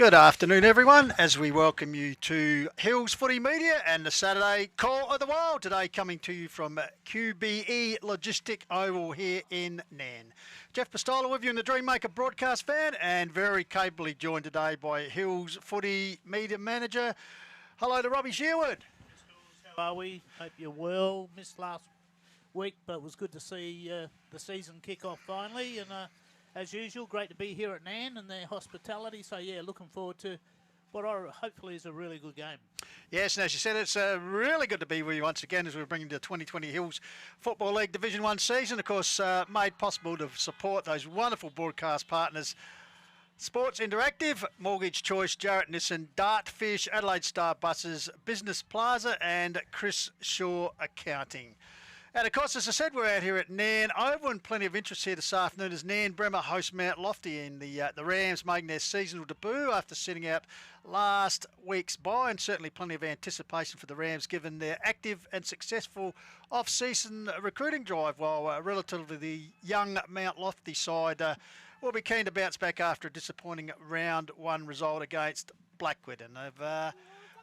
Good afternoon, everyone, as we welcome you to Hills Footy Media and the Saturday Call of the Wild. Today coming to you from Qube Logistic Oval here in Nairne. Jeff Pistola with you in the Dreammaker broadcast van and very capably joined today by Hills Footy Media Manager. Hello to Robbie Sherwood. How are we? Hope you're well. Missed last week, but it was good to see the season kick off finally. And as usual, great to be here at Nairne and their hospitality. So, yeah, looking forward to what hopefully is a really good game. Yes, and as you said, it's really good to be with you once again as we're bringing the 2020 Hills Football League Division 1 season. Of course, made possible to support those wonderful broadcast partners. Sports Interactive, Mortgage Choice, Jarrett, Nissan, Dartfish, Adelaide Star Buses, Business Plaza and Chris Shaw Accounting. And of course, as I said, we're out here at Nairne Oval and plenty of interest here this afternoon as Nairne Bremer host Mount Lofty in the Rams making their seasonal debut after sitting out last week's bye, and certainly plenty of anticipation for the Rams given their active and successful off-season recruiting drive, while a relatively young Mount Lofty side will be keen to bounce back after a disappointing round one result against Blackwood. And they've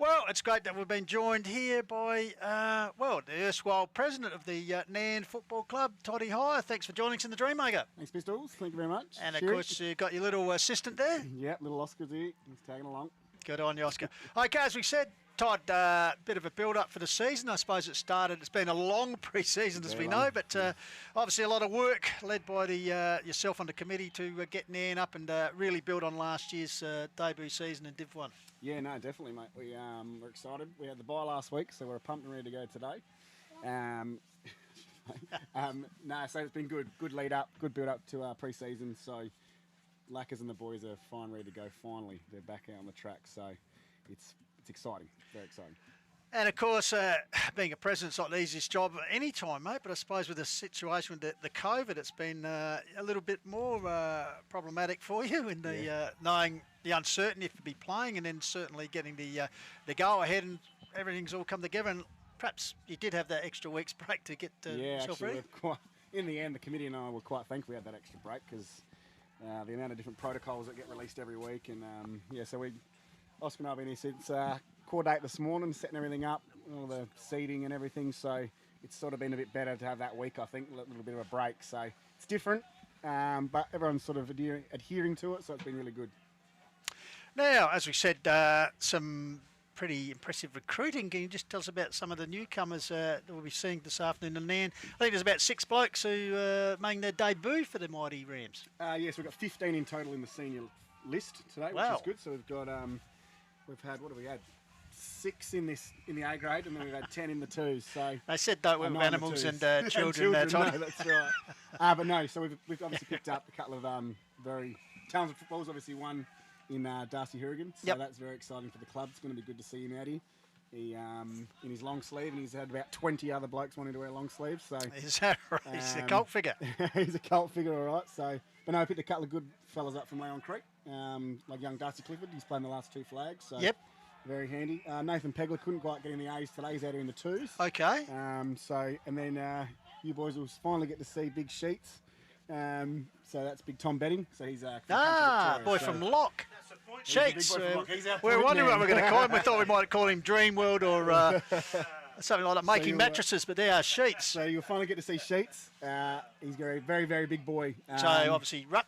well, it's great that we've been joined here by, the erstwhile president of the Nairne Football Club, Toddy Hire. Thanks for joining us in the Dreammaker. Thanks, Pistols. Thank you very much. And, of course, you've got your little assistant there. Yep, little Oscar's here. He's tagging along. Good on you, Oscar. Okay, as we said, Todd, bit of a build-up for the season. I suppose it's been a long pre-season, as we know, but obviously a lot of work led by yourself on the committee to get Nairne up and really build on last year's debut season in Div 1. Yeah, no, definitely, mate. We're excited. We had the bye last week, so we're pumped and ready to go today. So it's been good. Good lead up, good build up to our pre-season. So Lackers and the boys are fine, ready to go. Finally, they're back out on the track. So it's exciting, very exciting. And of course, being a president's not the easiest job at any time, mate. But I suppose with the situation with the COVID, it's been a little bit more problematic for you in the knowing the uncertainty if you'll be playing, and then certainly getting the go ahead and everything's all come together. And perhaps you did have that extra week's break to get yourself ready. In the end, the committee and I were quite thankful we had that extra break because the amount of different protocols that get released every week, and so Oscar and I have been here since core date this morning, setting everything up, all the seating and everything. So it's sort of been a bit better to have that week, I think, a little bit of a break. So it's different, but everyone's sort of adhering to it, so it's been really good. Now, as we said, some pretty impressive recruiting. Can you just tell us about some of the newcomers that we'll be seeing this afternoon in Nairne? I think there's about 6 blokes who making their debut for the mighty Rams. Yes, we've got 15 in total in the senior list today, Wow. Which is good. So we've got what have we had? 6 in the A grade, and then we've had 10 in the twos. So they said don't work with animals and children. No, that's right. But no, so we've obviously picked up a couple of very talented footballers. Obviously one in Darcy Hurrigan, so that's very exciting for the club. It's going to be good to see him out here. He in his long sleeve, and he's had about 20 other blokes wanting to wear long sleeves. So is that right? He's a cult figure. He's a cult figure, all right. So, but no, I picked a couple of good fellas up from Leon Creek, like young Darcy Clifford. He's playing the last 2 flags. So very handy. Nathan Pegler couldn't quite get in the A's today. He's out here in the twos. Okay. And then you boys will finally get to see Big Sheets. So that's Big Tom Betting. So he's from Lock. Sheets. We're wondering what we're going to call him. We thought we might call him Dream World or something like that, making mattresses, but they are Sheets. So you'll finally get to see Sheets. He's a very, very big boy. So obviously Ruck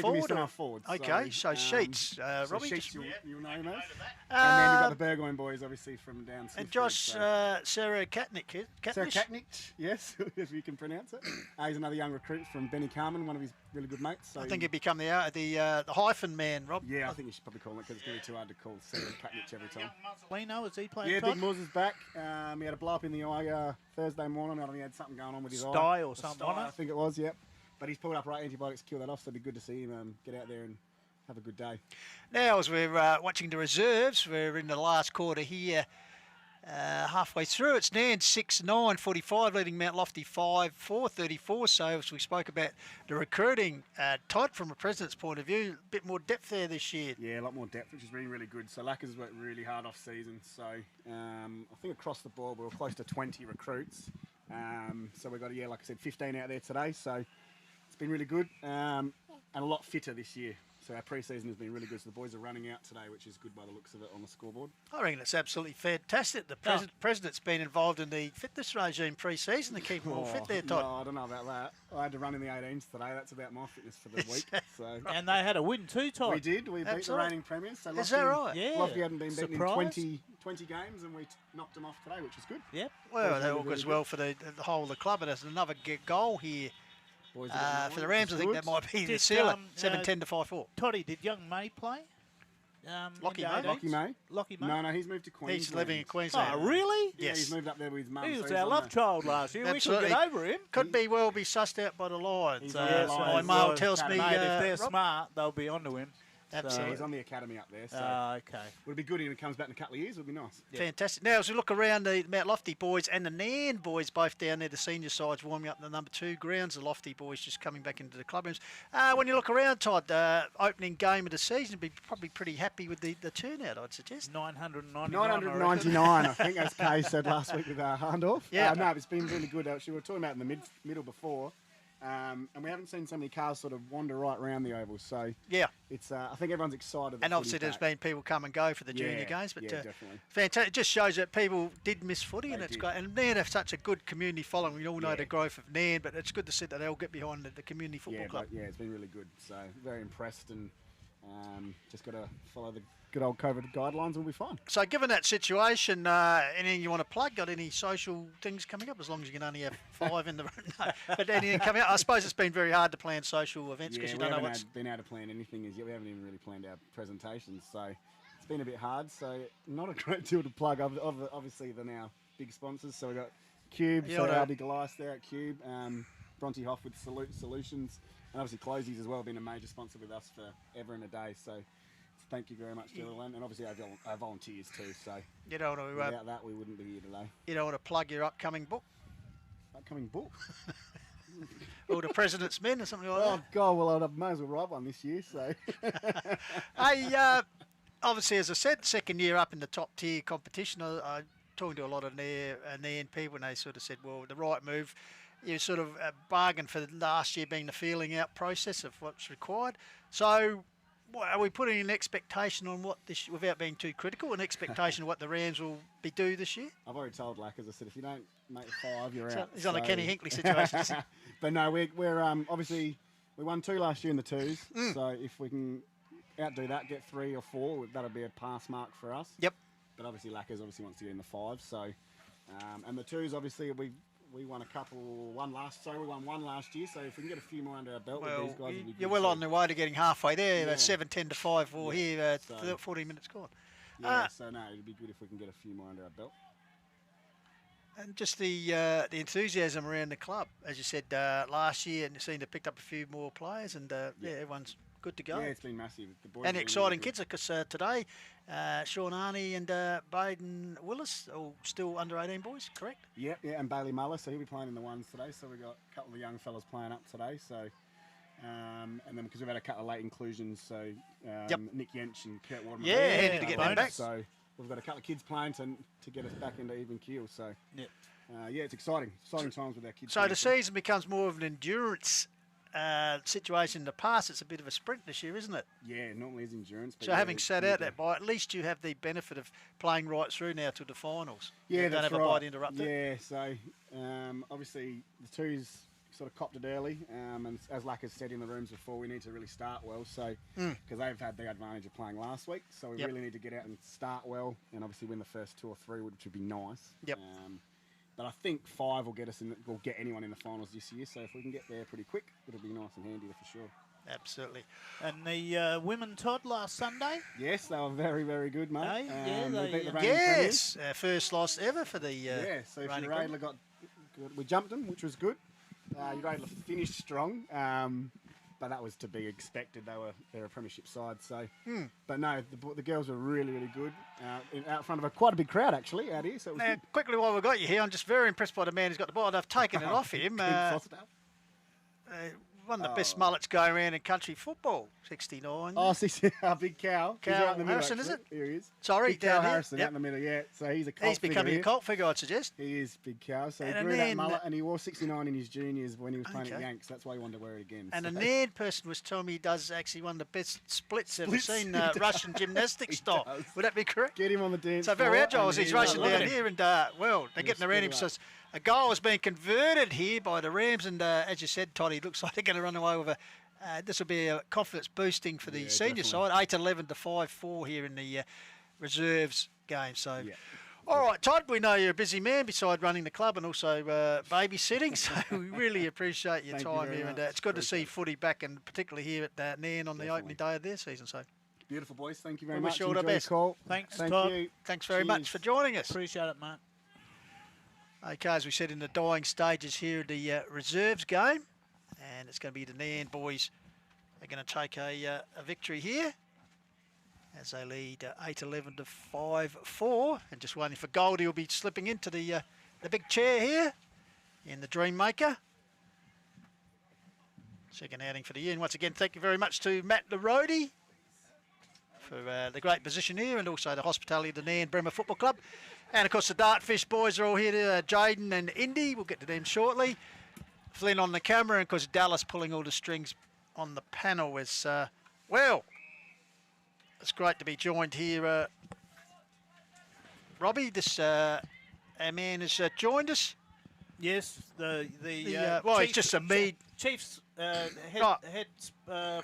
forward? Our forward. Okay, so Sheets. Robbie, Sheets, you'll know him as. And then you've got the Burgoyne boys, obviously, from down south. And Josh, Sarah Katnick. Sarah Katnick, yes, if you can pronounce it. He's another young recruit from Benny Carmen, one of his really good mates. So I think he'd become the hyphen man, Rob. Yeah, I think you should probably call him it because it's going to be too hard to call Sarah Katnick every time. Lino, is he playing? Yeah, Big Moz is back. He had a blow up in the eye Thursday morning. I think he had something going on with his eye. Sty or something. I think it was, yep. But he's pulled up right antibiotics to kill that off, so it'd be good to see him get out there and have a good day. Now, as we're watching the reserves, we're in the last quarter here, halfway through. It's Nairne 6-9-45, leading Mount Lofty 5-4-34. So, as we spoke about the recruiting, Todd, from a president's point of view, a bit more depth there this year. Yeah, a lot more depth, which has been really good. So, Lackers worked really hard off season. So, I think across the board, we were close to 20 recruits. So, we've got, like I said, 15 out there today. So, it's been really good and a lot fitter this year. So our pre-season has been really good. So the boys are running out today, which is good by the looks of it on the scoreboard. I reckon it's absolutely fantastic. The president's been involved in the fitness regime pre-season to keep them all fit there, Todd. No, I don't know about that. I had to run in the 18s today. That's about my fitness for the week. So And they had a win too, Todd. we did. We beat the reigning premiers. So Is that right? Yeah. Lofty hadn't been beaten in Surprise. 20 games, and we knocked them off today, which is good. Yep. Well, that all goes well for the whole of the club. And there's another goal here Boys are getting for the on, Rams. I which think is that might be the Did, sealer. 7-10 7-10 to 5-4. Toddy, did young May play? Lockie in May? the 18s? Lockie May? Lockie May? No, he's moved to Queensland. He's living in Queensland. Oh, really? Yeah, Yes. he's moved up there with his mum. He so was he's our on love the- child last year. Absolutely. We could get over him. Could be well be sussed out by the Lions. He's on the My Lions. mail Well, tells me. Mate, if they're Rob? smart, they'll be onto him. Absolutely. He's on the academy up there. So Okay. would be good if he comes back in a couple of years. Would be nice. Fantastic. Now, as we look around the Mount Lofty boys and the Nairne boys, both down there, the senior sides warming up in the number 2 grounds. The Lofty boys just coming back into the clubrooms. When you look around, Todd, opening game of the season, you'd be probably pretty happy with the turnout, I'd suggest. 999. 999, I think, as Kay said last week with Harndorf. Yeah. No, it's been really good. Actually, we were talking about in the middle before, and we haven't seen so many cars sort of wander right around the oval. So Yeah. it's I think everyone's excited. that And obviously footy's there's back. been people come and go for the junior games, but definitely. fantastic. It just shows that people did miss footy, and They it's did. great. And Nairne have such a good community following. We all know Yeah. the growth of Nairne, but it's good to see that they all get behind the community football club. It's been really good. So very impressed, and just got to follow the good old COVID guidelines. We'll be fine. So, given that situation, anything you want to plug? Got any social things coming up? As long as you can only have 5 in the room. No. But anything coming up? I suppose it's been very hard to plan social events because you we don't know haven't what's. been able to plan anything as yet. We haven't even really planned our presentations, so it's been a bit hard. So not a great deal to plug. Obviously, they're now big sponsors. So we've got Qube, Yeah, so I know. Albi Goliath there at Qube, Bronte Hoff with Solutions, and obviously Closies as well, been a major sponsor with us for ever and a day. So thank you very much to everyone, and obviously our volunteers too. So You don't want to. without that, we wouldn't be here today. You don't want to plug your upcoming book, Upcoming book. or the President's Men, or something like Oh that. God, well I may as well write one this year. So Hey, obviously, as I said, second year up in the top tier competition. I talking to a lot of Nairne people, and they sort of said, well, the right move. You sort of bargained for last year being the feeling out process of what's required. So, are we putting an expectation on what this, without being too critical, an expectation of what the Rams will be do this year? I've already told Lack, as I said, if you don't make the 5, you're So out. he's on a So- Kenny Hinkley situation. isn't he? But no, we're obviously we won 2 last year in the 2s. Mm. So if we can outdo that, get 3 or 4, that'll be a pass mark for us. Yep. But obviously Lackers obviously wants to get in the 5. So and the 2s obviously we won we won one last year. So if we can get a few more under our belt with Well, these guys, it'll be you're good. well So, on the way to getting halfway there. Yeah. 7-10 to 5-4 here, So- 14 minutes gone. Yeah, so no, it'd be good if we can get a few more under our belt. And just the enthusiasm around the club, as you said last year, and you seem to have picked up a few more players, and everyone's good to go. Yeah, it's been massive. The boys And are exciting really kids, because today, Sean Arney and Baden Willis, all still under 18 boys, correct? Yeah, and Bailey Muller, so he'll be playing in the ones today. So we've got a couple of young fellas playing up today. So, and then because we've had a couple of late inclusions, so Nick Yench and Kurt Waterman. Yeah, handy to get them bonus. back. So we've got a couple of kids playing to get us back into even keel. So Yep. it's exciting times with our kids. So playing. the season becomes more of an endurance situation. In the past, it's a bit of a sprint this year, isn't it? Yeah, normally is endurance. But So yeah, having we sat need out to- that bye, at least you have the benefit of playing right through now to the finals. Yeah, You don't that's have right. a bite interrupted. Yeah, so obviously the 2s sort of copped it early, and as Lack has said in the rooms before, we need to really start well. So because they've had the advantage of playing last week, so we Yep. really need to get out and start well, and obviously win the first 2 or 3, which would be nice. Yep. But I think 5 will get us in. Will get anyone in the finals this year. So if we can get there pretty quick, it'll be nice and handy for sure. Absolutely. And the women, Todd, last Sunday. Yes, they were very, very good, mate. Hey, yeah, we they, beat the reigning Yes, first loss ever for the yeah, so if reigning Uradler got good, we jumped them, which was good. Uradler finished strong, but that was to be expected. They're a premiership side, so. But no, the girls were really, really good out front of quite a big crowd actually out here. So it was Now, good. quickly while we've got you here, I'm just very impressed by the man who's got the ball. They've taken it off him. Clint Foster. one of the best mullets going around in country football. 69. Oh, Big Cow. He's Cow out in the middle, Harrison, is actually. it? Here he is. Sorry, Big Cow down here. Harrison out in the middle, yeah. So he's a cult He's becoming figure a cult figure, I'd suggest. He is Big Cow. So And he a grew that Nairne- mullet, and he wore 69 in his juniors when he was playing at Okay. Yanks. That's why he wanted to wear it again. And so. a Nairne person was telling me he does actually one of the best splits ever Splits, seen, he does. Russian gymnastics He style. does. Would that be correct? Get him on the dance So very floor, agile as and he's he racing will- down here, and well, they're getting around him. So a goal has been converted here by the Rams, and as you said, Toddy, it looks like they're going to run away with a. This will be a confidence boosting for the senior definitely. side. 8-11 to 5-4 here in the reserves game. So. Yeah. All right, Todd, we know you're a busy man beside running the club and also babysitting, so we really appreciate your Thank you time very here. And much. it's good to see Appreciate it. footy back, and particularly here at Nairne on the opening day of their season. So Beautiful, boys. Thank you very We much. wish you all the Enjoy best. call. Thanks, Thank Todd. you. thanks very much Cheers. for joining us. Appreciate it, mate. Okay, as we said, in the dying stages here of the reserves game, and it's going to be the Nairne boys. They're going to take a victory here as they lead 8-11 to 5-4, and just waiting for Goldie will be slipping into the big chair here in the Dream Maker. Second outing for the year, and once again, thank you very much to Matt Larody for the great position here, and also the hospitality of the Nairne Bremer Football Club. And of course, the Dartfish boys are all here, Jaden and Indy. We'll get to them shortly. Flynn on the camera, and of course, Dallas pulling all the strings on the panel. Is well, it's great to be joined here. Robbie, this our man has joined us. Yes, the well, he's Chiefs- just a mead. Chiefs Right. head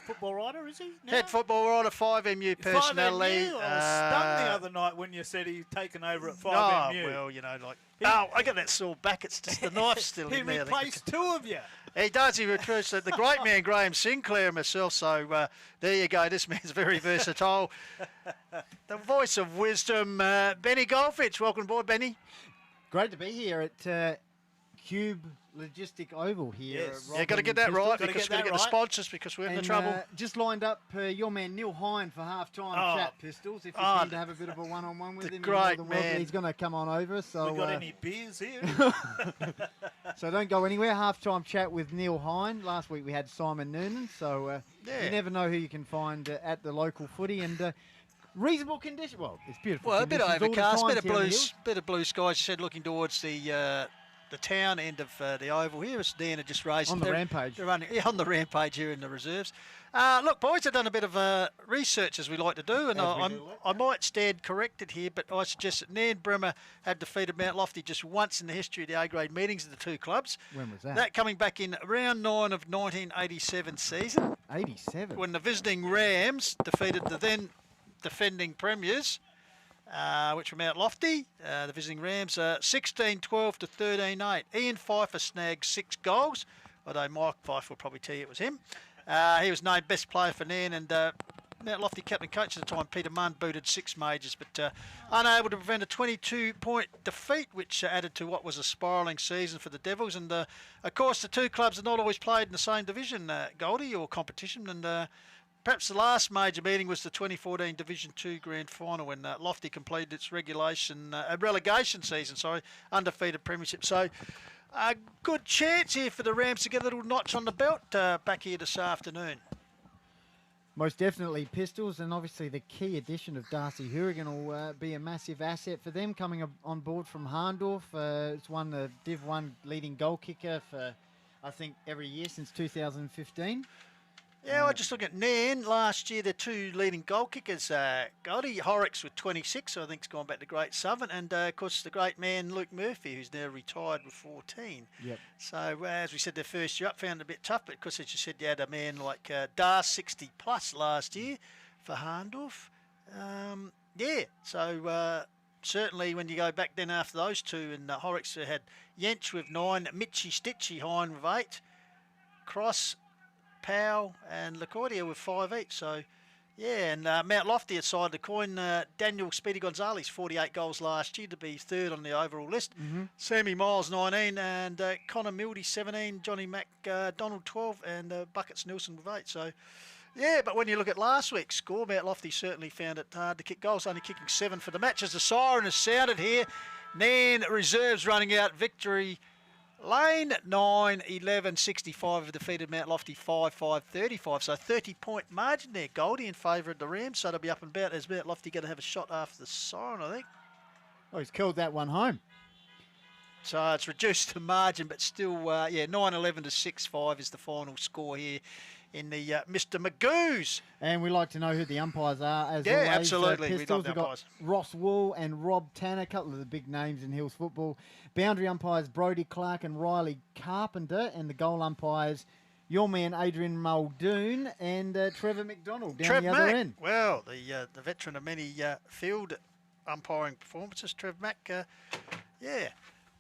football writer, is he? Now? Head football writer, 5MU 5MU? personality. I was stunned the other night when you said he'd taken over at 5MU. Oh, well, you know, like, I got that sore back. It's just the knife still He in there. I think. replaced two of you. He does. He recruits the great man Graham Sinclair and myself. So there you go. This man's very versatile. The voice of wisdom, Benny Goldfitch. Welcome aboard, Benny. Great to be here at Qube Logistic Oval here. Yes. Yeah, got to get that right Gotta because get got to that get the right. sponsors because we're in the trouble. Just lined up your man Neil Hine for half-time Oh. chat, Pistols. If you Oh, need to have a bit of a one-on-one with the him, great you're more than welcome. man. He's going to come on over. So, We got any beers here? so don't go anywhere. Half-time chat with Neil Hine. Last week we had Simon Noonan. So Yeah. you never know who you can find at the local footy and. Reasonable condition. Well, it's beautiful. Well, a bit conditions all the overcast, time bit of down the blue, hills. bit of blue skies. You said looking towards the town end of the oval here. It's Dan had just raised On the rampage. They're running on the rampage here in the reserves. Look, boys, I've done a bit of research as we like to do, and I might stand corrected here, but I suggest that Nairne Bremer have defeated Mount Lofty just once in the history of the A-grade meetings of the two clubs. When was that? That coming back in round 9 of 1987 season, 87. when the visiting Rams defeated the then defending premiers, which were Mount Lofty, the visiting Rams, 16-12 to 13-8. Ian Pfeiffer snagged 6 goals, although Mike Pfeiffer will probably tell you it was him. He was named best player for Nairne, and Mount Lofty captain coach at the time, Peter Munn, booted 6 majors, but unable to prevent a 22-point defeat, which added to what was a spiralling season for the Devils. And of course, the two clubs have not always played in the same division, Goldie, or competition, and perhaps the last major meeting was the 2014 Division 2 Grand Final when Lofty completed its relegation season, undefeated premiership. So a good chance here for the Rams to get a little notch on the belt back here this afternoon. Most definitely Pistols, and obviously the key addition of Darcy Hourigan will be a massive asset for them coming on board from Harndorf. It's won the Div 1 leading goal kicker for, I think, every year since 2015. Yeah, I just look at Nairne last year. Their two leading goal kickers, Goldie Horrocks with 26, I think has gone back to Great Southern, and of course the great man Luke Murphy, who's now retired with 14. Yep. So as we said, their first year up found it a bit tough, but of course as you said, you had a man like Dar 60 plus last year for Harndorf. Certainly when you go back then after those two, and Horrocks had Yench with 9, Mitchy Stitchy Hine with 8, Cross, Powell and LaCordia with 5 each. So, yeah, and Mount Lofty aside the coin, Daniel Speedy Gonzalez, 48 goals last year to be third on the overall list. Sammy Miles, 19, and Connor Mildy, 17, Johnny McDonald, 12, and Buckets Nilsson with 8. So, yeah, but when you look at last week's score, Mount Lofty certainly found it hard to kick goals, only kicking 7 for the match. As the siren has sounded here, Nairne reserves running out victory Lane 9, 11, 65 have defeated Mount Lofty 5, 5, 35. So 30-point margin there, Goldie, in favour of the Rams. So they'll be up and about. Is Mount Lofty going to have a shot after the siren, I think? Oh, he's killed that one home. So it's reduced to margin, but still, 9-11 to 6-5 is the final score here in the Mr. Magoo's. And we like to know who the umpires are, as Yeah, always. absolutely. We Pistols, love the we've got umpires. Ross Wool and Rob Tanner, a couple of the big names in Hills football. Boundary umpires Brodie Clark and Riley Carpenter, and the goal umpires your man Adrian Muldoon and Trevor McDonald down the other end. Well, the veteran of many field umpiring performances, Trev Mack.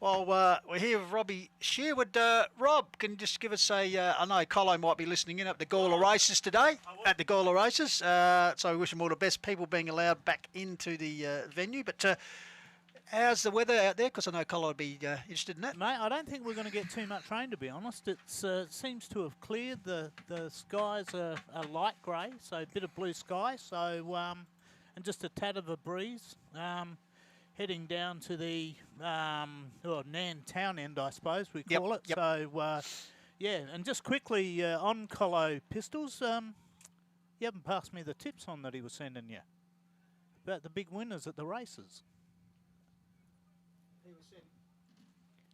Well, we're here with Robbie Sherwood. Rob, can you just give us I know Colo might be listening in at the Gawler races today, at the Gawler races. So we wish them all the best, people being allowed back into the venue. But how's the weather out there? Because I know Colo would be interested in that. Mate, I don't think we're going to get too much rain, to be honest. It seems to have cleared. The skies are light grey, so a bit of blue sky. So and just a tad of a breeze. Heading down to the Nairne town end, I suppose we call it. Yep. So, and just quickly on Colo Pistols, you haven't passed me the tips on that he was sending you about the big winners at the races.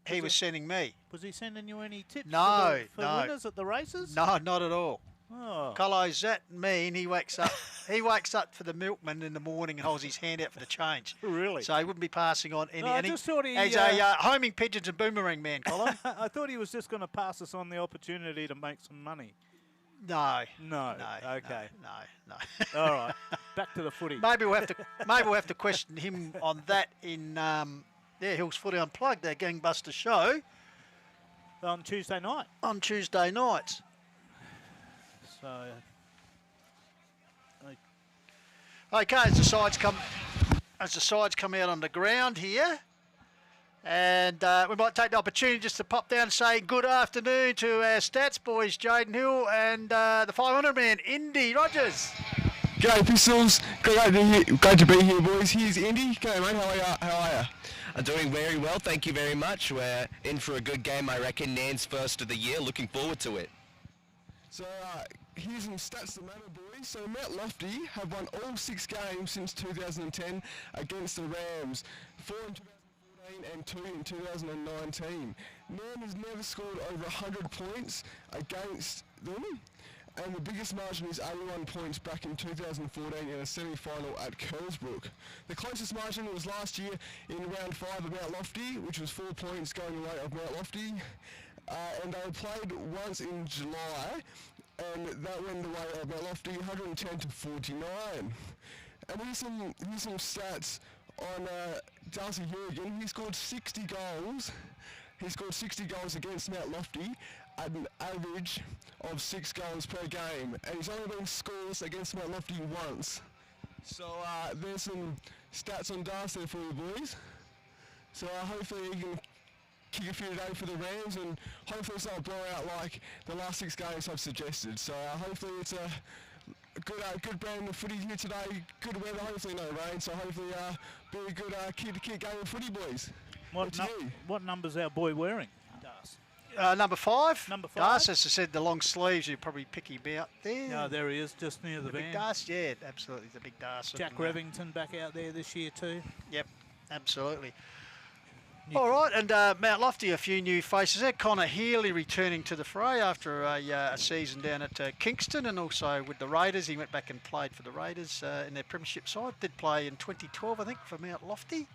He was sending me. Was he sending you any tips No, for no. winners at the races? No, not at all. Oh. Colo's that mean. He wakes up. He wakes up for the milkman in the morning and holds his hand out for the change. Really? So he wouldn't be passing on any. No, I just thought he... He's a homing pigeons and boomerang man, Colo. I thought he was just going to pass us on the opportunity to make some money. No. No. No. Okay. No. All right. Back to the footy. Maybe we'll have to question him on that in Hills Footy Unplugged, their gangbuster show On Tuesday night. on Tuesday nights. So... Okay, as the sides come out on the ground here, and we might take the opportunity just to pop down and say good afternoon to our stats boys, Jaden Hill and the 500 man, Indy Rogers. G'day Pistols, great to be here boys. Here's Indy. G'day mate, how are you? I'm doing very well, thank you very much. We're in for a good game, I reckon. Nan's first of the year, looking forward to it. So here's some stats that matter boys. So Mount Lofty have won all 6 games since 2010 against the Rams. 4 in 2014 and 2 in 2019. Nairne has never scored over 100 points against them. And the biggest margin is 81 points back in 2014 in a semi-final at Kersbrook. The closest margin was last year in round 5 of Mount Lofty, which was 4 points going the way of Mount Lofty. And they played once in July, and that went the way of Mount Lofty, 110 to 49. And here's some stats on Darcy Hurrigan. He scored 60 goals. He scored 60 goals against Mount Lofty at an average of 6 goals per game, and he's only been scoreless against Mount Lofty once. So there's some stats on Darcy for you boys. So hopefully he can kick a few today for the Rams, and hopefully it's not a blowout like the last 6 games I've suggested. So hopefully it's a good brand of footy here today, good weather, hopefully no rain, so hopefully be a good kid game of footy, boys. What number's our boy wearing? Number 5. Number 5. Das, as I said, the long sleeves, you probably pick him out there. No, there he is, just near the big van. Das, yeah, absolutely, the big Das. Jack Revington back out there this year too. Yep, absolutely. All right, and Mount Lofty, a few new faces there. Connor Healy returning to the fray after a season down at Kingston, and also with the Raiders. He went back and played for the Raiders in their premiership side. Did play in 2012, I think, for Mount Lofty.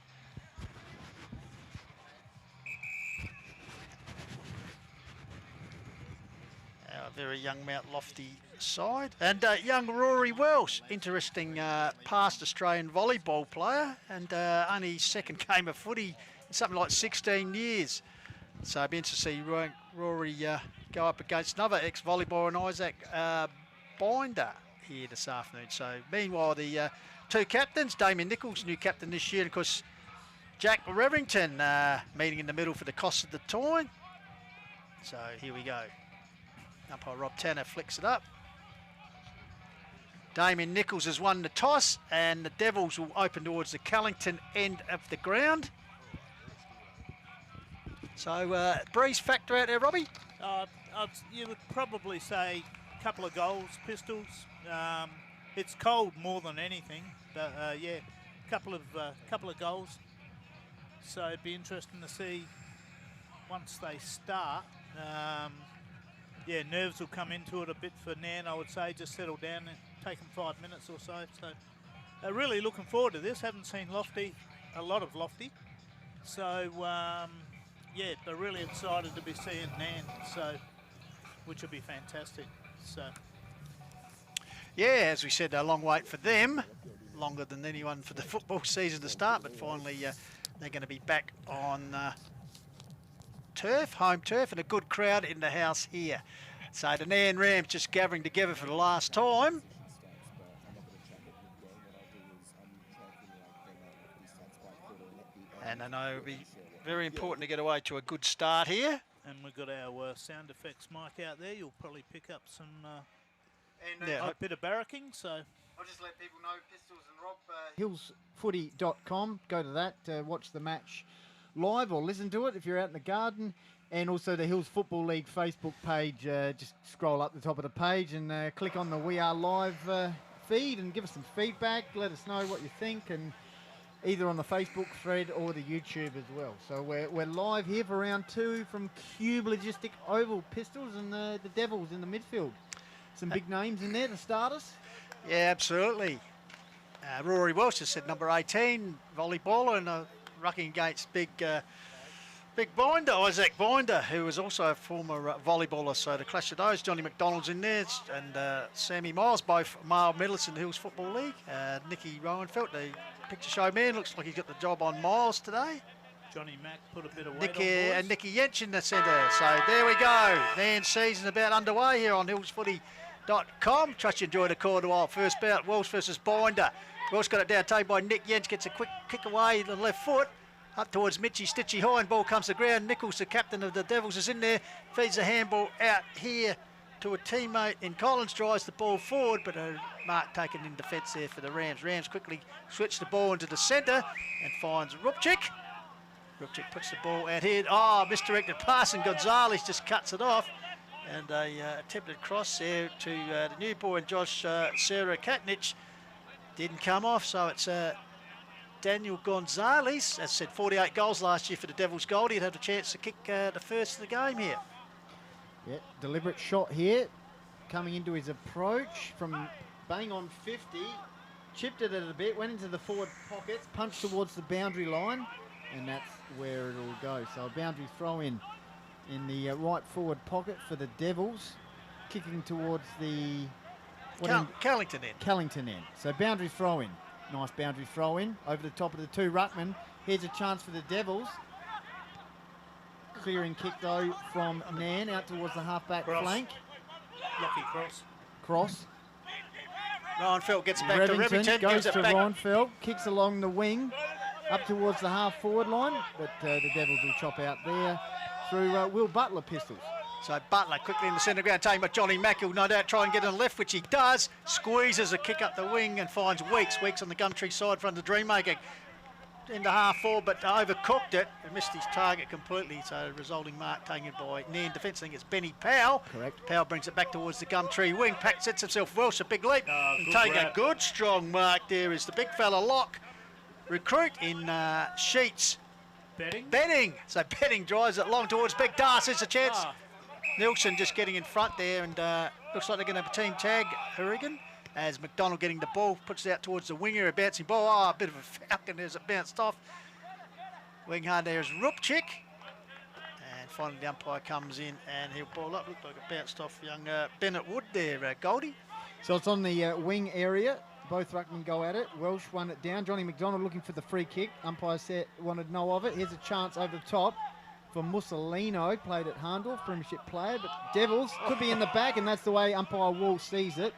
Our very young Mount Lofty side. And young Rory Welsh, interesting past Australian volleyball player, and only his second game of footy in something like 16 years. So it'd be interesting to see Rory go up against another ex-volleyballer and Isaac Binder here this afternoon. So meanwhile, the 2 captains, Damien Nichols, new captain this year, and of course Jack Revington meeting in the middle for the cost of the toy. So here we go. Umpire Rob Tanner flicks it up. Damien Nichols has won the toss, and the Devils will open towards the Callington end of the ground. So breeze factor out there, Robbie? You would probably say a couple of goals, Pistols. It's cold more than anything, but yeah, couple of goals. So it'd be interesting to see once they start. Yeah, nerves will come into it a bit for Nairne, I would say. Just settle down and take them 5 minutes or so. So really looking forward to this. Haven't seen a lot of Lofty. So yeah, they're really excited to be seeing Nairne, so which will be fantastic. So yeah, as we said, a long wait for them, longer than anyone for the football season to start, but finally they're going to be back on turf, home turf, and a good crowd in the house here. So the Nairne Rams just gathering together for the last time. And I know it'll be very important to get away to a good start here. And we've got our sound effects mic out there. You'll probably pick up some Yeah, a bit of barracking. So I'll just let people know, Pistols and Rob, hillsfooty.com. Go to that, watch the match live or listen to it if you're out in the garden. And also the Hills Football League Facebook page. Just scroll up the top of the page and click on the We Are Live feed and give us some feedback. Let us know what you think, and either on the Facebook thread or the YouTube as well. So we're live here for round 2 from Qube Logistic Oval. Pistols and the Devils in the midfield. Some big names in there to start us. Yeah, absolutely. Rory Welsh has said number 18, volleyballer, and rucking against big Binder, Isaac Binder, who was also a former volleyballer. So the clash of those, Johnny McDonald's in there, and Sammy Miles, both male medalists in the Hills Football League. Nicky Rowanfelt, the picture show man, looks like he's got the job on Miles today. Johnny Mack put a bit of weight on boys. And Nicky Yench in the centre. So there we go. Nairne's season about underway here on hillsfooty.com. Trust you enjoyed the quarter while first bout, Welsh versus Binder. Welsh got it down, taken by Nick Yench, gets a quick kick away to the left foot. Up towards Mitchy, Stitchy high, and ball comes to ground. Nichols, the captain of the Devils, is in there. Feeds the handball out here to a teammate in Collins, drives the ball forward, but a mark taken in defence there for the Rams. Rams quickly switch the ball into the centre and finds Rupchik. Rupchik puts the ball out here. Oh, misdirected pass, and Gonzalez just cuts it off. And a attempted cross there to the new boy and Josh Sarah Katnich didn't come off, so it's Daniel Gonzalez, as said, 48 goals last year for the Devils Gold. He'd have a chance to kick the first of the game here. Yeah, deliberate shot here, coming into his approach from bang on 50, chipped it a bit, went into the forward pockets, punched towards the boundary line, and that's where it'll go. So a boundary throw in the right forward pocket for the Devils, kicking towards the Callington end. Callington end. So boundary throw in. Nice boundary throw in over the top of the 2 ruckmen. Here's a chance for the Devils. Clearing kick though from Nairne out towards the half-back flank. Lucky Cross. Rowanfelt gets back to Revington, goes gives it to back. Rowanfelt, kicks along the wing up towards the half-forward line, but the Devils will chop out there through Will Butler, Pistols. So Butler quickly in the centre ground, taken by Johnny Mack, who'll no doubt try and get on the left, which he does. Squeezes a kick up the wing and finds Weeks. Weeks on the Gumtree side front of Dreammaker. Into half forward, but overcooked it and missed his target completely. So resulting mark taken by Nairne defence. I think it's Benny Powell. Correct. Powell brings it back towards the Gumtree wing. Pack sets himself Welsh a big leap. And taking a good strong mark there is the big fella Lock. Recruit in Sheets. Betting. So Betting drives it long towards Big Das. There's a chance. Nielsen just getting in front there, and looks like they're going to have a team tag, Hurrigan, as McDonald getting the ball, puts it out towards the wing area, bouncing ball. Oh, a bit of a falcon as it bounced off. Wing hard there is Rupchik. And finally the umpire comes in and he'll ball up. Looked like it bounced off young Bennett Wood there, Goldie. So it's on the wing area. Both ruckmen go at it. Welsh won it down. Johnny McDonald looking for the free kick. Umpire said wanted no of it. Here's a chance over the top for Mussolino, played at Harndorf, premiership player, but Devils could be in the back, and that's the way umpire Wall sees it.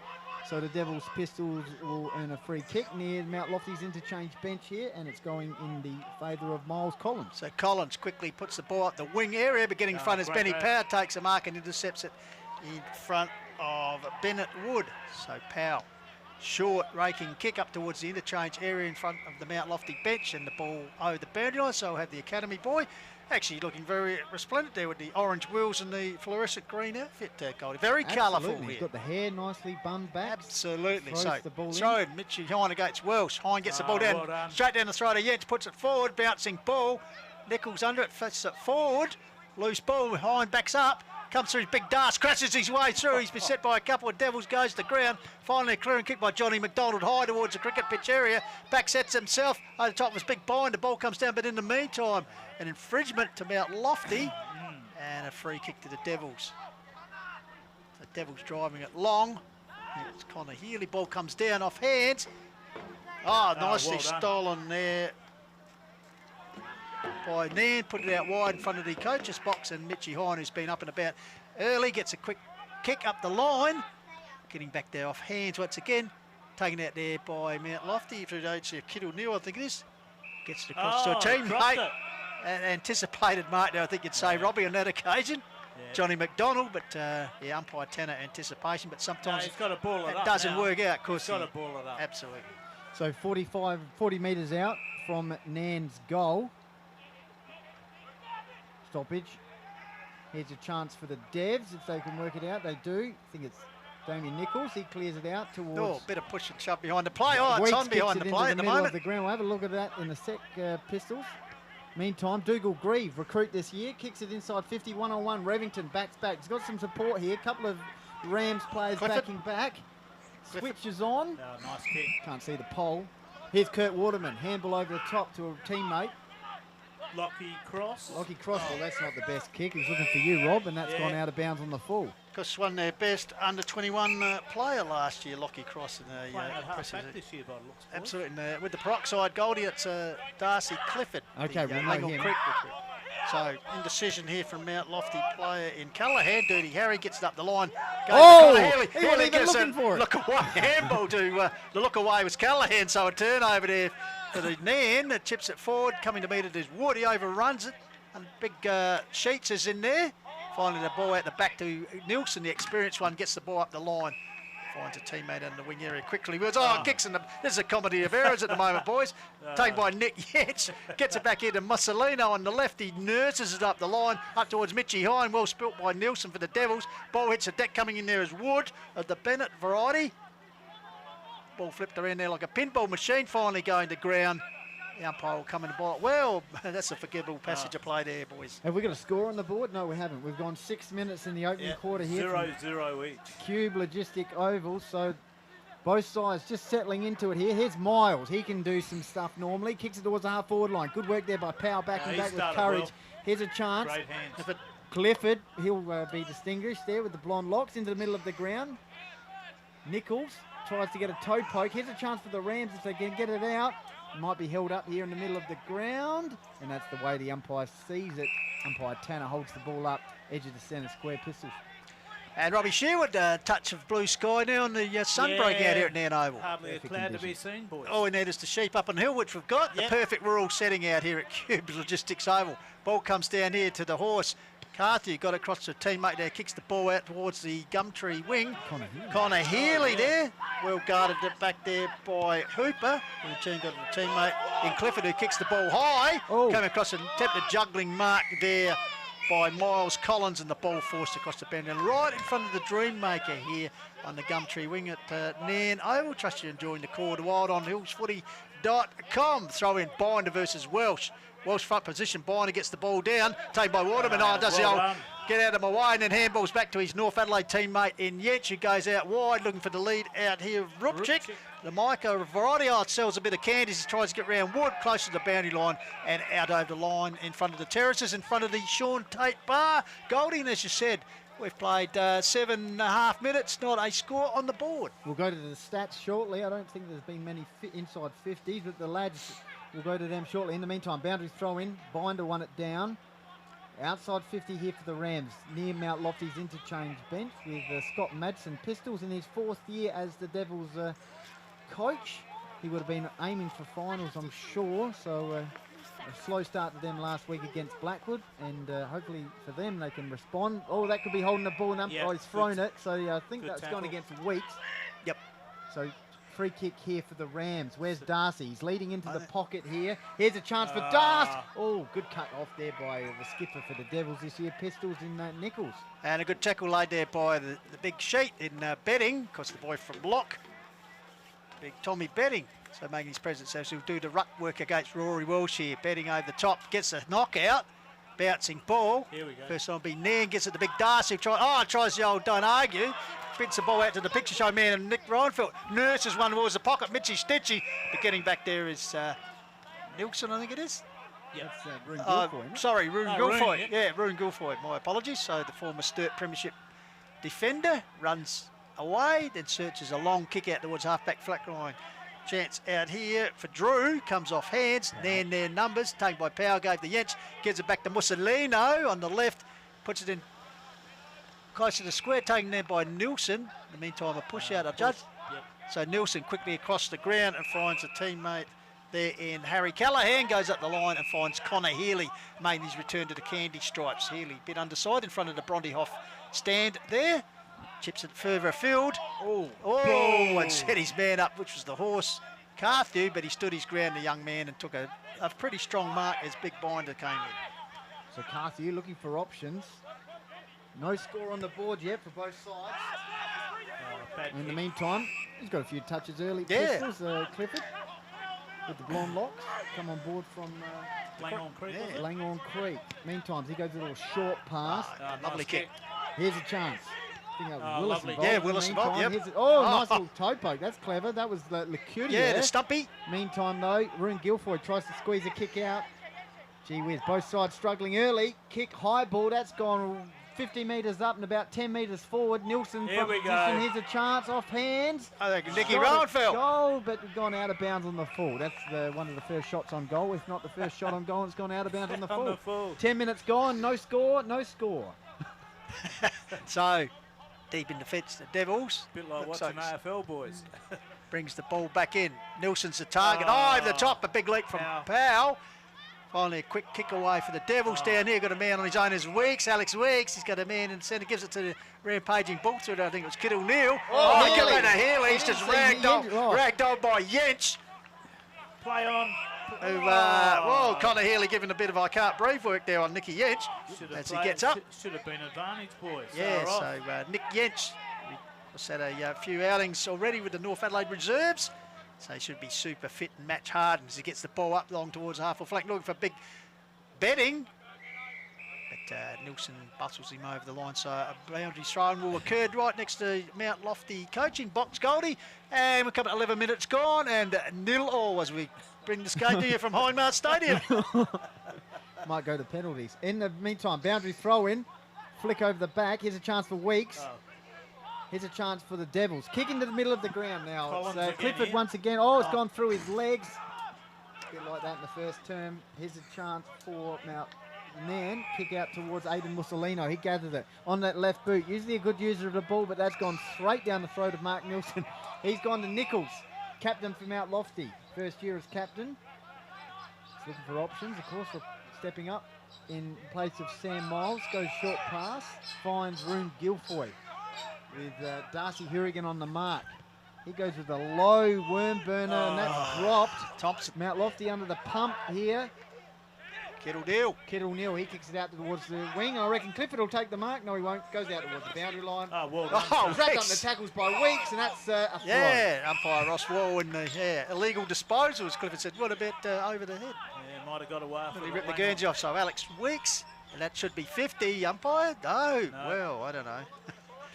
So the Devils Pistols will earn a free kick near Mount Lofty's interchange bench here, and it's going in the favour of Miles Collins. So Collins quickly puts the ball up the wing area, but getting in front as Benny Powell takes a mark and intercepts it in front of Bennett Wood. So Powell Short raking kick up towards the interchange area in front of the Mount Lofty bench, and the ball over the boundary line. So we'll have the academy boy actually looking very resplendent there with the orange wheels and the fluorescent green outfit, Goldie. Very colourful Absolutely. here. He's got the hair nicely bummed back. Absolutely. Throws So the ball throw Mitchie Hine against Welsh. Hine gets the ball down, well done. straight down the throat of Yentz, puts it forward, bouncing ball. Nichols under it, fits it forward. Loose ball, Hine backs up. Comes through his big darts, crashes his way through. He's been set by a couple of Devils, goes to the ground. Finally, a clearing kick by Johnny McDonald high towards the cricket pitch area. Back sets himself over the top of his big bind. The ball comes down, but in the meantime, an infringement to Mount Lofty and a free kick to the Devils. The Devils driving it long. It's Connor Healy. Ball comes down off hands. Oh, nicely well done. stolen there by Nairne, put it out wide in front of the coach's box, and Mitchie Hine, who's been up and about early, gets a quick kick up the line, getting back there off hands once again, taken out there by Mount Lofty through the agency of Kid O'Neill, I think it is. Gets it across to a teammate. An anticipated mark there, I think you'd say, Robbie, on that occasion. Yeah. Johnny McDonald, but yeah, umpire Tanner anticipation, but sometimes He's got to ball it up doesn't now. work out. Of course, He's got to ball it up. Absolutely. So 40 metres out from Nairne's goal. Stoppage. Here's a chance for the Devs if they can work it out. They do. I think it's Damien Nichols. He clears it out towards. Oh, bit of push and shove behind the play. Oh, it's on behind the play at the middle moment. of the ground. We'll have a look at that in a sec, Pistols. Meantime, Dougal Grieve, recruit this year, kicks it inside 50, 1-on-1. Revington backs back. He's got some support here. A couple of Rams players Clifford. backing back. Clifford. Switches on. Oh, nice kick. Can't see the pole. Here's Kurt Waterman. Handball over the top to a teammate. Lockie cross. Lockie Cross. Well, that's not the best kick. He's looking for you, Rob, and that's gone out of bounds on the full. Because won their best under-21 player last year, Lockie Cross. In the, Playing at half impressive- back this year by the looks of it. Absolutely. And, with the peroxide Goldie, it's Darcy Clifford. Okay, the, we'll know Angle him. Creek recruit. So, indecision here from Mount Lofty player in Callaghan. Dirty Harry gets it up the line. Goes Oh! to Haley. He wasn't even gets looking for it. Look away. Handball to the look away was Callaghan. So, a turnover there for the Nairne. That chips it forward. Coming to meet it is Wood. He overruns it. And big Sheets is in there. Finally, the ball out the back to Nielsen, the experienced one, gets the ball up the line. Finds a teammate in the wing area quickly. Kicks in the. This is a comedy of errors at the moment, boys. Taken by Nick Yates. Gets it back here to Mussolino on the left. He nurses it up the line, up towards Mitchie Hine. Well spilt by Nielsen for the Devils. Ball hits the deck. Coming in there is Wood of the Bennett variety. Ball flipped around there like a pinball machine. Finally going to ground. The umpire will come in the ball. Well, that's a forgivable passage of play there, boys. Have we got a score on the board? No, we haven't. We've gone 6 minutes in the opening quarter here. 0-0 each. Qube Logistic Oval, so both sides just settling into it here. Here's Miles. He can do some stuff normally. Kicks it towards the half-forward line. Good work there by Powell, backing he back with started courage. well. Here's a chance. Great hands. Clifford, he'll be distinguished there with the blonde locks into the middle of the ground. Nichols tries to get a toe poke. Here's a chance for the Rams if they can get it out. Might be held up here in the middle of the ground, and that's the way the umpire sees it. Umpire Tanner holds the ball up, edge of the centre square, Pistols. And Robbie Sherwood, touch of blue sky now on the sun break out here at Nairne Oval. Hardly a Perfect cloud to be conditions. seen, boys. All we need is the sheep up on hill, which we've got. Yep. The perfect rural setting out here at Qube Logistics Oval. Ball comes down here to the horse. Carthy got across to a teammate there, kicks the ball out towards the Gumtree wing. Connor Healy there. Well guarded it back there by Hooper. And the team got a teammate in Clifford who kicks the ball high. Oh. Coming across an attempted juggling mark there by Miles Collins, and the ball forced across the bend. And right in front of the Dreammaker here on the Gumtree wing at Nairne Oval. Trust you're enjoying the quarter wild on hillsfooty.com. Throw in Binder versus Welsh. Welsh front position. Binder gets the ball down. Taken by Waterman. Does the old get out of my way, and then handballs back to his North Adelaide teammate in Yetch, who goes out wide looking for the lead out here of Rupchik. The Micah variety sells a bit of candies. He tries to get round Wood close to the boundary line and out over the line in front of the terraces, in front of the Sean Tate bar. Goldie, and as you said, we've played 7.5 minutes, not a score on the board. We'll go to the stats shortly. I don't think there's been many inside 50s, but the lads, we'll go to them shortly. In the meantime, boundaries throw in. Binder won it down. Outside 50 here for the Rams, near Mount Lofty's interchange bench with Scott Madsen. Pistols in his 4th year as the Devils coach. He would have been aiming for finals, I'm sure. So a slow start to them last week against Blackwood, and hopefully for them they can respond. Oh, that could be holding the ball. Yeah, he's thrown good. it. So I think Good that's tackle. gone against Weeks. Yep. So free kick here for the Rams. Where's Darcy? He's leading into the pocket here. Here's a chance for Darcy. Oh, good cut off there by the skipper for the Devils this year, Pistols in Nichols. And a good tackle laid there by the big sheet in Betting, of course the boy from Block. Big Tommy Betting, so making his presence as he'll do the ruck work against Rory Walsh here. Betting over the top, gets a knockout. Bouncing ball. Here we go. First one will be Nairne, gets it to big Darcy. Tries the old don't argue. Spins the ball out to the picture show man and Nick Reinfeldt. Nurses one towards the pocket. Mitchy Stitchy. But getting back there is Nilsson, I think it is. Yep. That's Rune Guilfoyle, isn't it? Sorry, Rune Rune, Guilfoyle. yeah. Yeah, Rune Guilfoyle. My apologies. So the former Sturt Premiership defender runs away, then searches a long kick out towards half-back flat line. Chance out here for Drew, comes off hands, then their numbers, taken by Powell, gave the Yench, gives it back to Mussolino on the left, puts it in close to the square, taken there by Nilsson. In the meantime, a push out, a judge. Yep. So Nilsson quickly across the ground and finds a teammate there in Harry Callahan, goes up the line and finds Connor Healy, made his return to the candy stripes. Healy a bit underside in front of the Brontehoff stand there. Chips it further afield. Oh, and set his man up, which was the horse, Carthew, but he stood his ground, the young man, and took a pretty strong mark as Big Binder came in. So Carthew looking for options. No score on the board yet for both sides. In the meantime, he's got a few touches early. Yeah. Pistols, Clifford, with the blonde locks, come on board from Langhorne Creek. was it? Langhorne Creek. Meantime, he goes a little short pass. Lovely nice kick. Here's a chance. I think that was Willis lovely. involved. Yeah, In the Willis involved, meantime, yep. here's nice little toe poke. That's clever. That was Lacutia. Yeah, the stumpy. Meantime, though, Rune Guilfoyle tries to squeeze a kick out. Gee whiz, both sides struggling early. Kick, high ball. That's gone 50 metres up and about 10 metres forward. Nilsson Here from we position. go. Here's a chance off hands. I think Nicky Shot at Reinfeldt. Goal, but gone out of bounds on the full. That's one of the first shots on goal. If not the first shot on goal, it's gone out of bounds on the On full. the full. 10 minutes gone, no score, no score. So, deep in the fence, the Devils. Bit like Looks watching like AFL boys. brings the ball back in. Nilsson's the target. Over the top, a big leap from Powell. Finally, a quick kick away for the Devils down here. Got a man on his own as Weeks, Alex Weeks. He's got a man in the centre, gives it to the rampaging ball through. I think it was Kid O'Neill. Healy. Give it to Healy. He's I just didn't see ragged on by Yench. Play on. Who, Connor Healy giving a bit of I can't breathe work there on Nicky Yench as he gets up. Should have been advantage, boys. Yeah, Far off. so Nick Yench has had a few outings already with the North Adelaide reserves. So he should be super fit and match hardened as he gets the ball up long towards half full flank, looking for big Betting. But Nilsson bustles him over the line, so a boundary throw will occur right next to Mount Lofty coaching box, Goldie. And we're coming to 11 minutes gone, and 0-0 as we bring this game to you from Hindmarsh Stadium. Might go to penalties. In the meantime, boundary throw in, flick over the back. Here's a chance for Weeks. Here's a chance for the Devils. Kick into the middle of the ground now. Collins It's again Clifford here. once again. Oh, it's gone through his legs. A bit like that in the first term. Here's a chance for Mount Nairne. Kick out towards Aidan Mussolino. He gathered it on that left boot. Usually a good user of the ball, but that's gone straight down the throat of Mark Nilsson. He's gone to Nichols, captain for Mount Lofty. First year as captain. He's looking for options, of course, for stepping up in place of Sam Miles. Goes short pass, finds Rune Guilfoyle with Darcy Hurigan on the mark. He goes with a low worm burner, and that's dropped. Thompson, Mount Lofty under the pump here. Kittle Deal. Kid O'Neill, he kicks it out towards the wing. I reckon Clifford will take the mark. No, he won't. Goes out towards the boundary line. Well done. Oh, Racked up Rex. the tackles by Weeks, and that's a throw. Yeah, umpire Ross Wall and the illegal disposals. Clifford said, what about over the head? Yeah, might have got away. He ripped the Guernsey off, so Alex Weeks, and that should be 50. Umpire? No. No. Well, I don't know.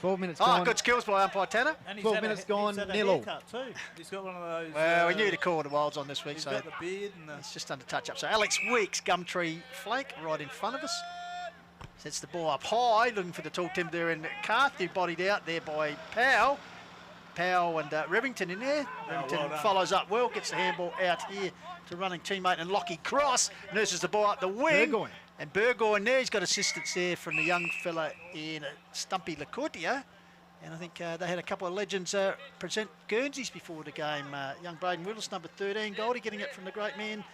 12 minutes gone. Good skills by umpire Tanner. And 12 minutes gone, He's had a 0-0. haircut too. He's got one of those. Well, we knew to call the Wilds on this week, He's so got the beard and the. it's just under touch-up. So Alex Weeks, Gumtree flank, right in front of us. Sets the ball up high, looking for the tall Tim there, and Carthew bodied out there by Powell. Powell and Revington in there. Revington well done. follows up well, gets the handball out here to running teammate and Lockie Cross. Nurses the ball up the wing. Burgoyne. And Burgoyne there, he's got assistance there from the young fella in Stumpy Lacutia. And I think they had a couple of legends present Guernseys before the game. Young Braden Willis, number 13, Goldie, getting it from the great man,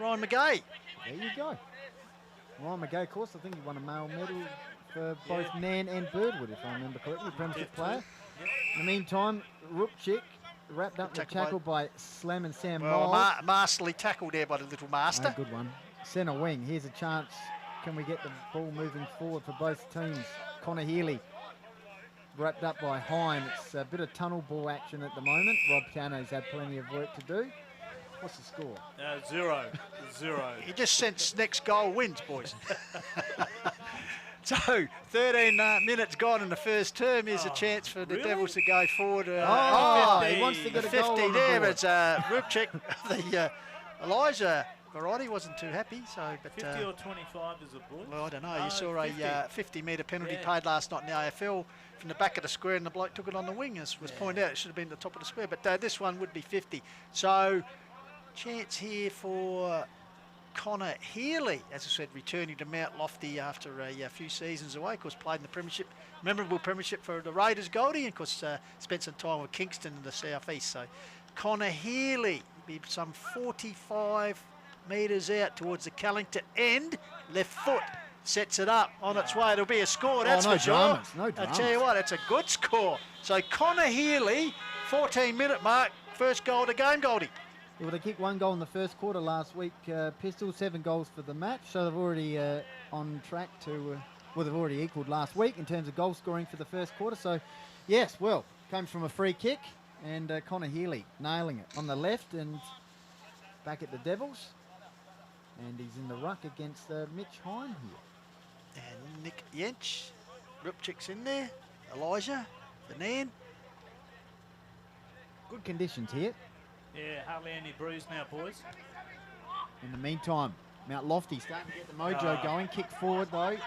Ryan McGay. There you go. Ryan McGay, of course, I think he won a male medal for both Nairne and Birdwood, if I remember correctly, Premiership player. Yep. In the meantime, Rupchik wrapped up in the Tackle tackle by Slam and Sam Well, Miles. masterly tackled there by the little master. Good one. Centre wing. Here's a chance. Can we get the ball moving forward for both teams? Connor Healy wrapped up by Hine. It's a bit of tunnel ball action at the moment. Rob Cano's had plenty of work to do. What's the score? 0. He just sensed next goal wins, boys. So, 13 minutes gone in the first term. Here's a chance for the really? Devils to go forward. He wants to The get a 50 goal on the there. board. It's Rupchik. The Elijah variety wasn't too happy. So, but 50 or 25 is a boy? well, I don't know. You Oh, saw 50. a 50-metre penalty Yeah. paid last night in the AFL from the back of the square, and the bloke took it on the wing. As was pointed out, it should have been the top of the square. But this one would be 50. So, chance here for Connor Healy, as I said, returning to Mount Lofty after a few seasons away. Of course, played in the premiership, memorable premiership for the Raiders Goldie, and of course spent some time with Kingston in the southeast. So Connor Healy will be some 45 metres out towards the Callington end. Left foot sets it up on its way. It'll be a score, that's no for sure. dramas, no I dramas. tell you what, it's a good score. So Connor Healy, 14-minute mark, first goal of the game, Goldie. Well, they kicked 1 goal in the first quarter last week. Pistols, 7 goals for the match. So they've already on track to, well, they've already equalled last week in terms of goal scoring for the first quarter. So, yes, well, came from a free kick. And Connor Healy nailing it on the left and back at the Devils. And he's in the ruck against Mitch Hine here. And Nick Yench, Rupchik's in there. Elijah, the Nairne. Good conditions here. Yeah, hardly any bruise now, boys. In the meantime, Mount Lofty starting to get the mojo going. Kick forward though.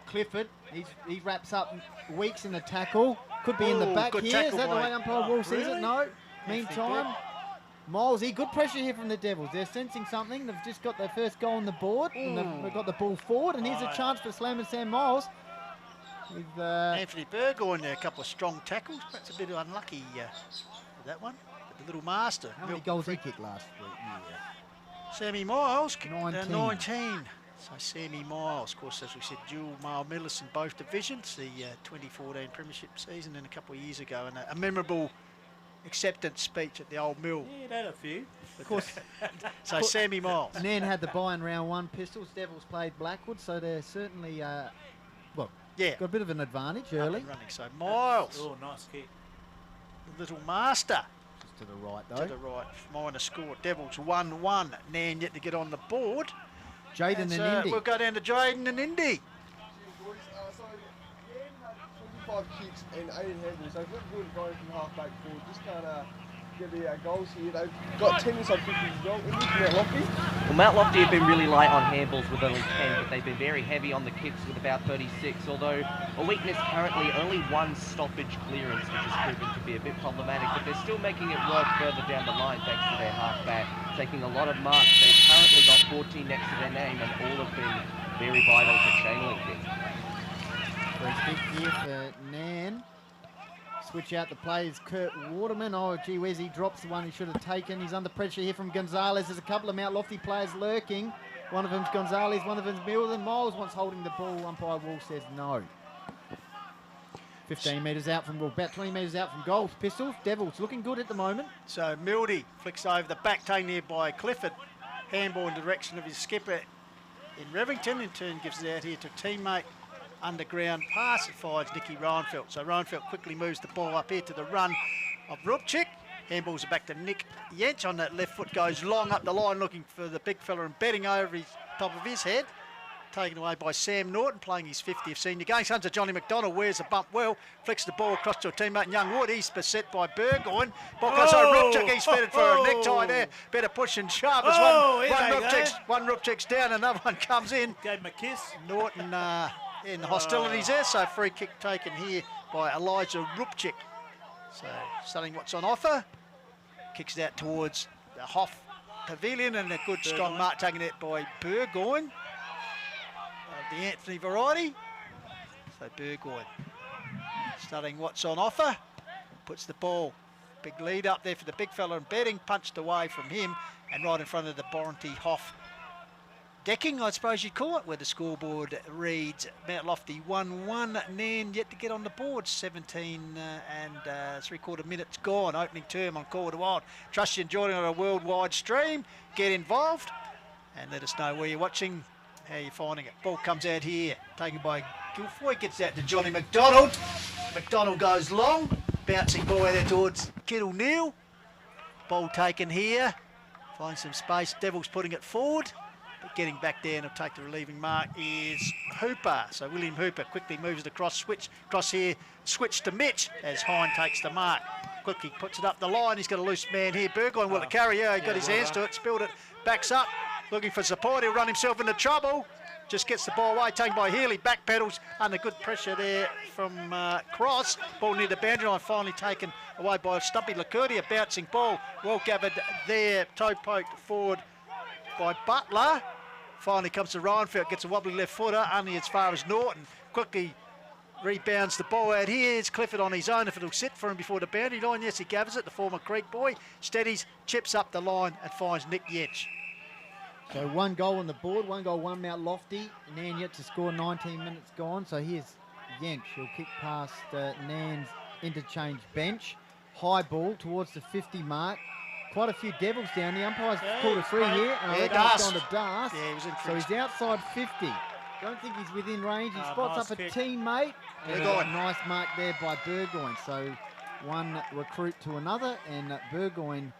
Clifford, he wraps up Weeks in the tackle. Could be in the back good here. Is tackle that the by- way umpire Wall sees really? it? No. Meantime, Milesy, good pressure here from the Devils. They're sensing something. They've just got their first goal on the board. And they've got the ball forward. And here's a Right. chance for Slam and Sam Miles. With, Anthony Burgoyne there, a couple of strong tackles. Perhaps a bit unlucky for that one. But the little master. how many goals he kicked last week? Sammy Miles, 19. 19. So Sammy Miles, of course, as we said, dual male medalist in both divisions, the 2014 premiership season and a couple of years ago, and a memorable acceptance speech at the old mill. Yeah, it had a few. Of course, So Sammy Miles. Nairne had the bye in round 1. Pistols, Devils played Blackwood. So they're certainly, Yeah, got a bit of an advantage up early. and running. So Miles, Oh, nice kick. the little master. Just to the right To though. the right, minor score. Devils 1-1. Nairne yet to get on the board. Jaden and Indy. We'll go down to Jaden and Indy. Boys, so Nairne had 25 kicks and 18 handballs. They've not good going from half back forward. Just can't get the goals here. They've got 10 inside 50 as well. In Mount Lofty. Well, Mount Lofty have been really light on handballs with only 10, but they've been very heavy on the kicks with about 36, although a weakness currently only 1 stoppage clearance, which has proven to be a bit problematic, but they're still making it work further down the line thanks to their halfback, taking a lot of marks. They've currently got 14 next to their name, and all have been very vital to chain linking. Free kick here for Nairne. Switch out the players. Kurt Waterman. Oh, gee whiz, he drops the one he should have taken. He's under pressure here from Gonzalez. There's a couple of Mount Lofty players lurking. One of them's Gonzalez, one of them's Milden. Miles wants holding the ball. Umpire Wall says no. 15 metres out from, well, about 20 metres out from goal. Pistols, Devils looking good at the moment. So Mildy flicks over the back, taken there by Clifford. Handball in the direction of his skipper in Revington. In turn gives it out here to teammate. Underground pass. It finds Nicky Reinfeldt. So Reinfeldt quickly moves the ball up here to the run of Rupchik. Handballs it back to Nick Yench on that left foot. Goes long up the line looking for the big fella and betting over his top of his head. Taken away by Sam Norton, playing his 50th senior game. Sons of Johnny McDonald wears a bump well, flicks the ball across to a teammate in Young Wood. He's beset by Burgoyne. Rupchik, he's fitted for a necktie there. Better push and shove as one Rupchik's down, another one comes in. Gave him a kiss. Norton in the hostilities there, so free kick taken here by Elijah Rupchik. So studying what's on offer. Kicks it out towards the Hoff Pavilion, and a good strong mark taken out by Burgoyne. The Anthony variety. So Burgoyne studying what's on offer. Puts the ball, big lead up there for the big fella and betting, punched away from him and right in front of the Borrenty Hoff decking, I suppose you'd call it, where the scoreboard reads Mount Lofty 1-1. Nairne yet to get on the board. 17 and 3/4 minutes gone. Opening term on Call of the Wild. Trust you enjoying it on a worldwide stream. Get involved and let us know where you're watching, how you're finding it. Ball comes out here, taken by Guilfoyle. Gets out to Johnny McDonald. McDonald goes long. Bouncing ball out there towards Kittle Neal. Ball taken here. Finds some space. Devils putting it forward. But getting back there and will take the relieving mark is Hooper. So William Hooper quickly moves it across, cross here, switch to Mitch as Hine takes the mark. Quickly puts it up the line. He's got a loose man here. Burgoyne will carry. Yeah, he got his hands to it, spilled it, backs up, looking for support. He'll run himself into trouble. Just gets the ball away, taken by Healy. Back pedals under good pressure there from Cross. Ball near the boundary line, finally taken away by Stumpy Lacerda. A bouncing ball, well gathered there, toe poked forward by Butler. Finally comes to Ryanfield, gets a wobbly left footer, only as far as Norton. Quickly rebounds the ball out here. It's Clifford on his own if it'll sit for him before the boundary line. Yes, he gathers it, the former Creek boy. Steadies, chips up the line and finds Nick Yench. So 1 goal on the board, 1 goal, 1 Mount Lofty. Nairne yet to score, 19 minutes gone. So here's Yench. He'll kick past Nairne's interchange bench. High ball towards the 50 mark. Quite a few Devils down. The umpire's called a free here. And I reckon it's gone to Darst. Yeah, he was in so he's outside 50. Don't think he's within range. He spots nice up kick. a teammate. And Burgoyne. a nice mark there by Burgoyne. So one recruit to another. And Burgoyne,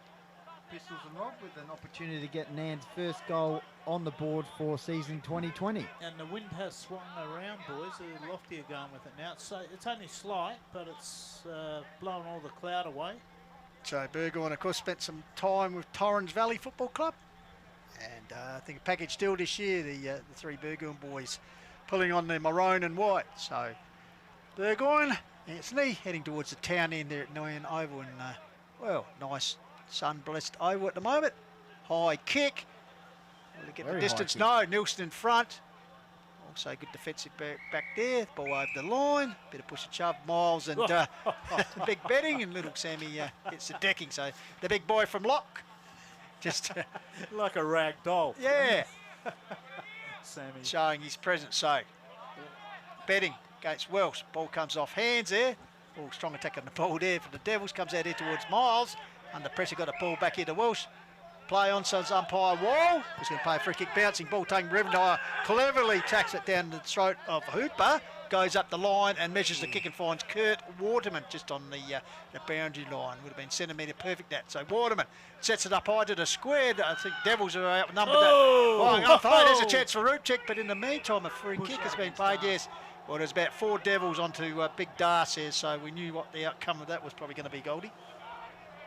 Pistols and Rob, with an opportunity to get Nairne's first goal on the board for season 2020. And the wind has swung around, boys. The Lofty are going with it now. It's only slight, but it's blowing all the cloud away. So Burgoyne, of course, spent some time with Torrens Valley Football Club. And I think a package deal this year, the 3 Burgoyne boys pulling on their maroon and white. So Burgoyne, Anthony, heading towards the town end there at Nairne Oval. And, well, nice sun-blessed oval at the moment. High kick. Will he get Very the distance? high No, Nilsson in front. Also good defensive back there. Ball over the line. Bit of push and shove. Miles and big betting. And little Sammy hits the decking. So the big boy from Lock. Just Like a rag doll. yeah, Sammy. showing his presence. So betting against Welsh. Ball comes off hands there. Oh, strong attack on the ball there for the Devils. Comes out here towards Miles. Under pressure, got a ball back here to Welsh. Play on, so it's umpire Wall. He's going to play a free kick, bouncing ball, taking Rivendire. Cleverly tacks it down the throat of Hooper. Goes up the line and measures the kick and finds Kurt Waterman just on the boundary line. Would have been centimetre perfect that. So Waterman sets it up high to the square. I think Devils are outnumbered. There's a chance for Rootcheck, but in the meantime, a free kick has been played, yes. Well, there's about 4 Devils onto Big Darce here, so we knew what the outcome of that was probably going to be, Goldie.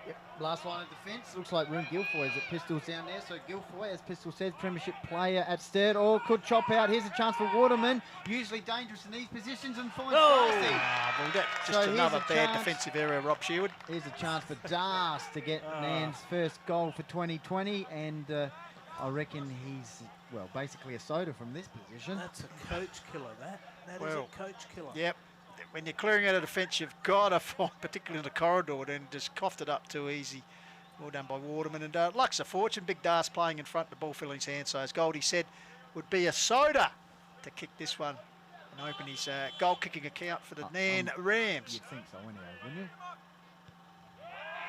Yep. Last line of defence. Looks like Room Guilfoyle is at Pistols down there. So Guilfoyle, as Pistol says, premiership player at Sturt. Or could chop out. Here's a chance for Waterman. Usually dangerous in these positions and finds Darcy. Well, that's just So here's another a bad chance. defensive area, Rob Sherwood. Here's a chance for Darst to get Nairne's first goal for 2020. And I reckon he's, well, basically a soda from this position. That's a coach killer, that. That is Well, a coach killer. Yep. When you're clearing out a defence, you've got to find, particularly in the corridor, then just coughed it up too easy. Well done by Waterman. And luck's a fortune. Big Darce playing in front, the ball filling his hand. So as Goldie said, would be a soda to kick this one and open his goal-kicking account for the Nairne Rams. You'd think so anyway, wouldn't you?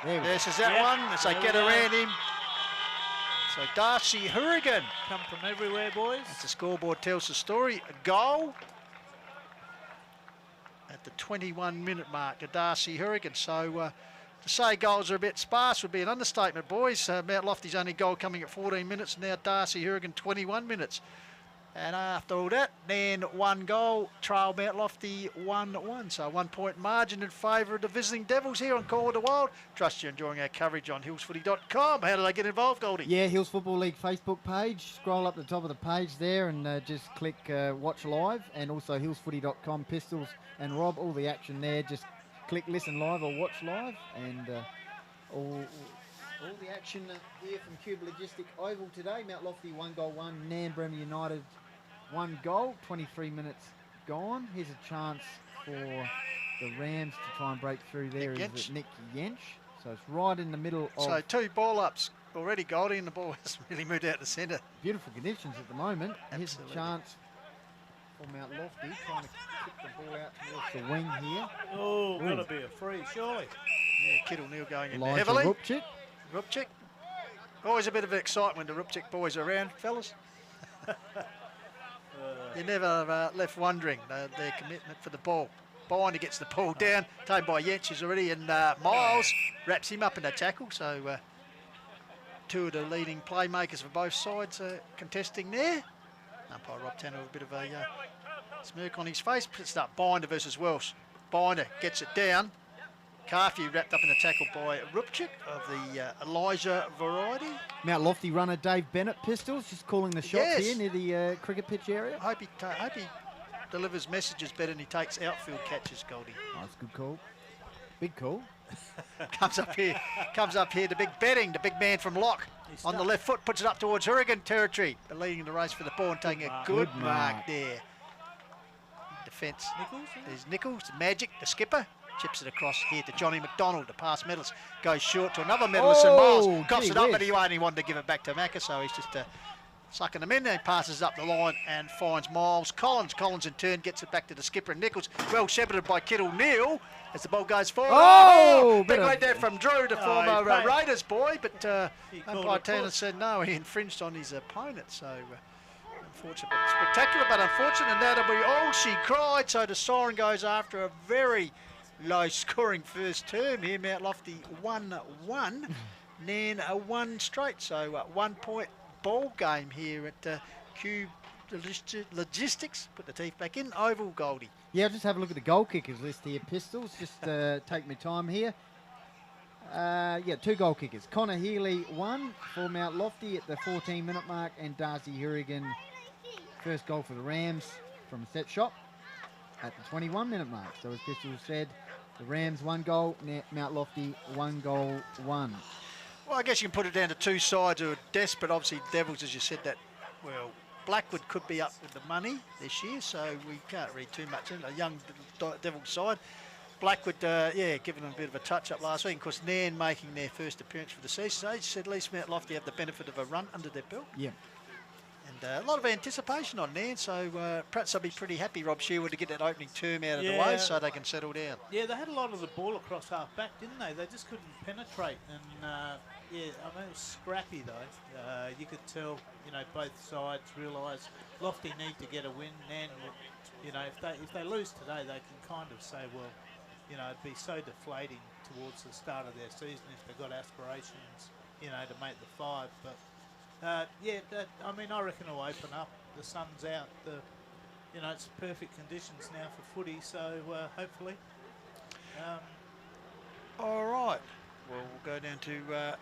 There we go. This is that one as they get around him. So Darcy Hourigan. Come from everywhere, boys. As the scoreboard tells the story, a goal at the 21-minute mark to Darcy Hourigan. So to say goals are a bit sparse would be an understatement, boys. Mount Lofty's only goal coming at 14 minutes. Now Darcy Hourigan 21 minutes. And after all that, Nairne 1 goal, trail Mount Lofty 1-1. So a 1-point margin in favour of the visiting Devils here on Call of the Wild. Trust you're enjoying our coverage on hillsfooty.com. How do they get involved, Goldie? Yeah, Hills Football League Facebook page. Scroll up the top of the page there and just click Watch Live. And also hillsfooty.com, Pistols and Rob, all the action there. Just click Listen Live or Watch Live. And all the action here from Qube Logistic Oval today. Mount Lofty 1 goal, 1. Nairne Bremer United 1 goal, 23 minutes gone. Here's a chance for the Rams to try and break through there. Nick Is it Nick Yench? So it's right in the middle of... So 2 ball-ups already, Goldie, and the ball has really moved out the centre. Beautiful conditions at the moment. Here's Absolutely. a chance for Mount Lofty, trying to kick the ball out towards the wing here. Oh, got to be a free, surely. Yeah, Kittle Neal going in Elijah heavily. Rupchik. Rupchik. Always a bit of excitement when the Rupchik boys are around, fellas. You're never left wondering their commitment for the ball. Binder gets the ball down, taken by Yenches already, and Miles wraps him up in a tackle. So two of the leading playmakers for both sides contesting there. Umpire Rob Tanner with a bit of a smirk on his face. Puts up Binder versus Welsh. Binder gets it down. Carfew wrapped up in a tackle by Rupchik of the Elijah variety. Mount Lofty runner Dave Bennett, Pistols, just calling the shots Yes. here near the cricket pitch area. I hope he delivers messages better than he takes outfield catches, Goldie. Nice, good call. Big call. Comes up here, the big betting, the big man from Lock He's on the stuck. left foot, puts it up towards Hurricane territory, but leading the race for the ball and taking a good Good mark mark. there. Defence. Nichols, yeah. There's Nichols, Magic, the skipper. Chips it across here to Johnny McDonald, the past medalist. Goes short to another medalist, and Oh, Miles coughs gee it up, whiz. but he only wanted to give it back to Macca, so he's just sucking them in. And passes up the line and finds Miles. Collins in turn gets it back to the skipper and Nichols. Well shepherded by Kittle Neal as the ball goes forward. Oh, big bit of- weight there from Drew, the Oh, former he's paid. Raiders boy, but He called umpire it Tanner push. said no, he infringed on his opponent, so unfortunate, but spectacular, but unfortunate, and that'll be all she cried. So the siren goes after a very low-scoring first term here. Mount Lofty 1-1, Nairne 1 straight. So 1 point ball game here at Qube Logistics. Put the teeth back in. Oval, Goldie. Yeah, just have a look at the goal kickers list here, Pistols. Just take my time here. Yeah, 2 goal kickers. Connor Healy 1 for Mount Lofty at the 14-minute mark, and Darcy Hurrigan, first goal for the Rams from a set shot at the 21-minute mark. So as Pistols said, the Rams 1 goal, Mount Lofty 1 goal 1. Well, I guess you can put it down to two sides who are desperate. Obviously, Devils, as you said, that, well, Blackwood could be up with the money this year, so we can't read too much into a young Devils side. Blackwood, giving them a bit of a touch-up last week. Of course, Nairne making their first appearance for the season. So as you said, at least Mount Lofty have the benefit of a run under their belt. Yeah. And a lot of anticipation on Nairne, so perhaps they'll be pretty happy, Rob Shearwood, to get that opening term out of the way Yeah. so they can settle down. Yeah, they had a lot of the ball across half back, didn't they? They just couldn't penetrate, and yeah, I mean, it was scrappy though. You could tell, both sides realised Lofty need to get a win. And if they lose today, they can kind of say, well, it'd be so deflating towards the start of their season if they've got aspirations, to make the 5. But I mean, I reckon it'll open up. The sun's out. It's perfect conditions now for footy. So hopefully. All right. Well, we'll go down to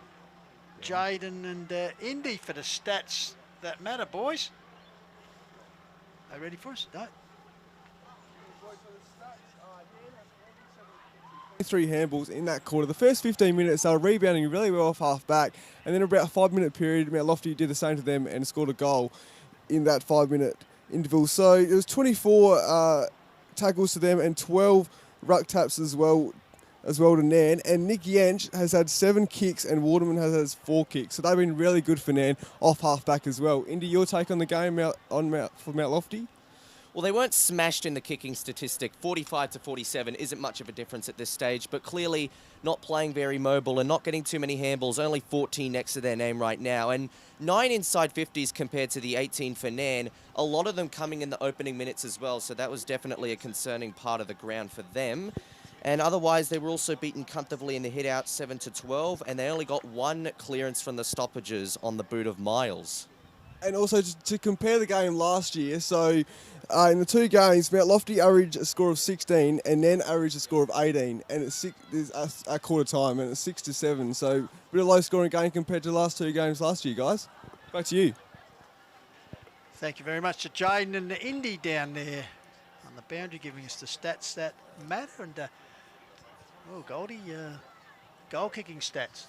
Jaden and Indy for the stats that matter, boys. Are you ready for us? No? 3 handballs in that quarter. The first 15 minutes, they were rebounding really well off half back, and then about a 5-minute period, Mount Lofty did the same to them and scored a goal in that 5-minute interval. So it was 24 tackles to them and 12 ruck taps as well to Nairne. And Nick Yench has had 7 kicks and Waterman has had 4 kicks. So they've been really good for Nairne off half back as well. Indy, your take on the game for Mount Lofty? Well, they weren't smashed in the kicking statistic. 45 to 47 isn't much of a difference at this stage, but clearly not playing very mobile and not getting too many handballs, only 14 next to their name right now. And 9 inside 50s compared to the 18 for Nairne, a lot of them coming in the opening minutes as well, so that was definitely a concerning part of the ground for them. And otherwise, they were also beaten comfortably in the hit-out 7 to 12, and they only got 1 clearance from the stoppages on the boot of Miles. And also to compare the game last year, so in the 2 games, Mount Lofty averaged a score of 16 and then averaged a score of 18, and it's a quarter time, and it's 6 to 7. So a bit of low scoring game compared to the last 2 games last year, guys. Back to you. Thank you very much to Jaden and the Indy down there on the boundary, giving us the stats that matter. And Goldie, goal kicking stats.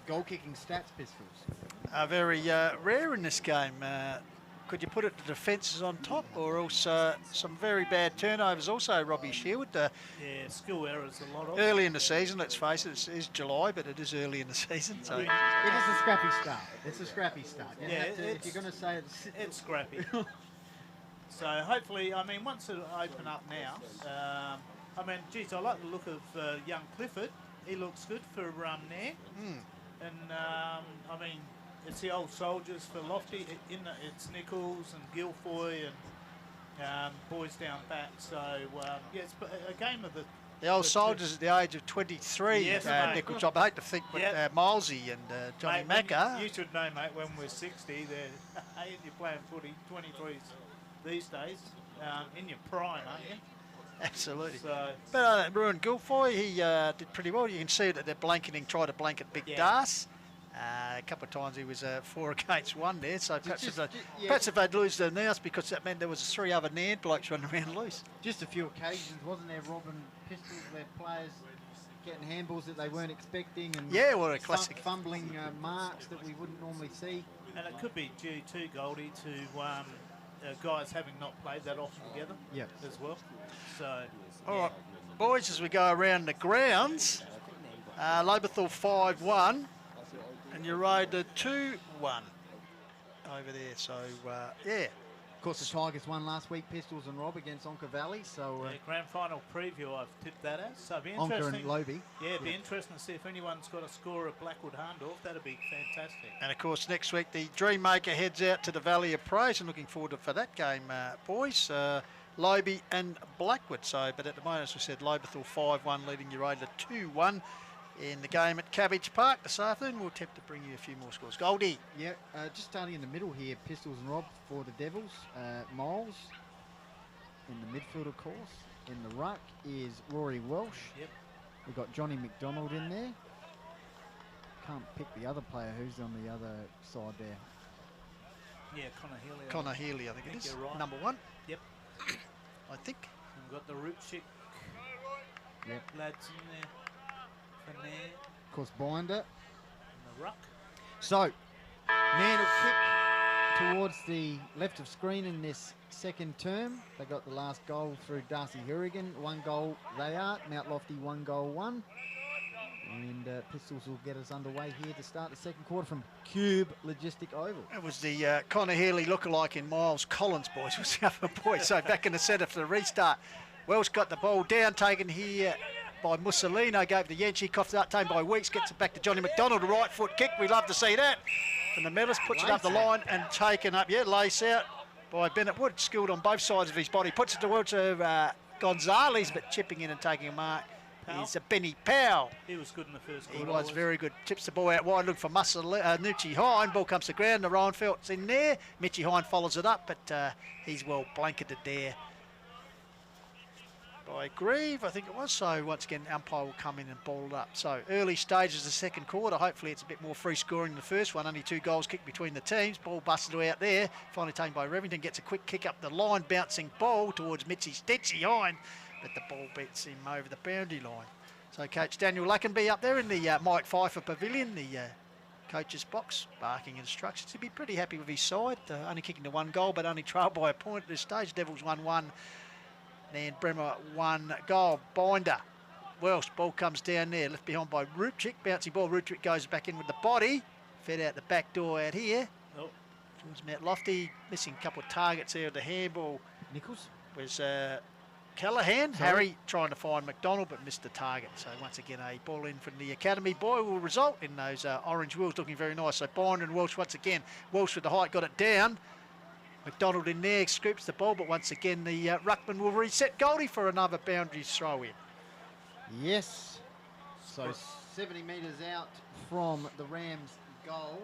Goal kicking stats, Pistols. Are very rare in this game. Of could you put it the defences on top, or else some very bad turnovers also, Robbie Sherwood. Yeah, skill errors a lot of. Early in the season, let's face it, it is July, but it is early in the season. So It is a scrappy start. It's a scrappy start. You Yeah, have to, if it's- you're going to say It's scrappy. So hopefully, I mean, once it open up now, I mean, geez, I like the look of young Clifford. He looks good for Nairne. And I mean, it's the old soldiers for Lofty. It's Nichols and Guilfoy and boys down back. So yeah, it's a game of the old the soldiers at the age of 23, Yes, mate. Nick, which I hate to think with Yep. Milesy and Johnny Mate, when Macca. You should know, mate, when we're 60, you're playing footy, 23s these days, in your prime, aren't you? Absolutely. So, But Ruin Guilfoy, he did pretty well. You can see that they're blanketing, try to blanket Big Yeah. Das. A couple of times he was 4 against 1 there. So perhaps, just- perhaps if they'd lose the announce, because that meant there was 3 other Nairne blokes running around loose. just a few occasions, wasn't there, Robin? Pistols, their players getting handballs that they weren't expecting, and Yeah, well, a classic. fumbling marks that we wouldn't normally see. and it could be due to Goldie to guys having not played that often together Yep. as well. So, All right, boys, as we go around the grounds, Loberthal 5-1 and Uraida 2-1 over there. So, yeah. Of course, the Tigers won last week, Pistols and Rob against Onka Valley. So yeah, grand final preview, I've tipped that as. So it'd be Onka interesting. and Lobie. Yeah, it'd be interesting to see if anyone's got a score at Blackwood Harndorf. That'd be fantastic. And of course, next week the Dreammaker heads out to the Valley of Praise, and looking forward for that game, boys. Lobie and Blackwood. So, but at the moment, as we said, Loberthal 5-1 leading Uraida 2-1 in the game at Cabbage Park this afternoon. We'll attempt to bring you a few more scores. Goldie. Yeah, just starting in the middle here, Pistols and Rob for the Devils. Miles in the midfield, of course. In the ruck is Rory Welsh. Yep. We've got Johnny McDonald in there. Can't pick the other player who's on the other side there. Yeah, Connor Healy. Connor Healy, I think it is. you're right. Number 1. Yep. I think. We've got the Rupchik Yep. lads in there. For Nairne Of course, Binder. and the ruck. So, Nairne will kick towards the left of screen in this second term. They got the last goal through Darcy Hurrigan. 1 goal they are. Mount Lofty 1 goal 1. And Pistols will get us underway here to start the second quarter from Qube Logistic Oval. It was the Connor Healy lookalike in Miles Collins, boys, was the other boy. So back in the centre for the restart. Welsh got the ball down, taken here by Mussolino, gave the Yancey, coughed up, taken by Weeks, gets it back to Johnny McDonald, a right foot kick. We love to see that. From the Mellis, puts it up the line and taken up, lace out by Bennett Wood, skilled on both sides of his body. Puts it towards Gonzalez, but chipping in and taking a mark. Is Benny Powell. He was good in the first He quarter. was very good. Tips the ball out wide, looking for Nucci Hine. Ball comes to ground. The Ryanfeld's in there. Mitchy Hine follows it up, but he's well blanketed there by Grieve, I think it was. So once again, umpire will come in and ball it up. So early stages of the second quarter. Hopefully it's a bit more free scoring than the first one. Only 2 goals kicked between the teams. Ball busted out there. Finally taken by Revington. Gets a quick kick up the line. Bouncing ball towards Mitchy Stitchy Hine. But the ball beats him over the boundary line. So Coach Daniel Luckenby up there in the Mike Pfeiffer Pavilion, the coach's box, barking instructions. He'd be pretty happy with his side. Only kicking to 1 goal, but only trailed by a point at this stage. Devils 1-1. Nairne Bremer 1 goal. Binder. Welsh, ball comes down there, left behind by Rupchik. Bouncy ball, Rupchik goes back in with the body. Fed out the back door out here. Oh. Towards Mount Lofty. Missing a couple of targets there. The handball Nichols. was Callahan. Harry trying to find McDonald, but missed the target. So once again, a ball in from the academy boy will result in those orange wheels looking very nice. So Binder and Welsh once again. Welsh with the height, got it down. McDonald in there, scoops the ball, but once again the ruckman will reset Goldie for another boundary throw in. Yes. So 70 metres out from the Rams' goal.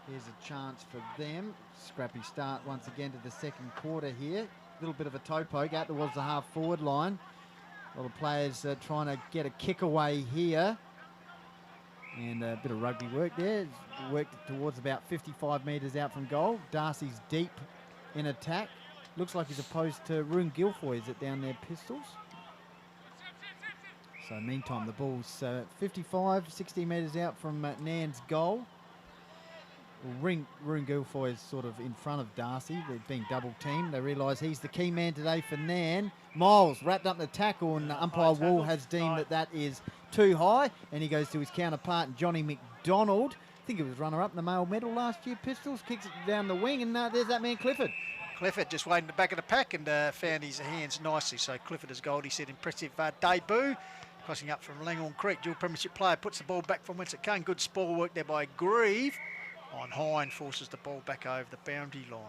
Here's a chance for them. Scrappy start once again to the second quarter here. A little bit of a toe poke out towards the half forward line. A lot of players trying to get a kick away here. And a bit of rugby work there. Worked towards about 55 metres out from goal. Darcy's deep in attack. Looks like he's opposed to Roon Guilfoy. Is it down there, Pistols? So meantime, the ball's 55, 60 metres out from Nairne's goal. Roon Guilfoy is sort of in front of Darcy. They're being double teamed. They realise he's the key man today for Nairne. Miles wrapped up in the tackle, and umpire Wall has deemed that is too high, and he goes to his counterpart, Johnny McDonald. I think he was runner-up in the male medal last year, Pistols. Kicks it down the wing, and there's that man Clifford. Clifford just waiting in the back of the pack and found his hands nicely. So Clifford has gold. He said impressive debut. Crossing up from Langhorne Creek, dual premiership player, puts the ball back from whence it came. Good spoil work there by Grieve. On high and forces the ball back over the boundary line.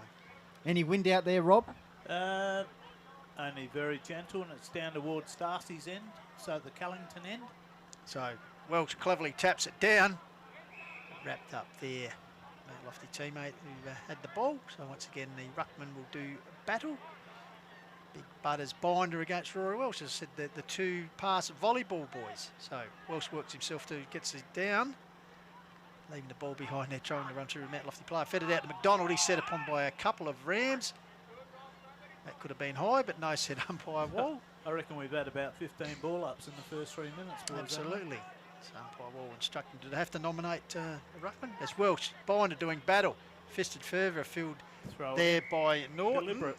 Any wind out there, Rob? Only very gentle, and it's down towards Darcy's end, so the Cullington end. So Welsh cleverly taps it down. Wrapped up there. A lofty teammate who had the ball. So once again, the ruckman will do battle. Big Butters binder against Rory Welsh. As I said, the two pass volleyball boys. So Welsh works himself to gets it down. Leaving the ball behind there, trying to run through a Matt Lofty player. Fed it out to McDonald. He's set upon by a couple of Rams. That could have been high, but no, said umpire Wall. I reckon we've had about 15 ball-ups in the first 3 minutes. Boys, absolutely. So umpire Wall instructing, did they have to nominate a ruckman? As Welsh, Binder doing battle. Fisted further afield there by Norton. Deliberate.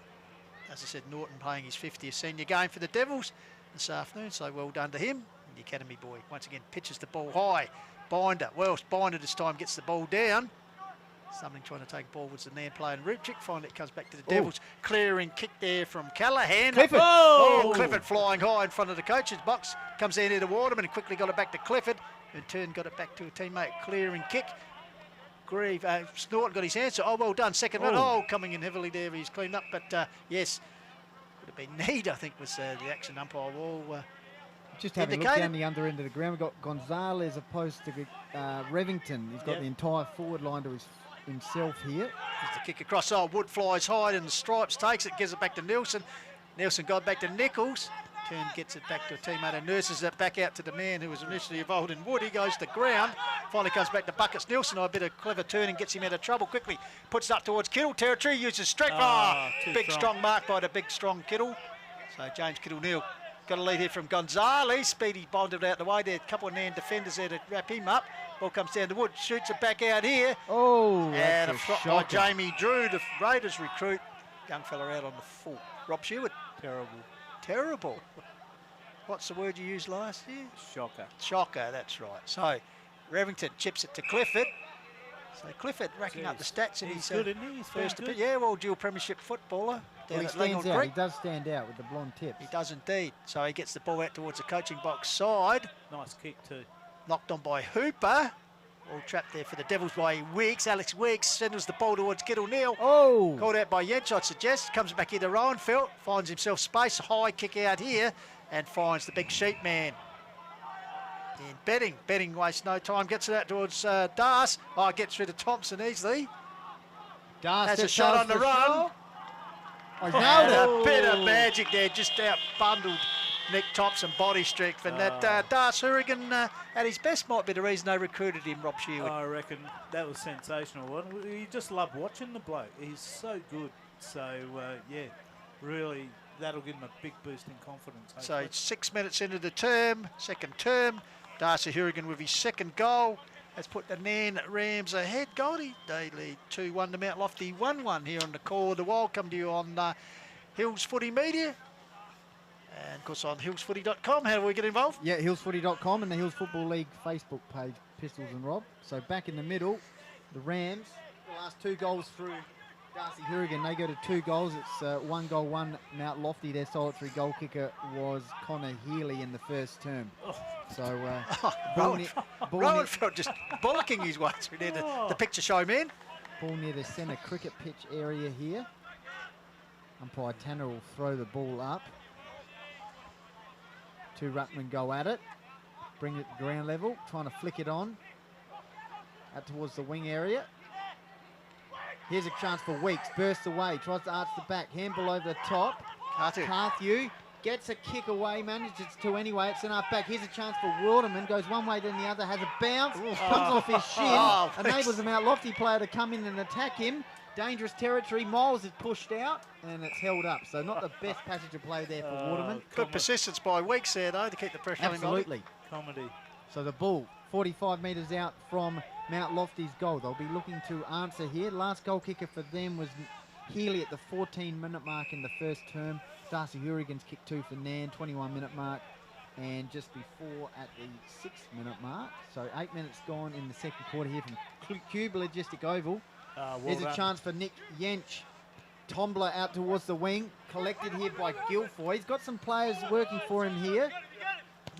As I said, Norton playing his 50th senior game for the Devils this afternoon, so well done to him. The academy boy once again pitches the ball high. Binder, Welsh, Binder this time gets the ball down. Something trying to take ball was the Nairne player and Rupchick. Finally it comes back to the Devils. Clearing kick there from Callaghan. Clifford. Oh, Clifford flying high in front of the coach's box. Comes down here to Waterman and quickly got it back to Clifford. In turn got it back to a teammate. Clearing kick. Grieve, Snorton got his hands. Oh, well done. Second run. Oh, coming in heavily there. He's cleaned up. But yes, would have been need, I think, was the action umpire Wall. Just having a look down the under end of the ground, we've got Gonzalez opposed to Revington. He's got the entire forward line to himself here. There's the kick across. Oh, Wood flies high and the stripes takes it, gives it back to Nelson. Nelson got back to Nichols. Turn gets it back to a teammate and nurses it back out to the man who was initially involved in Wood. He goes to ground. Finally comes back to Buckets. Nelson, a bit of clever turn and gets him out of trouble quickly. Puts it up towards Kittle territory, uses strength. Big strong mark by the big strong Kittle. So James Kittle-Neal got a lead here from Gonzalez. Speedy bonded out the way there. A couple of Nairne defenders there to wrap him up. Ball comes down to Wood, shoots it back out here. Oh, and a shot by Jamie Drew, the Raiders recruit. Young fella out on the full. Rob Stewart. Terrible. What's the word you used last year? Shocker, that's right. So Revington chips it to Clifford. So Clifford racking up the stats in his good, isn't he? He's first good. Yeah, well, dual premiership footballer. Well, he stands out. He does stand out with the blonde tips. He does indeed. So he gets the ball out towards the coaching box side. Nice kick too. Knocked on by Hooper. All trapped there for the Devils by Weeks. Alex Weeks sends the ball towards Kittle-Neal. Oh! Called out by Yench, I'd suggest. Comes back into Rowanfelt. Finds himself space. High kick out here. And finds the big sheep man. In Betting wastes no time. Gets it out towards Das. Oh, gets rid of Thompson easily. Das has a shot on the run. I nailed it. A bit of magic there. Just out bundled Nick Thompson body strength. And that Das Hourigan at his best might be the reason they recruited him, Rob Shearwood. I reckon that was sensational. You just love watching the bloke. He's so good. So, yeah, really, that'll give him a big boost in confidence. So it's 6 minutes into the second term. Darcy Hourigan with his second goal has put the Nairne Rams ahead. Goldie, they lead 2-1 to Mount Lofty, 1-1 here on the Call of the Wild. Come to you on Hills Footy Media. And, of course, on hillsfooty.com. How do we get involved? Yeah, hillsfooty.com and the Hills Football League Facebook page, Pistols and Rob. So back in the middle, the Rams, the last 2 goals through Darcy Hourigan. They go to 2 goals. It's 1 goal, 1 Mount Lofty. Their solitary goal kicker was Connor Healy in the first term. So, Rowanfeld just bollocking his way through there, the picture show man. Ball near the centre cricket pitch area here. Umpire Tanner will throw the ball up. 2 ruckmen go at it. Bring it to ground level, trying to flick it on. Out towards the wing area. Here's a chance for Weeks. Bursts away, tries to arch the back. Handball over the top. Carthew gets a kick away, manages to anyway. It's an half back. Here's a chance for Waterman. Goes one way, then the other. Has a bounce. Comes off his shin. Enables the Mount Lofty player to come in and attack him. Dangerous territory. Miles is pushed out, and it's held up. So not the best passage of play there for Waterman. Good persistence by Weeks there, though, to keep the pressure on him. Absolutely. Comedy. So the ball, 45 metres out from Mount Lofty's goal. They'll be looking to answer here. Last goal kicker for them was Healy at the 14-minute mark in the first term. Darcy Hurrigan's kick 2 for Nairne, 21-minute mark. And just before at the 6-minute mark. So 8 minutes gone in the second quarter here from Qube Logistic Oval. There's a chance for Nick Yench. Tombler out towards the wing. Collected here by Guilfoy. He's got some players working for him here.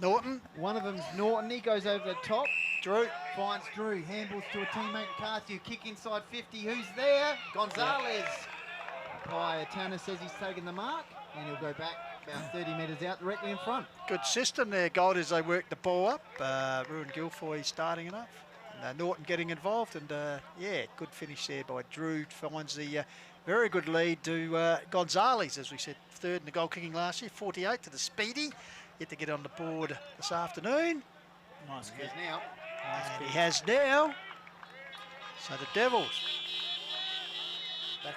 Norton. One of them's Norton. He goes over the top. Drew. Finds Drew. Handballs to a teammate McCarthy. Kick inside 50. Who's there? Gonzalez. Umpire Tanner says he's taken the mark. And he'll go back about 30 metres out directly in front. Good system there, Gold, as they work the ball up. Ruin Guilfoy starting enough. And, Norton getting involved. And, yeah, good finish there by Drew. Finds the very good lead to Gonzalez, as we said, third in the goal kicking last year. 48 to the Speedy. Yet to get on the board this afternoon. Nice kick. Now. And he has now. So the Devils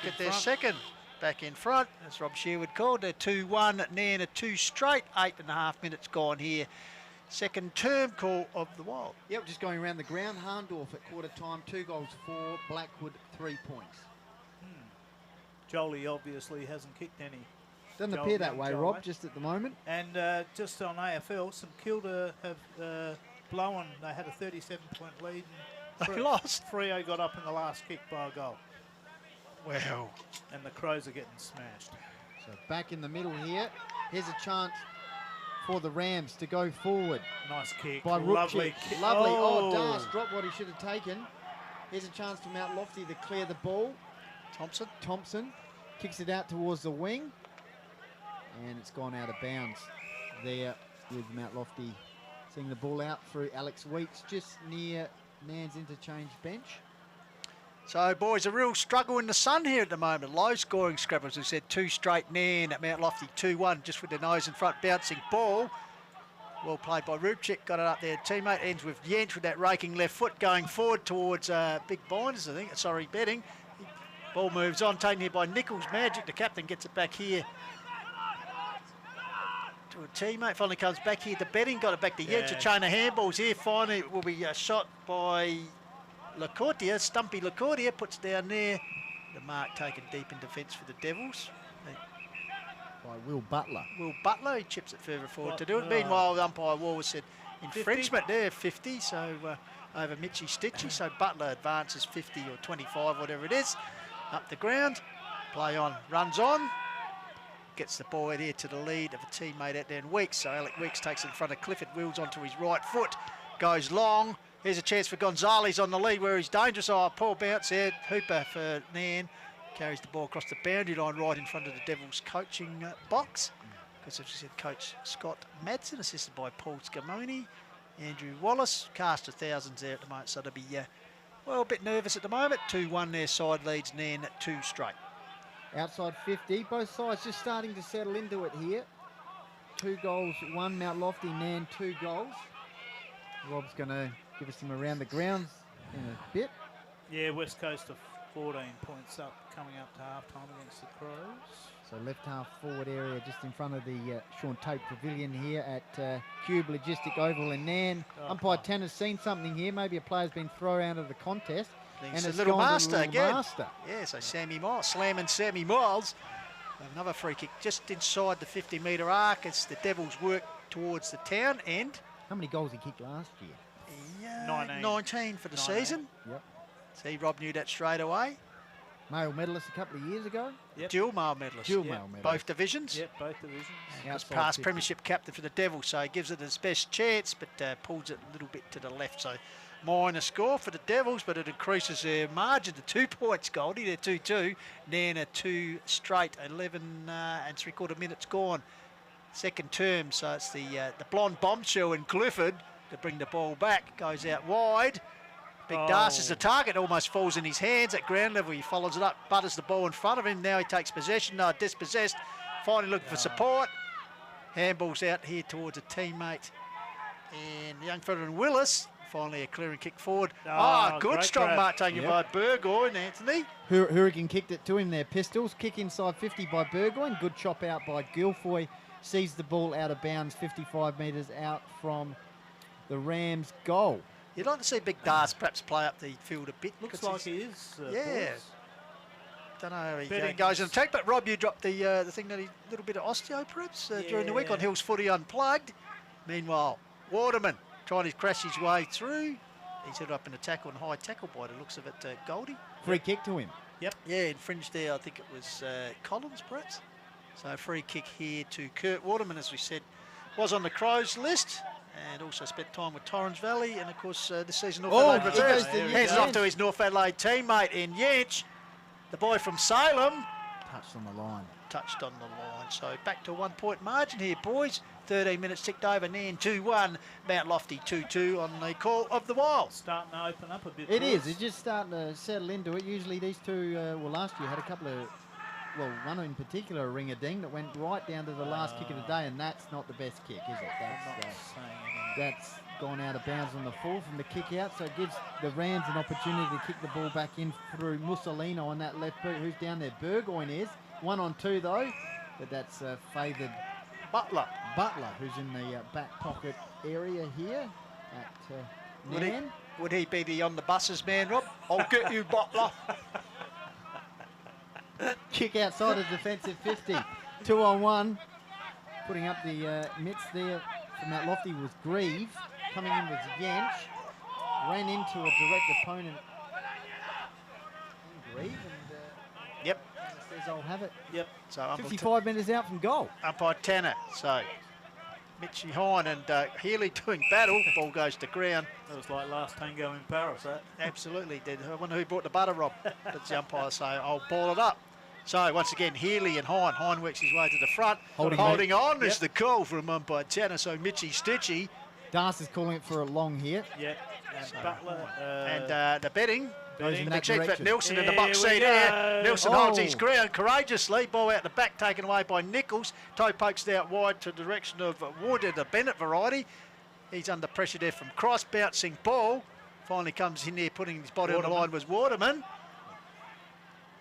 get their second back in front, as Rob Sherwood called. They're 2-1, Nairne 2 straight. 8.5 minutes gone here. Second term call of the Wild. Yep, just going around the ground. Harndorf at quarter time, 2 goals for Blackwood, 3 points. Jolie obviously hasn't kicked any. Doesn't appear that way, Rob, just at the moment. And just on AFL, St Kilda have blown. They had a 37-point lead. They lost. Freo got up in the last kick by a goal. Well. And the Crows are getting smashed. So back in the middle here. Here's a chance for the Rams to go forward. Nice kick. By Lovely kick. kick. Lovely. Oh, Das dropped what he should have taken. Here's a chance for Mount Lofty to clear the ball. Thompson kicks it out towards the wing. And it's gone out of bounds there with Mount Lofty seeing the ball out through Alex Weeks just near Nairne's interchange bench. So, boys, a real struggle in the sun here at the moment. Low scoring scrap, as we said, 2 straight Nairne at Mount Lofty, 2-1, just with their nose in front, bouncing ball. Well played by Rubchik, got it up there. Teammate ends with Yench with that raking left foot going forward towards Big Binders, I think. Sorry, betting. Ball moves on, taken here by Nichols. Magic, the captain, gets it back here to a teammate. Finally comes back here to betting, got it back to Yench. A chain of handballs here. Finally, it will be a shot by Lacortia. Stumpy Lacortia puts down there. The mark taken deep in defence for the Devils. By Will Butler. Will Butler, he chips it further forward to do it. Meanwhile, the umpire Wallace said infringement 50? There, 50, so over Mitchy Stitchy. So Butler advances 50 or 25, whatever it is, up the ground. Play on, runs on. Gets the ball out here to the lead of a teammate out there in Weeks. So Alec Weeks takes it in front of Clifford, wheels onto his right foot, goes long. Here's a chance for Gonzalez on the lead where he's dangerous. Oh, poor bounce there. Hooper for Nairne. Carries the ball across the boundary line right in front of the Devils coaching box. Because as we said, Coach Scott Madsen, assisted by Paul Scamoni. Andrew Wallace, cast of thousands there at the moment. So they'll be, well, a bit nervous at the moment. 2-1 their side leads Nairne 2 straight. Outside 50, both sides just starting to settle into it here. 2 goals, 1 Mount Lofty, Nairne 2 goals. Rob's going to give us some around the grounds in a bit. Yeah, West Coast are 14 points up, coming up to half-time against the Crows. So left half forward area just in front of the Sean Tate Pavilion here at Qube Logistic Oval in Nairne. Umpire Tanner's seen something here. Maybe a player's been thrown out of the contest. And it's a little master again. Yeah, so Sammy Miles, slamming Sammy Miles. Another free kick just inside the 50-metre arc as the Devils work towards the town end. How many goals he kicked last year? 19 for the season. Yep. See, Rob knew that straight away. Male medalist a couple of years ago. Yep. Dual male medalist. Dual male medalist. Both divisions. Yep, both divisions. Was past premiership captain for the Devils, so he gives it his best chance, but pulls it a little bit to the left. So minor score for the Devils, but it increases their margin to 2 points, Goldie. They're 2-2. Nairne 2 straight, 11 and 3/4 minutes gone. Second term, so it's the blonde bombshell in Clifford to bring the ball back. Goes out wide. Big Darce is the target, almost falls in his hands at ground level. He follows it up, butters the ball in front of him. Now he takes possession, dispossessed. Finally looking for support. Handballs out here towards a teammate. And young fella in Willis, finally a clearing kick forward. Good strong mark taken by Burgoyne, Anthony. Hurricane kicked it to him there, Pistols. Kick inside 50 by Burgoyne. Good chop out by Guilfoy. Sees the ball out of bounds, 55 metres out from the Rams goal. You'd like to see Big Dars perhaps play up the field a bit. Looks 'cause like he's- he is. Yeah. Paul's. Don't know how he Betting goes in is- attack, but Rob, you dropped the thing that he little bit of osteo perhaps during the week on Yeah. Hills Footy Unplugged. Meanwhile, Waterman trying to crash his way through. He's hit up in a tackle and high tackle by the looks of it, Goldie. Free kick to him. Yeah, infringed there. I think it was Collins perhaps. So a free kick here to Kurt Waterman, as we said, was on the Crows list. And also spent time with Torrens Valley, and of course this season North Oh, Adelaide there reserves. goes the Hands it off Yench. to his North Adelaide teammate in Yench, the boy from Salem. Touched on the line. Touched on the line. So back to a 1 point margin here, boys. 13 minutes ticked over. Nairne 2-1. Mount Lofty 2-2 on the call of the Wild. Starting to open up a bit. It for is. us. It's just starting to settle into it. Usually these two, well, last year had a couple of, well, one in particular, a ring-a-ding that went right down to the last kick of the day, and that's not the best kick, is it? I'm not That's, saying anything. that's gone out of bounds on the full from the kick out, so it gives the Rams an opportunity to kick the ball back in through Mussolino on that left boot. Who's down there? Burgoyne is. 1-on-2 though, but that's favoured Butler. Butler, who's in the back pocket area here at Would he, Nairne. would he be the on the buses man, Rob? I'll get you, Butler. Kick outside of defensive 50. 2-on-1. Putting up the mitts there from Mount Lofty was Grieve. Coming in was Yench. Ran into a direct opponent. Grieve and Yep. says I'll have it. Yep. So umpire 55 metres out from goal. Tanner. So Mitchie Hine and Healy doing battle. Ball goes to ground. That was like last tango in Paris, that. Absolutely did. I wonder who brought the butter, Rob. But the umpire say, I'll ball it up. So once again, Healy and Hine. Hine works his way to the front. Holding on is Yep. the call from umpire Tanner. So Mitchie Stitchy. Das is calling it for a long here. Yep. And Butler. And the betting. Goes in that Big check for direction. Nelson in the Here box we seat go. there. Nelson holds his Oh. ground courageously. Ball out the back, taken away by Nichols. Toe pokes out wide to the direction of Wood at the Bennett variety. He's under pressure there from Cross. Bouncing ball. Finally comes in there, putting his body on the line was Waterman.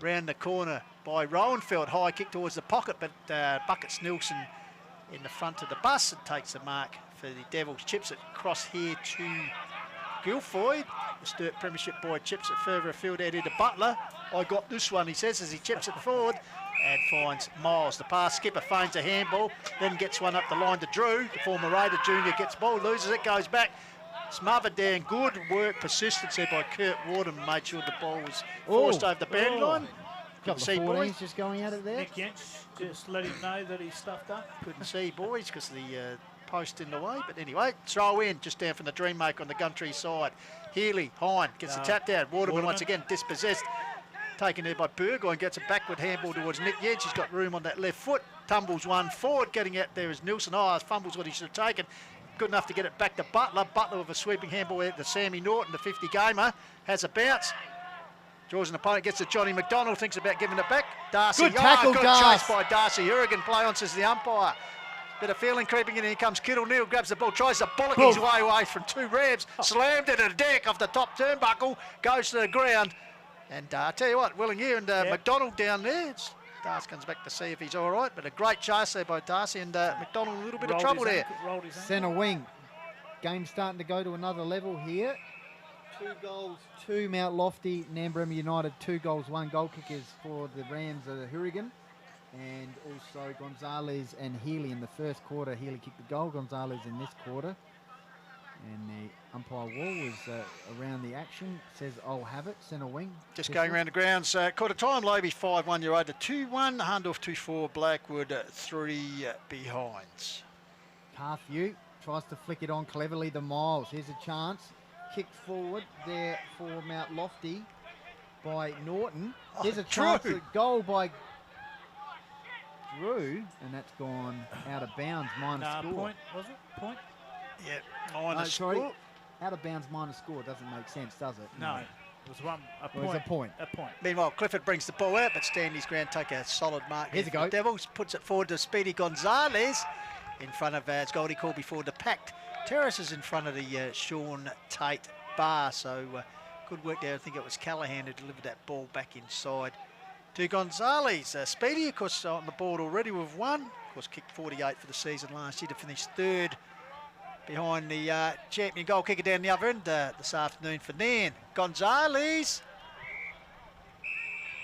Round the corner by Rowenfeld. High kick towards the pocket, but Buckets Nilsson in the front of the bus and takes the mark for the Devils. Chips it across here to Guilfoyle. The Sturt Premiership boy chips it further afield out into Butler. I got this one, he says, as he chips it forward and finds Miles. The pass skipper feigns a handball, then gets one up the line to Drew. The former Raider junior gets ball, loses it, goes back. Smothered down. Good work, persistency by Kurt Waterman. Made sure the ball was forced over the boundary line. Couldn't Couple see, of boys. 14s just going at it there. Nick Yench just let him know that he's stuffed up. Couldn't see, boys, because the post in the way. But anyway, throw in just down from the Dreammaker on the Gumtree side. Healy, Hine gets the tap down. Waterman once again dispossessed. Taken there by Burgoyne, gets a backward handball towards Nick Yench. He's got room on that left foot. Tumbles one forward, getting out there is Nilsson. Fumbles what he should have taken. Good enough to get it back to Butler. Butler with a sweeping handball out to Sammy Norton, the 50 gamer. Has a bounce. Draws an opponent, gets to Johnny McDonald, thinks about giving it back. Darcy, Good tackle, good Darcy. chase by Darcy. Hurrigan play on, says the umpire. Bit of feeling creeping in. Here comes Kittle. Neal grabs the ball, tries to bollock his way away from two Rams. Slammed it at a deck off the top turnbuckle. Goes to the ground. And I tell you what, Willing here and McDonald down there. Darcy comes back to see if he's all right. But a great chase there by Darcy and McDonald. A little bit of trouble there. Rolled his ankle. Centre wing. Game starting to go to another level here. 2 goals, 2 Mount Lofty, Nairne Bremer United, 2 goals, 1 goal kickers for the Rams of the Hurrigan. And also Gonzalez and Healy in the first quarter. Healy kicked the goal, Gonzalez in this quarter. And the umpire wall was around the action. Says, I'll have it, centre wing. Just going around the grounds. Quarter time, Loby 5-1, you're over 2-1. Hahndorf 2-4, Blackwood 3 behinds. Carthew tries to flick it on cleverly to Miles. Here's a chance. Kick forward there for Mount Lofty by Norton. Here's a chance Drew. at goal by Drew, and that's gone out of bounds, minus score. Point, was it? Point? Yep, minus sorry. score. Out of bounds minus score doesn't make sense, does it? No. It was a It point. was a point. A point. Meanwhile, Clifford brings the ball out, but Stanley's ground take a solid mark. Here's a for go. the Devils puts it forward to Speedy Gonzalez in front of as Goldie called before the packed terraces in front of the Sean Tate bar. So good work there. I think it was Callahan who delivered that ball back inside to Gonzalez. Speedy, of course, on the board already with 1. Of course, kicked 48 for the season last year to finish 3rd behind the champion goal kicker down the other end this afternoon for Nairne. Gonzalez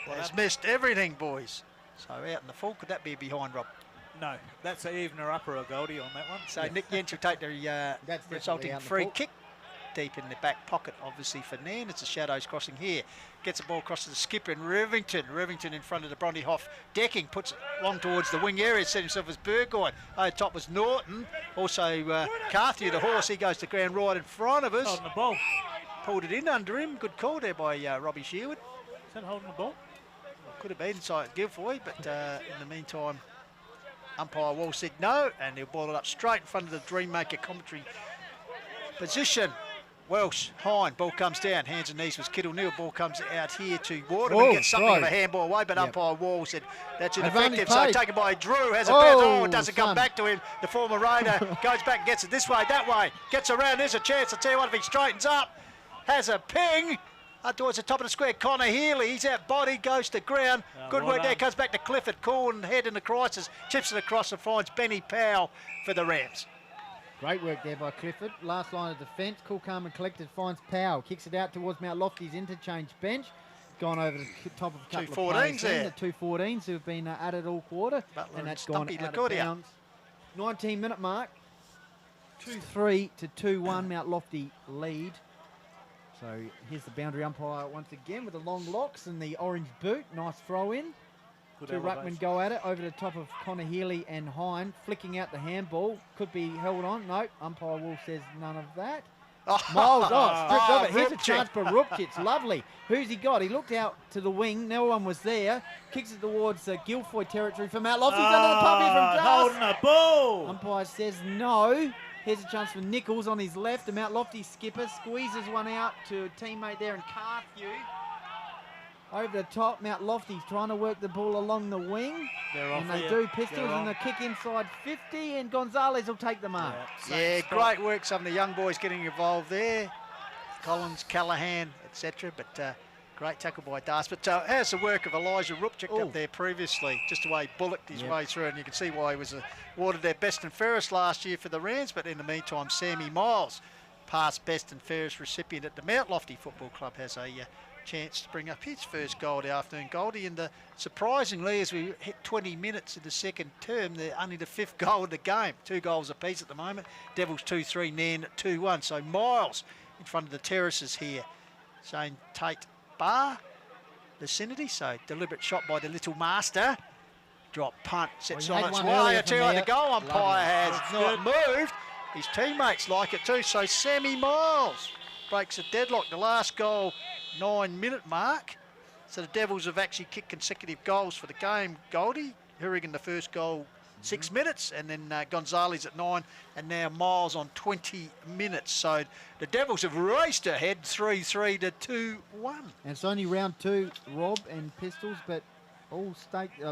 has missed everything, boys. So out in the full, could that be behind, Rob? No, that's an even or upper or Goldie on that one. So Nick Jentz will take the That's resulting definitely out in the free full. kick. Deep in the back pocket, obviously, for Nairne. It's the Shadows crossing here. Gets the ball across to the skipper and Rivington. Rivington in front of the Bronte Hoff decking. Puts it long towards the wing area. Set himself as Burgoyne. Over top was Norton. Also, Carthew, the horse. He goes to ground right in front of us. Holding the ball. Pulled it in under him. Good call there by Robbie Sherwood. Is that holding the ball? Could have been inside Guilfoyle, but in the meantime, umpire Wall said no, and he'll ball it up straight in front of the Dreammaker commentary position. Welsh, Hine, ball comes down, hands and knees was Kittle Neal, ball comes out here to Waterman, gets something of a handball away, but umpire Wall said that's ineffective, so taken by Drew, has a bounce, it doesn't come back to him, the former Raider goes back and gets it this way, that way, gets around, there's a chance, I'll tell you what, if he straightens up, has a ping, up towards the top of the square, Connor Healy, he's out body, goes to ground, good work there, comes back to Clifford, cool and head in the crisis, chips it across and finds Benny Powell for the Rams. Great work there by Clifford. Last line of defence. Cool, calm and collected. Finds Powell. Kicks it out towards Mount Lofty's interchange bench. Gone over the top of a couple of players there. The two 14s who have been added all quarter. Butler and that's and gone Stumpy out of bounds. 19-minute mark. 2-3 to 2-1. Mount Lofty lead. So here's the boundary umpire once again with the long locks and the orange boot. Nice throw in. Two ruckmen go at it over the top of Connor Healy and Hine, flicking out the handball. Could be held on. No, umpire Wolf says none of that. Miles, stripped of it. Here's a chance for Rupchitz. Lovely. Who's he got? He looked out to the wing. No one was there. Kicks it towards Guilfoyle territory for Mount Lofty's under the puppy from Dust. Holding the ball. Umpire says no. Here's a chance for Nichols on his left. The Mount Lofty skipper squeezes one out to a teammate there in Carthew. Over the top, Mount Lofty's trying to work the ball along the wing. And they do pistols and the kick inside 50 and Gonzalez will take the mark. Yeah, great work. Some of the young boys getting involved there. Collins, Callahan, etc. But great tackle by Darce. But how's the work of Elijah Rupchik up there previously? Just the way he bullocked his way through, and you can see why he was awarded their best and fairest last year for the Rams. But in the meantime, Sammy Miles, past best and fairest recipient at the Mount Lofty Football Club, has a chance to bring up his first goal of the afternoon, Goldie. And surprisingly, as we hit 20 minutes in the second term, they're only the fifth goal of the game. 2 goals apiece at the moment. Devils 2-3, Nairne 2-1. So Miles in front of the terraces here. Shane Tate Bar vicinity. So deliberate shot by the little master. Drop punt, sets on its way. I tell you what, the goal umpire has not moved. His teammates like it too. So Sammy Miles breaks a deadlock. The last goal, 9-minute mark. So the Devils have actually kicked consecutive goals for the game, Goldie. Hurrigan the first goal 6 minutes, and then Gonzalez at 9, and now Miles on 20 minutes. So the Devils have raced ahead 3-3 to 2-1. And it's only round 2, Rob, and Pistols, but all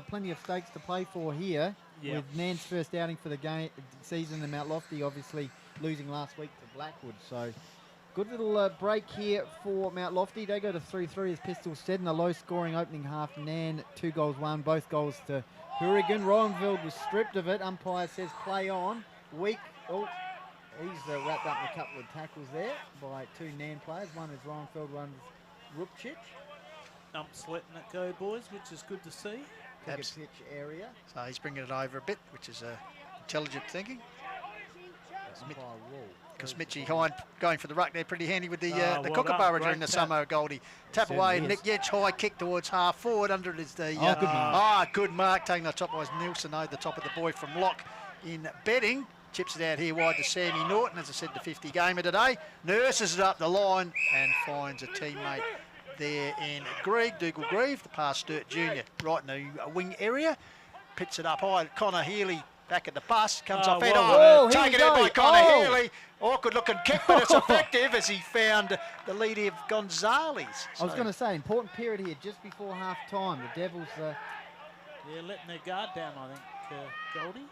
plenty of stakes to play for here. With Nairne's first outing for the season, and Mount Lofty obviously losing last week to Blackwood. So good little break here for Mount Lofty. They go to 3-3 as Pistols said in a low-scoring opening half. Nairne 2 goals won, both goals to Hurrigan. Rowanville was stripped of it. Umpire says play on. Weak. Oh, he's wrapped up in a couple of tackles there by 2 Nairne players. One is Rowanville, one is Rupchich. Umps letting it go, boys, which is good to see. Take a pitch area. So he's bringing it over a bit, which is intelligent thinking. Because Mitchie Hine going for the ruck there, pretty handy with the kookaburra during the summer, Goldie. Tap away, Nick Yetch, high kick towards half forward. Under it is the... good mark. Good mark. Taking the top was Nielsen over the top of the boy from Lock in betting. Chips it out here wide to Sammy Norton, as I said, the 50 gamer today. Nurses it up the line and finds a teammate there in Dougal Grieve, the past Sturt Junior, right in the wing area. Pits it up high. Connor Healy back at the bus, comes off head on. Taken in by Connor Healy. Awkward looking kick, but it's effective as he found the lead of Gonzalez. I was going to say, important period here, just before half time. The Devils... letting their guard down, I think, Goldie.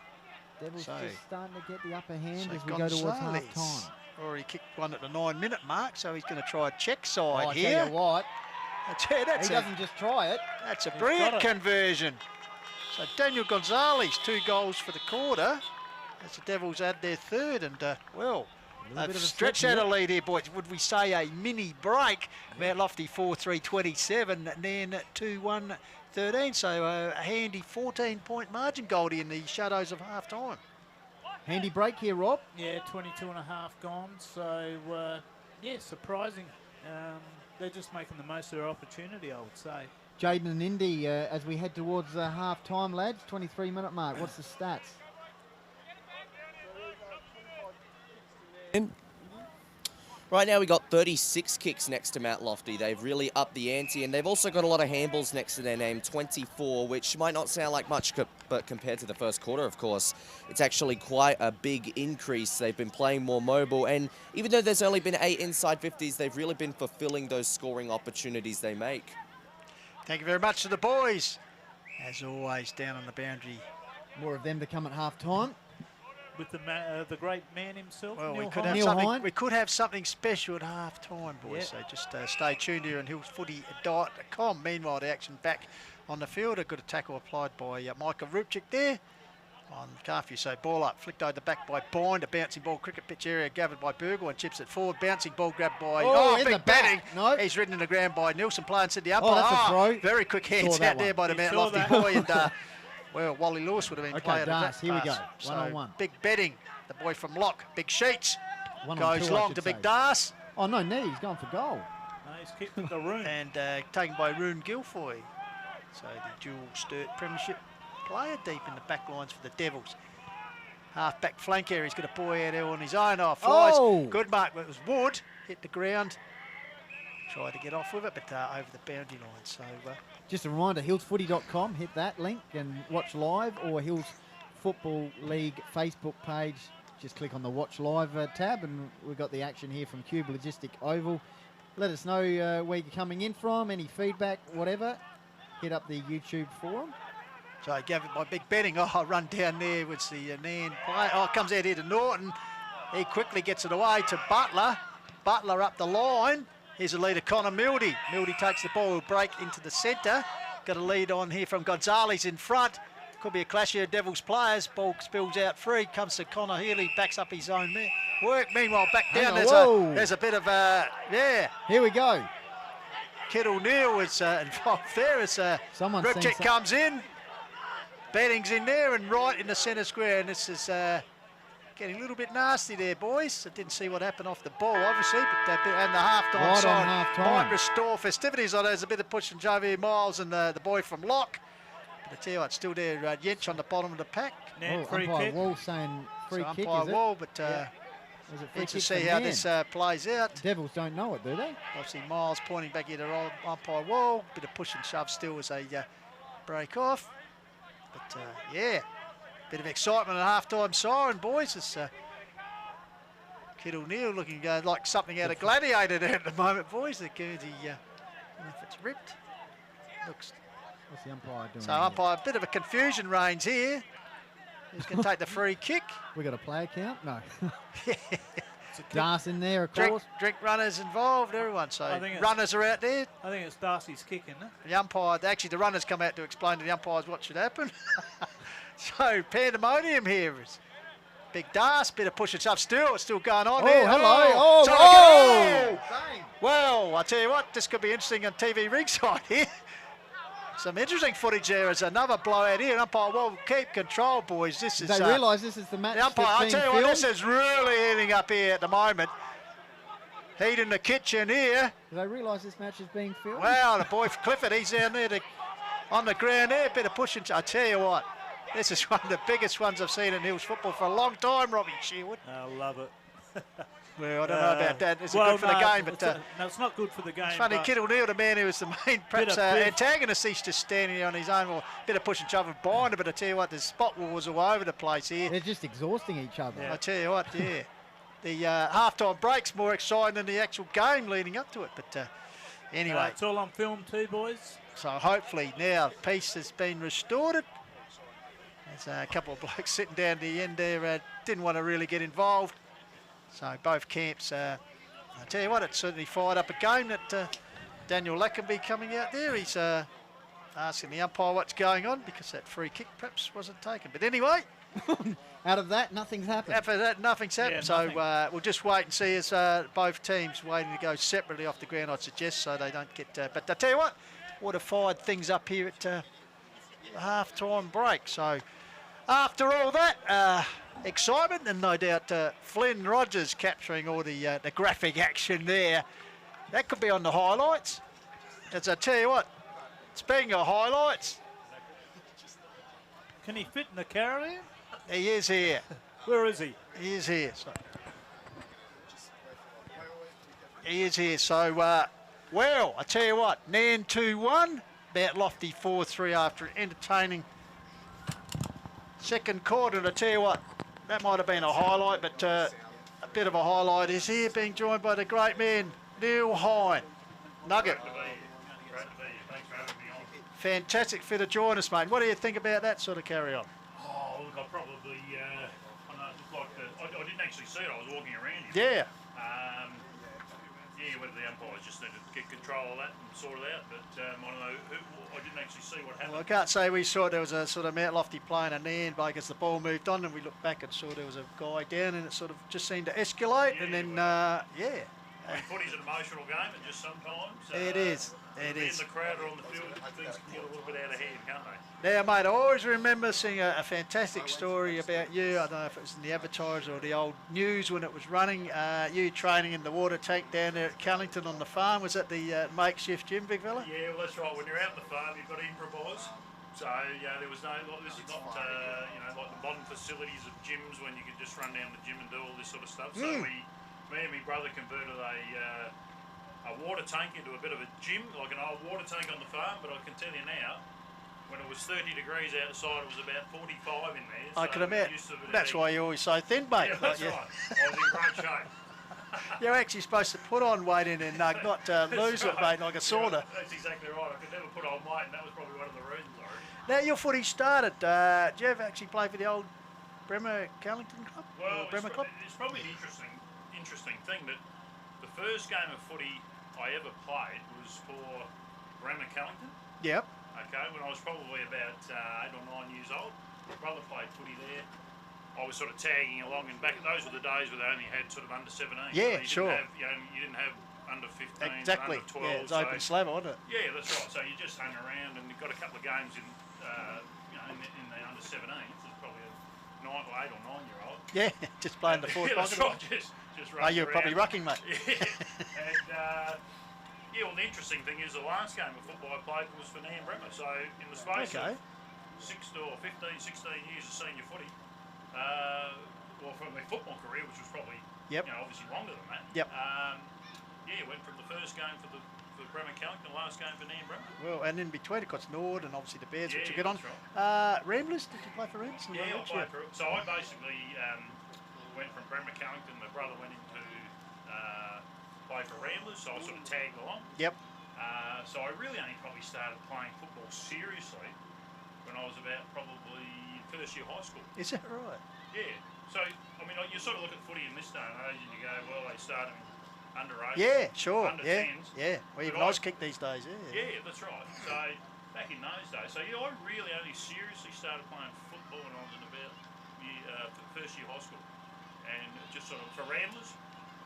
Devils just starting to get the upper hand as we go towards half time. Already kicked one at the 9-minute mark, so he's going to try a check side here. I tell you what, he doesn't just try it. That's a brilliant conversion. So Daniel Gonzalez, 2 goals for the quarter. as the Devils had their third, and well, bit they've of a stretched slip out a here. lead here, boys. Would we say a mini break? Mount Lofty 4-3-27, Nairne 2-1-13. So a handy 14-point margin, Goldie, in the shadows of half time. Handy break here, Rob. Yeah, 22 and a half gone. So, yeah, surprising. They're just making the most of their opportunity, I would say. Jaden and Indy, as we head towards half time, lads, 23-minute mark. What's the stats? Right now we got 36 kicks next to Mount Lofty. They've really upped the ante, and they've also got a lot of handballs next to their name, 24, which might not sound like much, but compared to the first quarter, of course, it's actually quite a big increase. They've been playing more mobile, and even though there's only been 8 inside 50s, they've really been fulfilling those scoring opportunities they make. Thank you very much to the boys. As always, down on the boundary. More of them to come at half time. With the great man himself, Well, Neil we could Hine. have Neil something. Hine. We could have something special at half time, boys. Yep. So just stay tuned here on hillsfooty.com. Meanwhile, the action back on the field. A good tackle applied by Micah Rupchik there on Carfew. So ball up, flicked over the back by Bind. A bouncing ball, cricket pitch area gathered by Burgoyne. Chips it forward. Bouncing ball grabbed by in the big back. batting. No. He's ridden in the ground by Nilsson. Playing said the umpire. that's a throw. Very quick hands Saw that out there by the He Mount saw Lofty that. boy. And well, Wally Lewis would have been Okay, playing Darce, that here we pass. go. So 1-on-1. big betting. The boy from Lock, Big Sheets. 1-on-2, Goes I long should to Big say. Darce. Oh, no, knee. He's going for goal. No, he's kicked with the room. And taken by Rune Guilfoy. So the dual Sturt Premiership player deep in the back lines for the Devils. Half back flank area. He's got a boy out there on his own. Oh, flies. Oh. Good mark, but it was Wood. Hit the ground. Tried to get off with it, but over the boundary line. So Just a reminder, hillsfooty.com. Hit that link and watch live, or Hills Football League Facebook page. Just click on the Watch Live tab, and we've got the action here from Qube Logistic Oval. Let us know where you're coming in from, any feedback, whatever. Hit up the YouTube forum. So gathered by Big Betting. Oh, run down there with the Nairne player. Oh, comes out here to Norton. He quickly gets it away to Butler. Butler up the line. Here's the leader, Connor Mildy. Mildy takes the ball, will break into the centre. Got a lead on here from Gonzalez in front. Could be a clash here of Devils players. Ball spills out free. Comes to Connor Healy. Backs up his own work. Meanwhile, back down. There's a bit of yeah. Here we go. Kittle Neal is involved there as Someone's seen Ripchick some- comes in. Betting's in there and right in the centre square. And this is getting a little bit nasty there, boys. I didn't see what happened off the ball, obviously. But and the half-time Right on side half-time. might restore festivities. I know there's a bit of push from Javier Miles and the boy from Lock. But I tell you what, still there, Yench on the bottom of the pack. Nairne free umpire kick. Wall saying free So kick, umpire is it? Wall, but Was it free need to kick see for how Nairne? this plays out. Devils don't know it, do they? Obviously, Miles pointing back into umpire Wall. Bit of push and shove still as they break off. But yeah, bit of excitement at half-time siren, boys. It's Kid O'Neill looking like something out of Gladiator there at the moment, boys. The Guernsey, I don't know if it's ripped. Looks. What's the umpire doing? So here? umpire, a bit of a confusion reigns here. Who's going to take the free kick? We got a player count? No. It's a kick. Darce in there, of Drink, course. drink runners involved, everyone. So I think it's- runners are out there. I think it's Darcy's kick, isn't it? The umpire, actually the runners come out to explain to the umpires what should happen. So pandemonium here is Big Darce, bit of push and shove still. It's still going on Oh, here. hello. Oh, sorry, oh! oh! Well, I tell you what, this could be interesting on TV ringside here. Some interesting footage there as another blowout here. Umpire, well, keep control, boys. This is They realise this is the match the umpire. that's I being tell you filmed? what, this is really heating up here at the moment. Heat in the kitchen here. Do they realise this match is being filmed? Wow, the boy from Clifford, he's down there on the ground there. Bit of pushing. I tell you what, this is one of the biggest ones I've seen in Hills football for a long time, Robbie Sherwood. I love it. Well, I don't know about that. It's well, good for the no, game, but no, it's not good for the game. it's funny, but Kid O'Neill, the man who was the main perhaps of cliff. antagonist, he's just standing there on his own. Well, bit of push and shove and binder, but I tell you what, there's spot wars all over the place here. They're just exhausting each other. I tell you what, yeah. The half-time break's more exciting than the actual game leading up to it. But anyway, it's all on film too, boys. so hopefully now peace has been restored. There's a couple of blokes sitting down at the end there, didn't want to really get involved. So both camps, I tell you what, it certainly fired up a game that Daniel Lackenby coming out there. He's asking the umpire what's going on because that free kick perhaps wasn't taken. But anyway, out of that, nothing's happened. After that, nothing's happened. nothing. So we'll just wait and see as both teams waiting to go separately off the ground, I'd suggest, so they don't get... but I tell you what, would have fired things up here at half-time break. So after all that excitement, and no doubt Flynn Rogers capturing all the graphic action there, that could be on the highlights. As I tell you what, speaking of highlights, Can he fit in the caravan? he is here. Where is he? He is here. So. He is here. So, well, I tell you what, Nairne 2-1, Mount Lofty 4-3 after an entertaining second quarter. And I tell you what, that might have been a highlight, but a bit of a highlight is here, being joined by the great man, Neil Hine. Nugget. Fantastic fit to join us, mate. What do you think about that sort of carry on? Oh, look, I probably, I know it looked like I didn't actually see it. I was walking around here. Yeah. Yeah, whether the umpires just needed to get control of that and sort it out, but I don't know. I didn't actually see what happened. Well, I can't say we saw there was a sort of Mount Lofty playing a Nairne bloke as the ball moved on, and we looked back and saw there was a guy down, and it sort of just seemed to escalate, and then, I mean, footy's an emotional game, and just sometimes... It is. It being is. the crowd are on the field, things can get a little bit out of hand, can't they? Now, mate, I always remember seeing a fantastic story about you. I don't know if it was in the Advertiser or the old news when it was running. You training in the water tank down there at Callington on the farm. Was that the makeshift gym, big fella? Yeah, well, that's right. When you're out on the farm, you've got to improvise. So, there was no, this is not, like the modern facilities of gyms when you could just run down the gym and do all this sort of stuff. So me and my brother converted a water tank into a bit of a gym, like an old water tank on the farm, but I can tell you now, when it was 30 degrees outside, it was about 45 in there. I can imagine. That's why you're always so thin, mate. Yeah, that's right. I was in great shape. You're actually supposed to put on weight in there, Nug, not lose it, mate, like a sauna. Yeah, that's exactly right. I could never put on weight, and that was probably one of the reasons, I reckon. Now, your footy started. Did you ever actually play for the old Bremer Callington Club? Well, Bremer Club? it's probably an interesting thing that the first game of footy I ever played was for Bremer Callington. Yep. Okay, when I was probably about 8 or 9 years old. My brother played footy there. I was sort of tagging along, and those were the days where they only had sort of under 17. Yeah, so sure. You didn't have under 15, Exactly. under 12. Yeah, it's open slammer, wasn't it? Yeah, that's right. So you just hung around, and you got a couple of games in, in the under 17s. It's probably a 8 or 9 year old. Yeah, just playing the fourth Yeah, that's pocket. right. Just Oh, you're probably around. rucking, mate. Yeah. And well, the interesting thing is the last game of football I played was for Nairne Bremer. So in the space of 15, 16 years of senior footy, well, from my football career, which was probably obviously longer than that. Yep. Went from the first game for Bremer Callington, the last game for Nairne Bremer. Well, and in between, of course, Nord and obviously the Bears, which you get on. Right. Ramblers, did you play for Ramblers? Yeah, I played for it. So I basically went from Bremer Callington. My brother went into play for Ramblers, so I sort of tagged along. Yep. So I really only probably started playing football seriously when I was about probably first year high school. Is that right? Yeah. So, I mean, you sort of look at footy in this day and age and you go, well, they started under 8s. Yeah, sure. Under Yeah. 10s. Yeah. Well, even I was kicked these days. Yeah. Yeah, that's right. So, back in those days. So, I really only seriously started playing football when I was in about first year high school. And just sort of for Ramblers.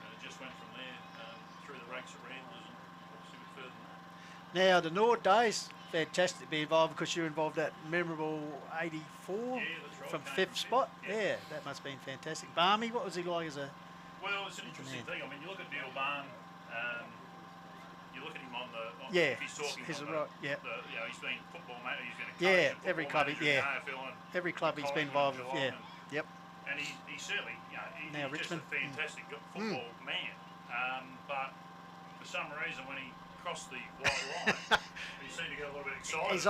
And it just went from there through the ranks of Ramblers and obviously a bit further than that. Now, the Nord days, fantastic to be involved because you were involved that memorable 84 Yeah, that's right. from Came 5th spot. Yeah. Yeah, that must have been fantastic. Barmy, what was he like as a... Well, it's an interesting thing. I mean, you look at Neil Barn, you look at him on the... Yeah, if he's talking he's on right, yeah. he's been football manager, he's been a coach Yeah, and every football club, manager in yeah. AFL and Every club he's been Collingwood involved and with, yeah. Geelong Yep. And he certainly, Now he's Richmond. just a fantastic football man. But for some reason, when he crossed the white line, he seemed to get a little bit excited. His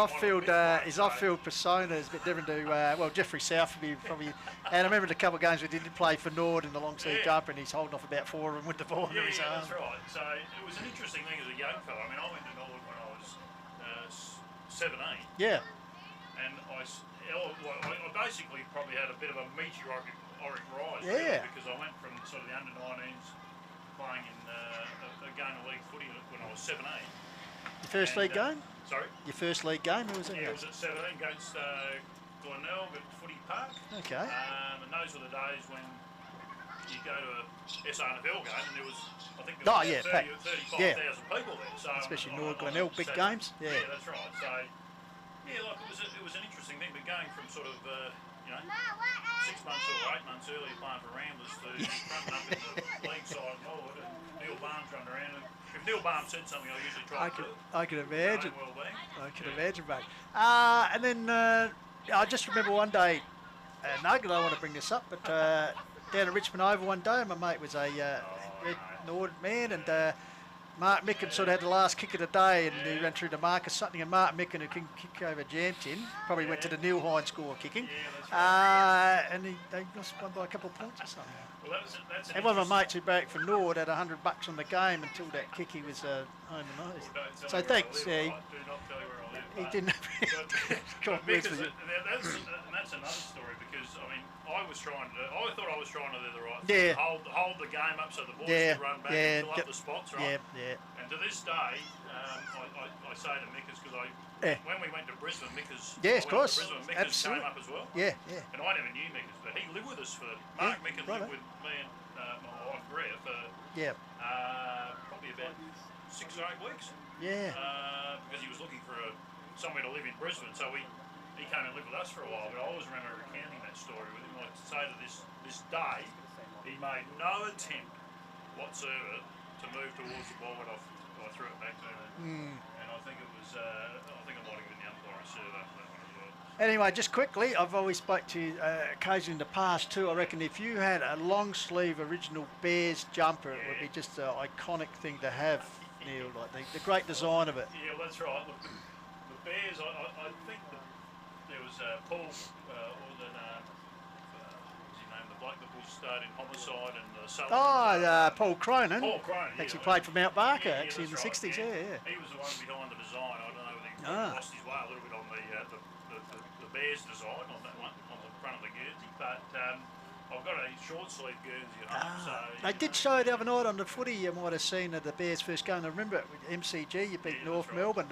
off-field persona is a bit different to well, Jeffrey South would be probably. And I remember a couple of games we did play for Nord in the long sleeve jumper, and he's holding off about 4 of them with the ball under his arm. That's right. So it was an interesting thing as a young fellow. I mean, I went to Nord when I was 17, Yeah. and I basically probably had a bit of a meteoric rise. Yeah. Really, because I went from sort of the under 19s playing in a game of league footy when I was 17. Your first league game? Sorry. Your first league game? Who was that? Yeah, it was at 17 against Glenelg at Footy Park. Okay. And those were the days when you go to a SRNFL game and there was, I think there Oh, was yeah, about 30 or yeah. 35,000 people there. So Especially on North a Glenelg, big Saturday. games. Yeah. Yeah, that's right. So, yeah, like it was an interesting thing, but going from sort of, 6 months or 8 months earlier playing for Ramblers to fronting up in the league side and all of it, and Neil Barnes running around. And if Neil Barnes said something, I usually try to do it. I can imagine. Well-being. I can imagine, mate. And then I just remember one day, Nugget, I want to bring this up, but down at Richmond Oval one day, my mate was a Red Nord man, and Mark Micken sort of had the last kick of the day, and he ran through to Marcus Sutton, and Mark Micken, who can kick over Jamtin, probably went to the Neil Hine school kicking, and they lost one by a couple of points or something. Well, that's And one of my mates who backed for Nord had $100 on the game until that kick he was home and nose. So thanks. Do not tell you where I live. He didn't. But because that's another story, because I mean I thought I was trying to do the right thing. Hold the game up so the boys could run back and fill up the spots, right? Yeah. And to this day, I say to Mickers, because when we went to Brisbane, Mickers, Yes, of course. Mickers came up as well. Yeah. And I never knew Mickers, but he lived with us for Mark Mickens lived with me and my wife Greer for probably about 6 or 8 weeks. Yeah. Because he was looking for somewhere to live in Brisbane, so he came and lived with us for a while. But I always remember recounting that story with him. Like to say to this day, he made no attempt whatsoever to move towards the ball when I threw it back to him. And I think it was I think it might have been the umpire who served after that one as well. Anyway, just quickly, I've always spoke to you occasionally in the past too. I reckon if you had a long sleeve original Bears jumper, it would be just an iconic thing to have, Neil. Like the great design of it. Yeah, well, that's right. Look, the Bears, I think that there was Paul, what was his name? The bloke that was starred in Homicide and Paul Cronin. Paul Cronin. Actually played for Mount Barker in the right. 60s. Yeah. He was the one behind the design. I don't know whether he lost his way a little bit on the Bears design on that one, on the front of the Guernsey, but I've got a short sleeve Guernsey at home. So They did show the other night on the footy. You might have seen the Bears first game. I remember it with MCG. You beat North Melbourne,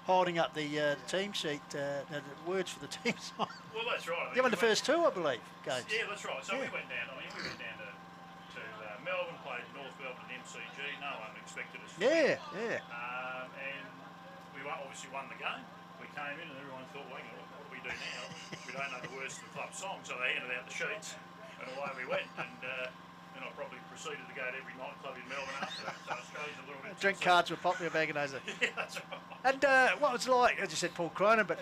holding up the team sheet, the words for the team song. Well, that's right. You won the first two, I believe, games. Yeah, that's right. So we went down. I mean, we went down to Melbourne, played North Melbourne and MCG. No one expected us. Yeah. And we obviously won the game. We came in and everyone thought, well, what do we do now? We don't know the words to the club song, so they handed out the sheets, and away we went. And then I probably proceeded to go to every nightclub in Melbourne after that. So Australia's a little bit. Drink cards were popular back in those days. Yeah, that's right. And what was it like, as you said, Paul Cronin, but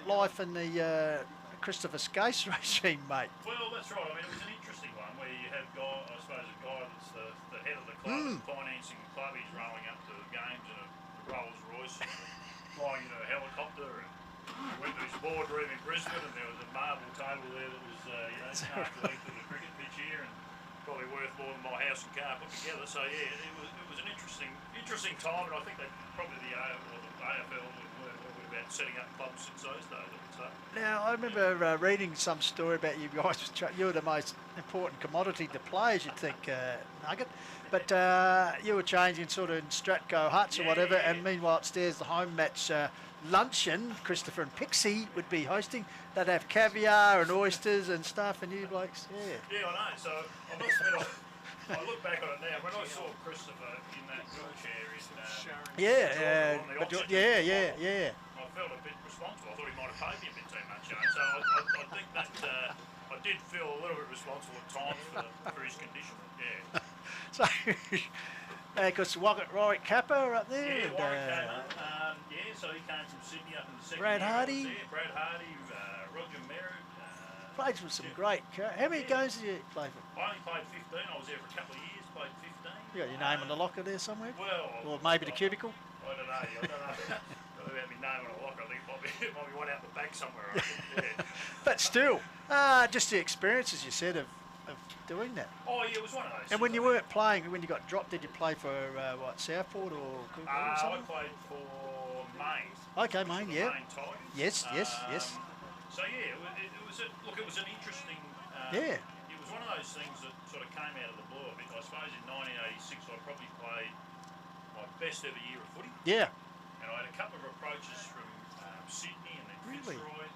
life in the Christopher Skase regime, mate? Well, that's right. I mean, it was an interesting one where you have a guy that's the head of the club, financing the club. He's rolling up to the games in a Rolls Royce, flying in a helicopter, and we went to his boardroom in Brisbane, and there was a marble table there that was, half the length of the cricket pitch here, and probably worth more than my house and car put together. So yeah, it was an interesting time, and I think that probably the AFL were about setting up clubs since those days, I would say. Now, I remember reading some story about you guys. You were the most important commodity to players, you'd think, Nugget. But you were changing sort of in Stratco huts or whatever, and meanwhile upstairs the home match luncheon, Christopher and Pixie would be hosting. They'd have caviar and oysters and stuff, and you blokes, Yeah, I know. So I must admit, I look back on it now. When I saw Christopher in that wheelchair I felt a bit responsible. I thought he might have paid me a bit too much, So I think that I did feel a little bit responsible at times for his condition. Yeah. So, because Warwick Kappa are up there. Yeah, Warwick Kappa. So he came from Sydney up in the second Brad year. Hardy. Brad Hardy, Roger Merritt. Played with some great. How many games did you play for? I only played 15. I was there for a couple of years. Played 15. You got your name on the locker there somewhere? Well, or maybe the cubicle. I don't know. I don't know about my name on a locker. I think it might be one out the back somewhere. I think. Yeah. But still, just the experiences you said of doing that. Oh yeah, it was one of those. And when you weren't playing, when you got dropped, did you play for Southport or Qube or something? I played for Maine. Okay, Maine, yeah. Maine Tigers. Yes. So yeah, it was an interesting. Yeah. It was one of those things that sort of came out of the blue a bit. I suppose in 1986 I probably played my best ever year of footy. Yeah. And I had a couple of approaches from Sydney and then Fitzroy.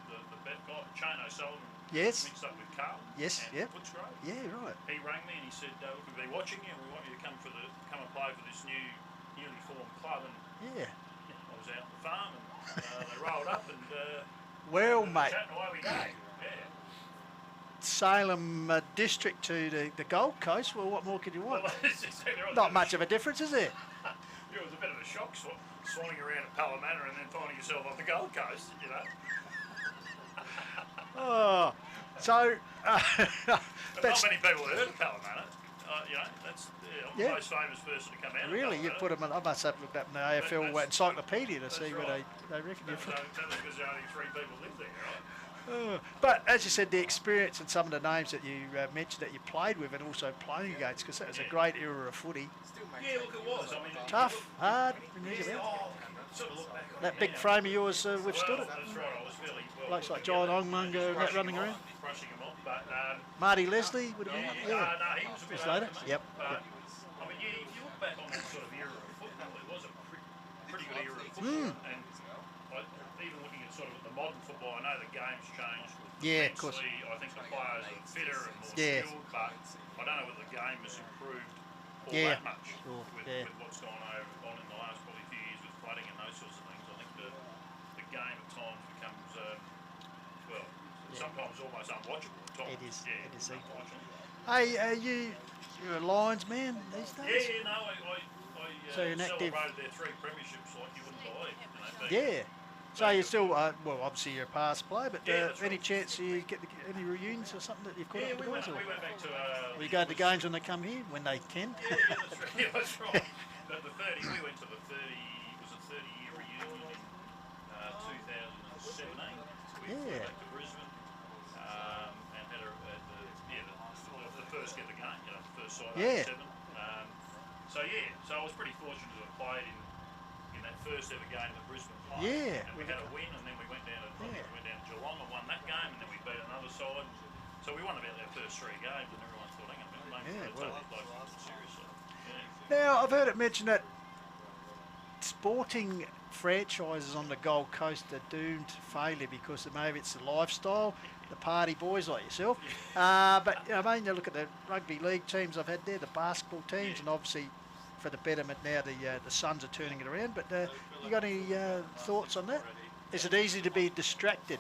the bet guy, Chano Sullivan, Yes. mixed up with Carl. Yes, and yep. Footscray. Yeah, right. He rang me and he said, look, we've been watching you and we want you to come and play for this newly formed club. And Yeah. I was out on the farm and they rolled up and Well, and mate, chatting away we go. Yeah. Salem district to the Gold Coast. Well, what more could you want? Well, it's just, there was Not much of a difference, is there? It was a bit of a shock swanning around at Parramatta and then finding yourself on the Gold Coast, you know. Oh, so. But not many people have heard of Parramatta. You know, I'm Yeah. the most famous person to come out. Really, of you Parramatta. put them in. I must have looked up in the AFL That's- encyclopedia to see where right. they reckon you're from. That was because only 3 people live there, right? But as you said, the experience and some of the names that you mentioned that you played with and also playing against, because that was a great era of footy. Yeah, look, it was. I mean, Tough, hard, sort of look back on that it big now. frame of yours withstood Well, it. that's right. I was fairly well. Blokes like put John together, Ongmunger just and that brushing running him around. off, brushing him off, but Marty Leslie would have been one. Yeah. no, he was a bit Just later. after me. Yep. But Yep. I mean, if you look back on that sort of era of football, it was a pretty good era of football. And even looking at sort of the modern football, I know the game's changed. Yeah, of course. Immensely. I think the players are fitter and more Yeah. skilled, but I don't know whether the game has improved all Yeah. that much Sure, with, yeah. with what's gone on in the last probably few years with flooding and those sorts of things. I think the game at times becomes, sometimes almost unwatchable at times. It is. Yeah, It is. unfortunately. Hey, you're a Lions man these days? Yeah, no, I So you're an active- celebrated their 3 premierships like you wouldn't believe. You know, being- Yeah. So you're still, well, obviously you're a past player, but Yeah, that's any right. chance you get any reunions or something that you've caught Yeah, up we with went, us? we went back to... Or you go to the games when they come here, when they can? Yeah, that's right. Yeah, that's right. But the 30, we went to the 30-year reunion in 2017. We flew Yeah. back to Brisbane and had the first ever game, you know, the first side Yeah. 7. So I was pretty fortunate to have played in that first ever game that Brisbane played. Yeah. And we had a win, and then we went down to Geelong and won that game, and then we beat another side. So we won about our first 3 games, and everyone thought, hang on a minute, Yeah, mate, well. take this seriously. Yeah. Now, I've heard it mentioned that sporting franchises on the Gold Coast are doomed to failure because maybe it's the lifestyle, the party boys like yourself. But you know, I mean, you look at the rugby league teams I've had there, the basketball teams, and obviously for the betterment now, the Suns are turning it around. But you got any thoughts on that? Is it easy to be distracted?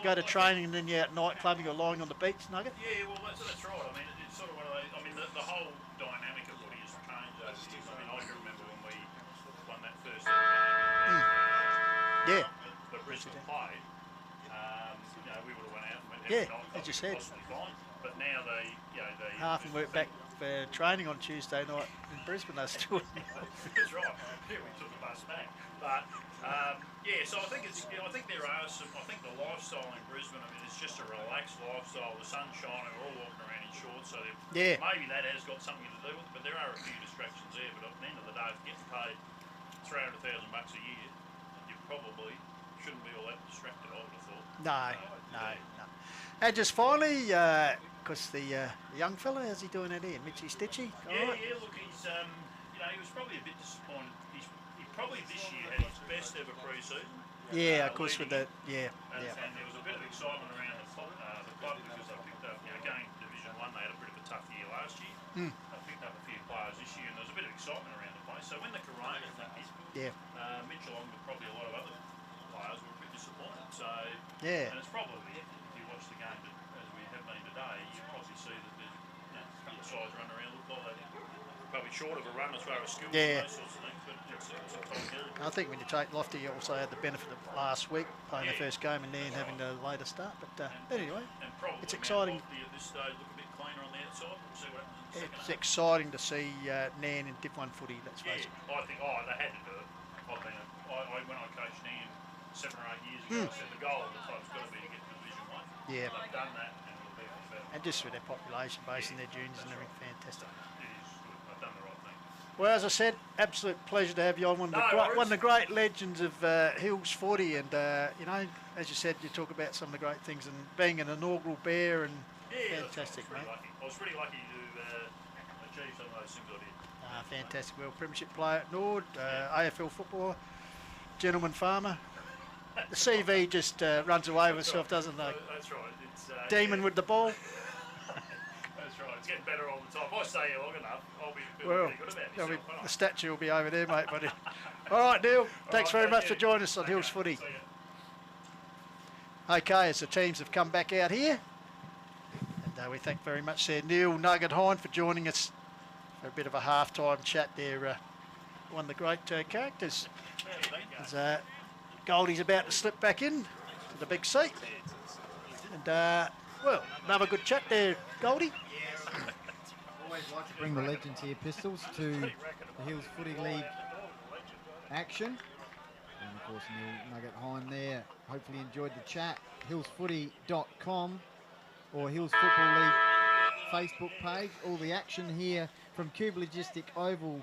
Go to training and then you're out nightclubbing or lying on the beach, Nugget? Yeah, well, that's right. I mean, it's sort of one of those. I mean, the whole dynamic of footy has changed over the years. I mean, I can remember when we won that first ever game. Yeah. But Brisbane played. You know, we would have went out and went Yeah, every night. as you said. Possibly fine. But now they. Half and work back for training on Tuesday night in Brisbane. They're still. That's right. Yeah, we took the bus back. But yeah, so I think there are some. I think the lifestyle in Brisbane. I mean, it's just a relaxed lifestyle. The sun's shining. We're all walking around in shorts. So maybe that has got something to do with it. But there are a few distractions there. But at the end of the day, if you're getting paid $300,000 a year, you probably shouldn't be all that distracted. I would have thought. No. And just finally, because the young fella, how's he doing out here? Mitchy Stitchy? Yeah, look, he's, he was probably a bit disappointed. He probably this year had his best ever pre-season. Yeah, of course, with the, And there was a bit of excitement around the club because they picked up, going Division 1, they had a bit of a tough year last year. They picked up a few players this year, and there was a bit of excitement around the place. So when the corona thing hit, Mitch along with probably a lot of other players were a bit disappointed. So, and it's probably, if you watch the game as we have been today, you probably see that there's a couple of sides running around look like they're probably short of a run as far as skills and those sorts of things, but it's a top game. I think when you take Lofty, you also had the benefit of last week playing the first game and then having the later start. But anyway, and probably it's exciting. Lofty at this stage look a bit cleaner on the outside. We'll see what happens in the It's second half. exciting to see Nairne in Div 1 footy, let's face it. I think, they had to do it. When I coached Nairne 7 or 8 years ago, I said the goal of the club's got to be to get to Division 1. Yeah. They've done that, and it'll be better. And just with their population base and their juniors and everything, fantastic. It is good. They've done the right thing. Well, as I said, absolute pleasure to have you on. One of the great legends of Hills footy, and as you said, you talk about some of the great things and being an inaugural bear and fantastic, mate. I was pretty lucky to achieve some of those things I did. Fantastic. Well, Premiership player at Nord, AFL footballer, gentleman farmer, The CV just runs away with itself, doesn't it? That's right. It's Demon with the ball. That's right. It's getting better all the time. If I stay here long enough, I'll be feeling Well, pretty good about myself. the statue will be over there, mate, buddy. All right, Neil. Thanks very much for joining us on Hills Footy. Okay, as the teams have come back out here, and we thank very much there Neil Nugget Hine for joining us for a bit of a half-time chat there. One of the great characters. As Goldie's about to slip back in to the big seat. And, well, another good chat there, Goldie. Always like to bring the legends here, Pistols, to the Hills Footy League action. And of course, Neil Nugget Hine there. Hopefully enjoyed the chat. Hillsfooty.com or Hills Football League Facebook page. All the action here from Qube Logistic Oval,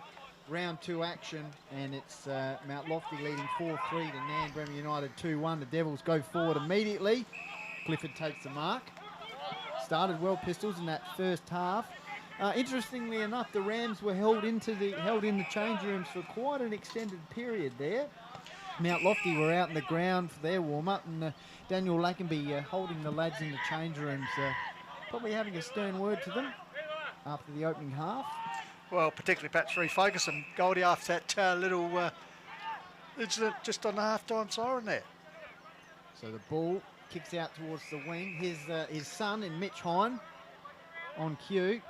round 2 action. And it's Mount Lofty leading 4-3 to Nairne Bremer United 2-1. The Devils go forward immediately. Clifford takes the mark. Started well, Pistols, in that first half. Interestingly enough, the Rams were held in the change rooms for quite an extended period there. Mount Lofty were out in the ground for their warm-up, and Daniel Lackenby holding the lads in the change rooms, probably having a stern word to them after the opening half. Well, particularly perhaps refocusing Goldie after that little incident just on the half-time siren there. So the ball kicks out towards the wing. His son in Mitch Hine on cue.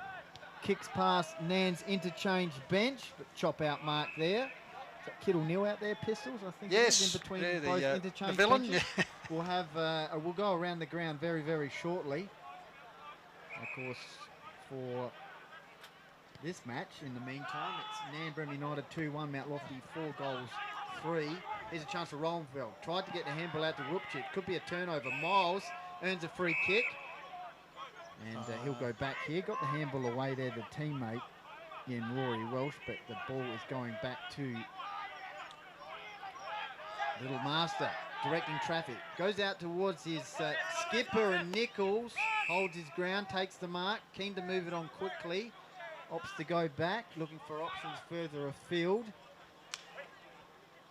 Kicks past Nan's interchange bench, but chop out mark there. Is that Kittle Neal out there, Pistols? I think yes, in between yeah, both the interchange villain. benches. We'll have we'll go around the ground very, very shortly. Of course, for this match, in the meantime, it's Nairne Bremer United 2-1, Mount Lofty 4-3. Here's a chance for Rolandveld. Tried to get the handball out to Rupchik. Could be a turnover. Miles earns a free kick. And he'll go back here. Got the handball away there, the teammate in Rory Welsh, but the ball is going back to Little Master, directing traffic. Goes out towards his skipper, and Nichols holds his ground, takes the mark, keen to move it on quickly. Opts to go back, looking for options further afield.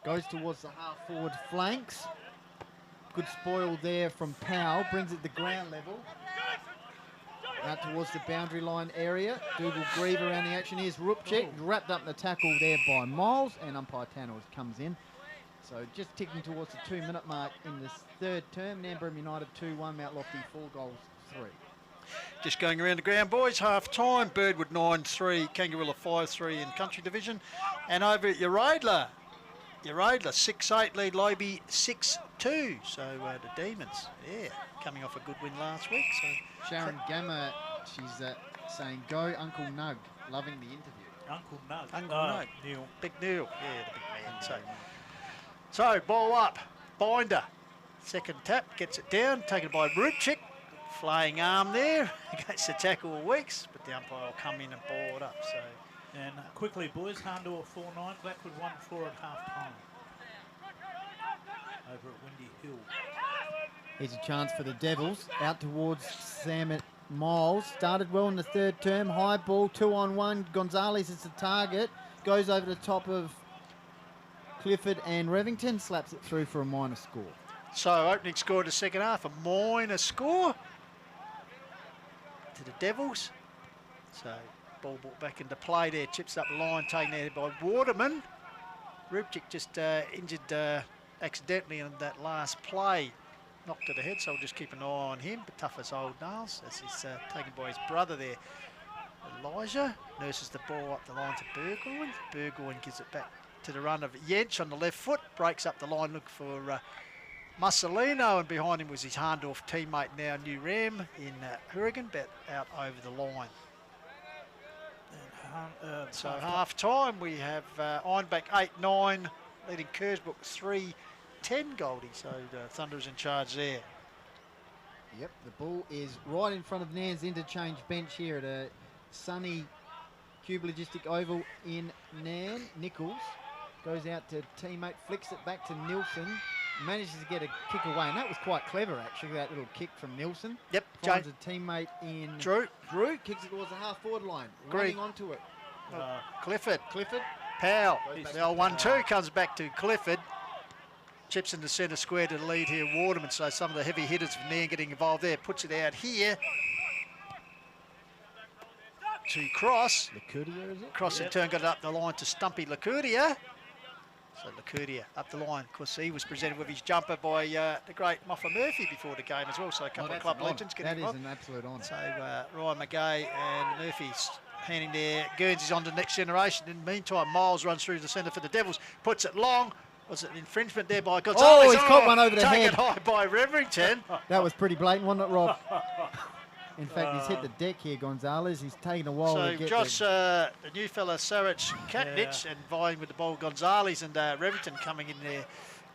Goes towards the half-forward flanks. Good spoil there from Powell, brings it to ground level. Out towards the boundary line area. Dougal Grieve around the action. Here's Rupchik, wrapped up in the tackle there by Miles, and umpire Tanner comes in. So just ticking towards the 2-minute mark in this third term. Nairne Bremer United 2-1, Mount Lofty 4-3. Just going around the ground, boys. Half time. Birdwood 9-3, Kangaroo 5-3 in Country Division. And over at Uradla 6-8 lead Lobe 6-2. So the Demons, yeah, coming off a good win last week. So Sharon Gamma, she's saying, go Uncle Nug. Loving the interview. Uncle Nug. Uncle Nug. Neil. Big Neil. Yeah, the big man. So ball up. Binder. Second tap. Gets it down. Taken by Rupchik. Flying arm there against the tackle of Weeks. But the umpire will come in and ball it up. So. And quickly, boys, Hahndorf 4-9, Blackwood 1-4 at half-time. Over at Windy Hill. Here's a chance for the Devils. Out towards Sam Miles. Started well in the third term. High ball, 2-on-1. Gonzalez is the target. Goes over the top of Clifford and Revington. Slaps it through for a minor score. So opening score of the second half, a minor score to the Devils. So ball brought back into play there. Chips up the line, taken there by Waterman. Rupchik just injured accidentally in that last play. Knocked to the head, so we'll just keep an eye on him. But tough as old nails, as he's taken by his brother there. Elijah nurses the ball up the line to Burgoyne. Burgoyne gives it back to the run of Yench on the left foot. Breaks up the line, looking for Mussolino, and behind him was his Hahndorf teammate, now New Ram in Hurrigan, but out over the line. So half time we have Ironback 8-9, leading Kersbrook 3-10 Goldie. So Thunder's in charge there. Yep, the ball is right in front of Nairne's interchange bench here at a sunny Qube Logistic Oval in Nairne. Nichols goes out to teammate, flicks it back to Nilsson, manages to get a kick away, and that was quite clever actually, that little kick from Nilsson. Yep, finds a teammate in Drew kicks it towards the half-forward line, Greg. running onto it. Clifford. Clifford. Powell. The old 1-2 comes back to Clifford. Chips in the centre square to the lead here, Waterman. So some of the heavy hitters of Nairne getting involved there. Puts it out here to Cross. Lacudia, is it? Cross in turn got it up the line to Stumpy Lacudia. So Lacudia up the line. Of course, he was presented with his jumper by the great Moffa Murphy before the game as well. So a couple of club legends getting involved. That is an absolute honour. So Ryan McGay and Murphy's handing their Guernseys on to the next generation. In the meantime, Miles runs through the centre for the Devils, puts it long. Was it an infringement there by Gonzalez? Oh, he's caught one over the head. Taken high by Reverington. That was pretty blatant, wasn't it, Rob? In fact, he's hit the deck here, Gonzalez. He's taken a while to get Josh, the new fella, Sarich Katnich, and vying with the ball, Gonzalez and Reverington coming in there.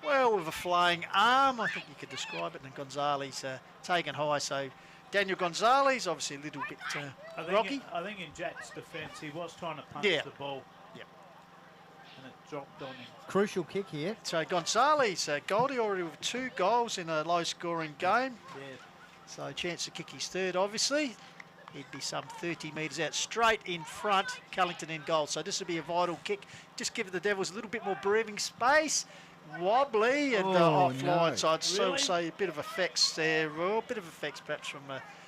Well, with a flying arm, I think you could describe it. And Gonzalez taken high. So Daniel Gonzalez, obviously a little bit rocky. I think in Jack's defence, he was trying to punch the ball. Yep. And it dropped on him. Crucial kick here. So Gonzalez, Goldie already with 2 goals in a low-scoring game. Yeah. So chance to kick his third, obviously. He'd be some 30 metres out, straight in front, Cullington in goal. So this would be a vital kick. Just give the Devils a little bit more breathing space. Wobbly and offline. No. So I'd still say a bit of effects there. Well, a bit of effects perhaps from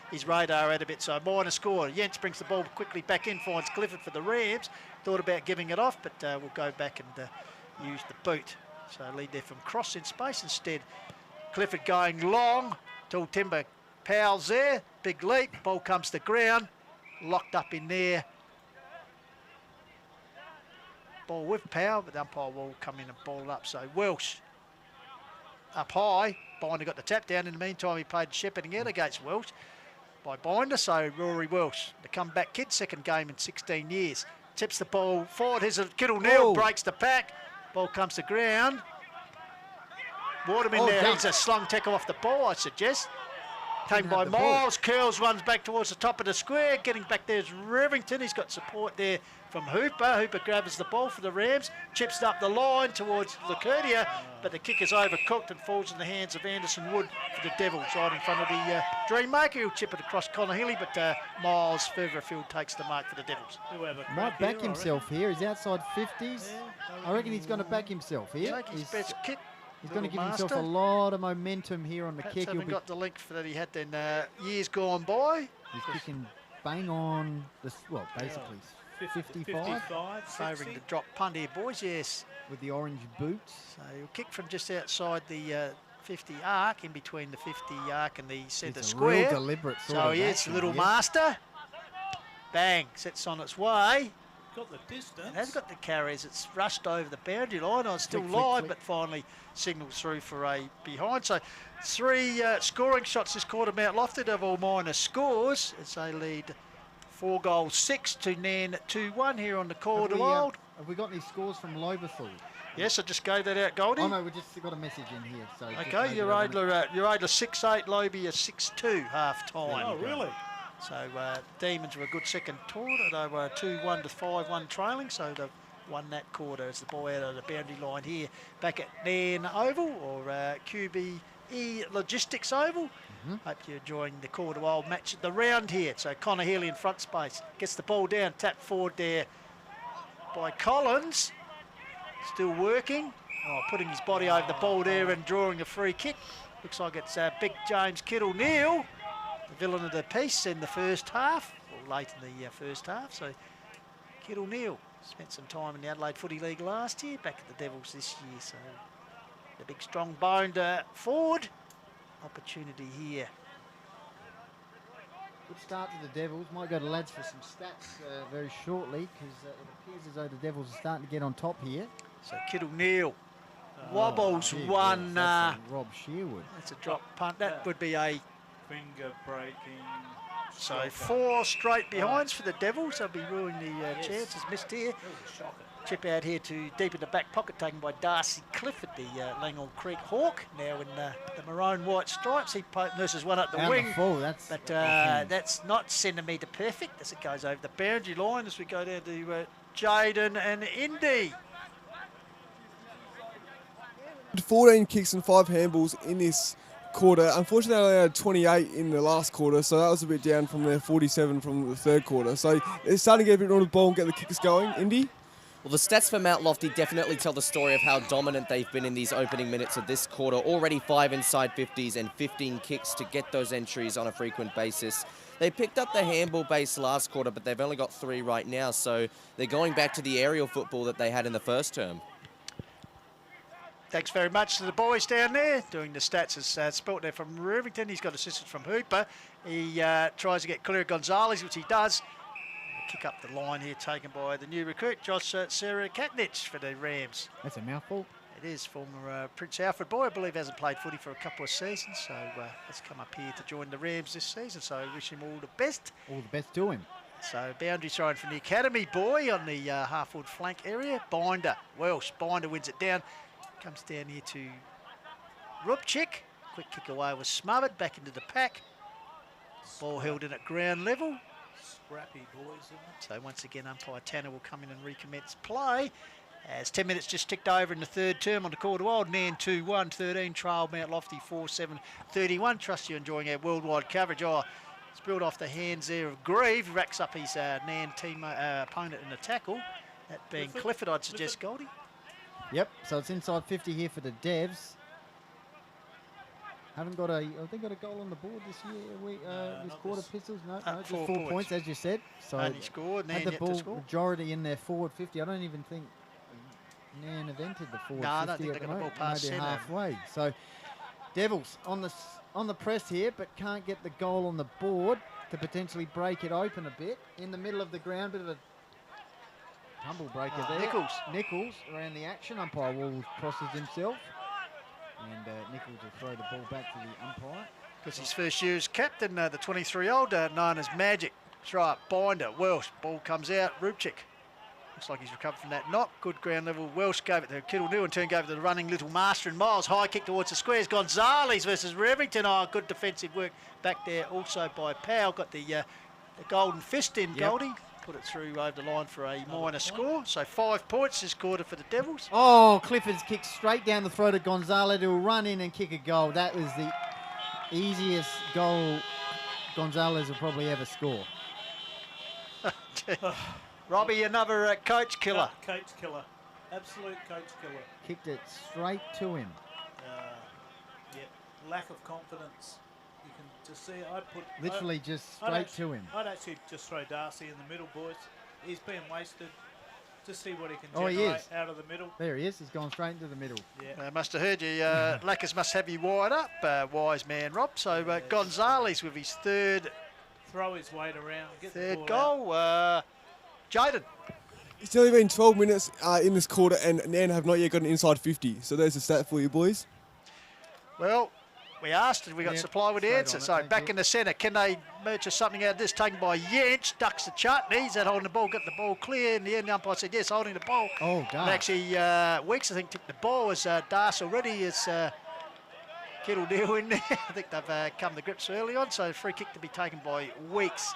his radar out a bit. So minor score. Jens brings the ball quickly back in, finds Clifford for the Rams. Thought about giving it off, but we'll go back and use the boot. So lead there from Cross in space instead. Clifford going long. Tall Timber Powell's there, big leap, ball comes to ground, locked up in there. Ball with Powell, but the umpire will come in and ball it up. So Welsh up high, Binder got the tap down. In the meantime, he played shepherding out against Welsh by Binder. So Rory Welsh, the comeback kid, second game in 16 years. Tips the ball forward, here's a Kittle Neal, breaks the pack, ball comes to ground. Waterman there, he's a slung tackle off the ball, I suggest. Taken by Miles, curls, runs back towards the top of the square. Getting back there is Revington. He's got support there from Hooper. Hooper grabs the ball for the Rams, chips it up the line towards Lacudia, but the kick is overcooked and falls in the hands of Anderson Wood for the Devils, right in front of the Dreammaker. He'll chip it across Connor Healy, but Miles further afield takes the mark for the Devils. Might back himself here. He's outside 50s. I reckon he's going to back himself here. Take his best kick. He's going to give himself a lot of momentum here on the Perhaps kick. Haven't got the length that he had in years gone by. He's kicking bang on, basically 55. Favouring the drop punt here, boys, yes. With the orange boots. So he'll kick from just outside the 50 arc, in between the 50 arc and the centre square. Real deliberate sort of it's Little Master. Bang, sets on its way. Got the distance. It has got the carries. It's rushed over the boundary line. I was still live, but finally signals through for a behind. So 3 scoring shots this quarter. Mount Lofted of all minor scores as they lead 4-6 to Nairne 2-1 here on the quarter. Have we got any scores from Loberthal? Yes, I just gave that out, Goldie. Oh no, we just got a message in here. So okay, you're Adler 6-8, Lobie a 6-2 half time. Oh really? So Demons were a good second quarter. They were 2-1 to 5-1 trailing, so they've won that quarter as the ball out of the boundary line here. Back at Nairne Oval, or Qube Logistics Oval. Hope you're enjoying the quarter-while match at the round here. So Connor Healy in front space, gets the ball down, tap forward there by Collins. Still working, putting his body over the ball there and drawing a free kick. Looks like it's big James Kittle Neal, the villain of the piece in the first half, or late in the first half. So Kittle Neal spent some time in the Adelaide Footy League last year, back at the Devils this year. So the big strong-boned forward, opportunity here. Good start to the Devils. Might go to lads for some stats very shortly, because it appears as though the Devils are starting to get on top here. So Kittle Neal wobbles one. That's Rob Shearwood. That's a drop punt. That would be a finger breaking. So 4 straight behinds for the Devils. They'll be ruining the chances. Missed here. Chip out here to deep in the back pocket, taken by Darcy Clifford, the Langhorne Creek Hawk. Now in the maroon-white stripes. He nurses one up the wing. But that's not centimetre perfect as it goes over the boundary line as we go down to Jaden and Indy. 14 kicks and 5 handballs in this quarter. Unfortunately, they only had 28 in the last quarter, so that was a bit down from their 47 from the third quarter. So they're starting to get a bit on the ball and get the kickers going. Indy? Well, the stats for Mount Lofty definitely tell the story of how dominant they've been in these opening minutes of this quarter. Already 5 inside 50s and 15 kicks to get those entries on a frequent basis. They picked up the handball base last quarter, but they've only got 3 right now, so they're going back to the aerial football that they had in the first term. Thanks very much to the boys down there doing the stats as spelt there from Rivington. He's got assistance from Hooper. He tries to get clear of Gonzalez, which he does. Kick up the line here taken by the new recruit, Josh Sarah Katnich for the Rams. That's a mouthful. It is. Former Prince Alfred boy, I believe, hasn't played footy for a couple of seasons, so has come up here to join the Rams this season, so wish him all the best. All the best to him. So boundary thrown from the academy boy on the half-forward flank area. Binder, Welsh, Binder wins it down. Comes down here to Rupchik. Quick kick away was smothered, back into the pack. Ball held in at ground level. Scrappy boys, isn't it? So once again, umpire Tanner will come in and recommence play. As 10 minutes just ticked over in the third term on the quarter wild. Nairne 2-1, 13, trial Mount Lofty 4-7, 31. Trust you're enjoying our worldwide coverage. Oh, spilled off the hands there of Grieve. Racks up his Nairne team opponent in the tackle. That being Clifford, I'd suggest, Goldie. Yep, so it's inside 50 here for the Devs. Haven't got have they got a goal on the board this year? This quarter, Pistols? No, just 4 points, as you said. So only scored, had the ball majority in their forward 50. I don't even think Nairne have entered the forward 50 I don't think at they the got the ball moment. past Maybe centre. halfway. So Devils on the press here, but can't get the goal on the board to potentially break it open a bit. In the middle of the ground, bit of a tumble breaker there. Nichols around the action. Umpire Wall crosses himself. And Nichols will throw the ball back to the umpire. Because his first year as captain, the 23-year-old, known as Magic. Throw up, Binder, Welsh. Ball comes out, Rupchik. Looks like he's recovered from that knock. Good ground level. Welsh gave it to Kittle New and turn gave it to the running little master and Miles. High kick towards the squares. Gonzalez versus Rivington. Oh, good defensive work back there also by Powell. Got the golden fist in, Goldie. Put it through over the line for a minor score. So 5 points this quarter for the Devils. Oh, Clifford's kicked straight down the throat of Gonzalez, who will run in and kick a goal. That was the easiest goal Gonzalez will probably ever score. Robbie, another coach killer. Coach killer. Absolute coach killer. Kicked it straight to him. Yep. Lack of confidence. You can just see Literally just straight to him. I'd actually just throw Darcy in the middle, boys. He's being wasted. Just see what he can He generate is. out of the middle. There he is. He's gone straight into the middle. Yeah. Must have heard you. Lackers must have you wired up, wise man Rob. So Gonzalez with his third Throw his weight around. Get the third ball goal. Jaden. It's only been 12 minutes in this quarter, and Nairne have not yet got an inside 50. So there's a stat for you, boys. Well, we asked and we got Yep, supply with the straight answer. on it, So thank back you. in the centre, can they nurture something out of this? Taken by Yench, ducks the chutney. He's holding the ball, got the ball clear. In the end, the umpire said yes, holding the ball. Oh, And God. actually, Weeks, I think, took the ball as Das already is Kittle Deal in there. I think they've come to grips early on. So free kick to be taken by Weeks.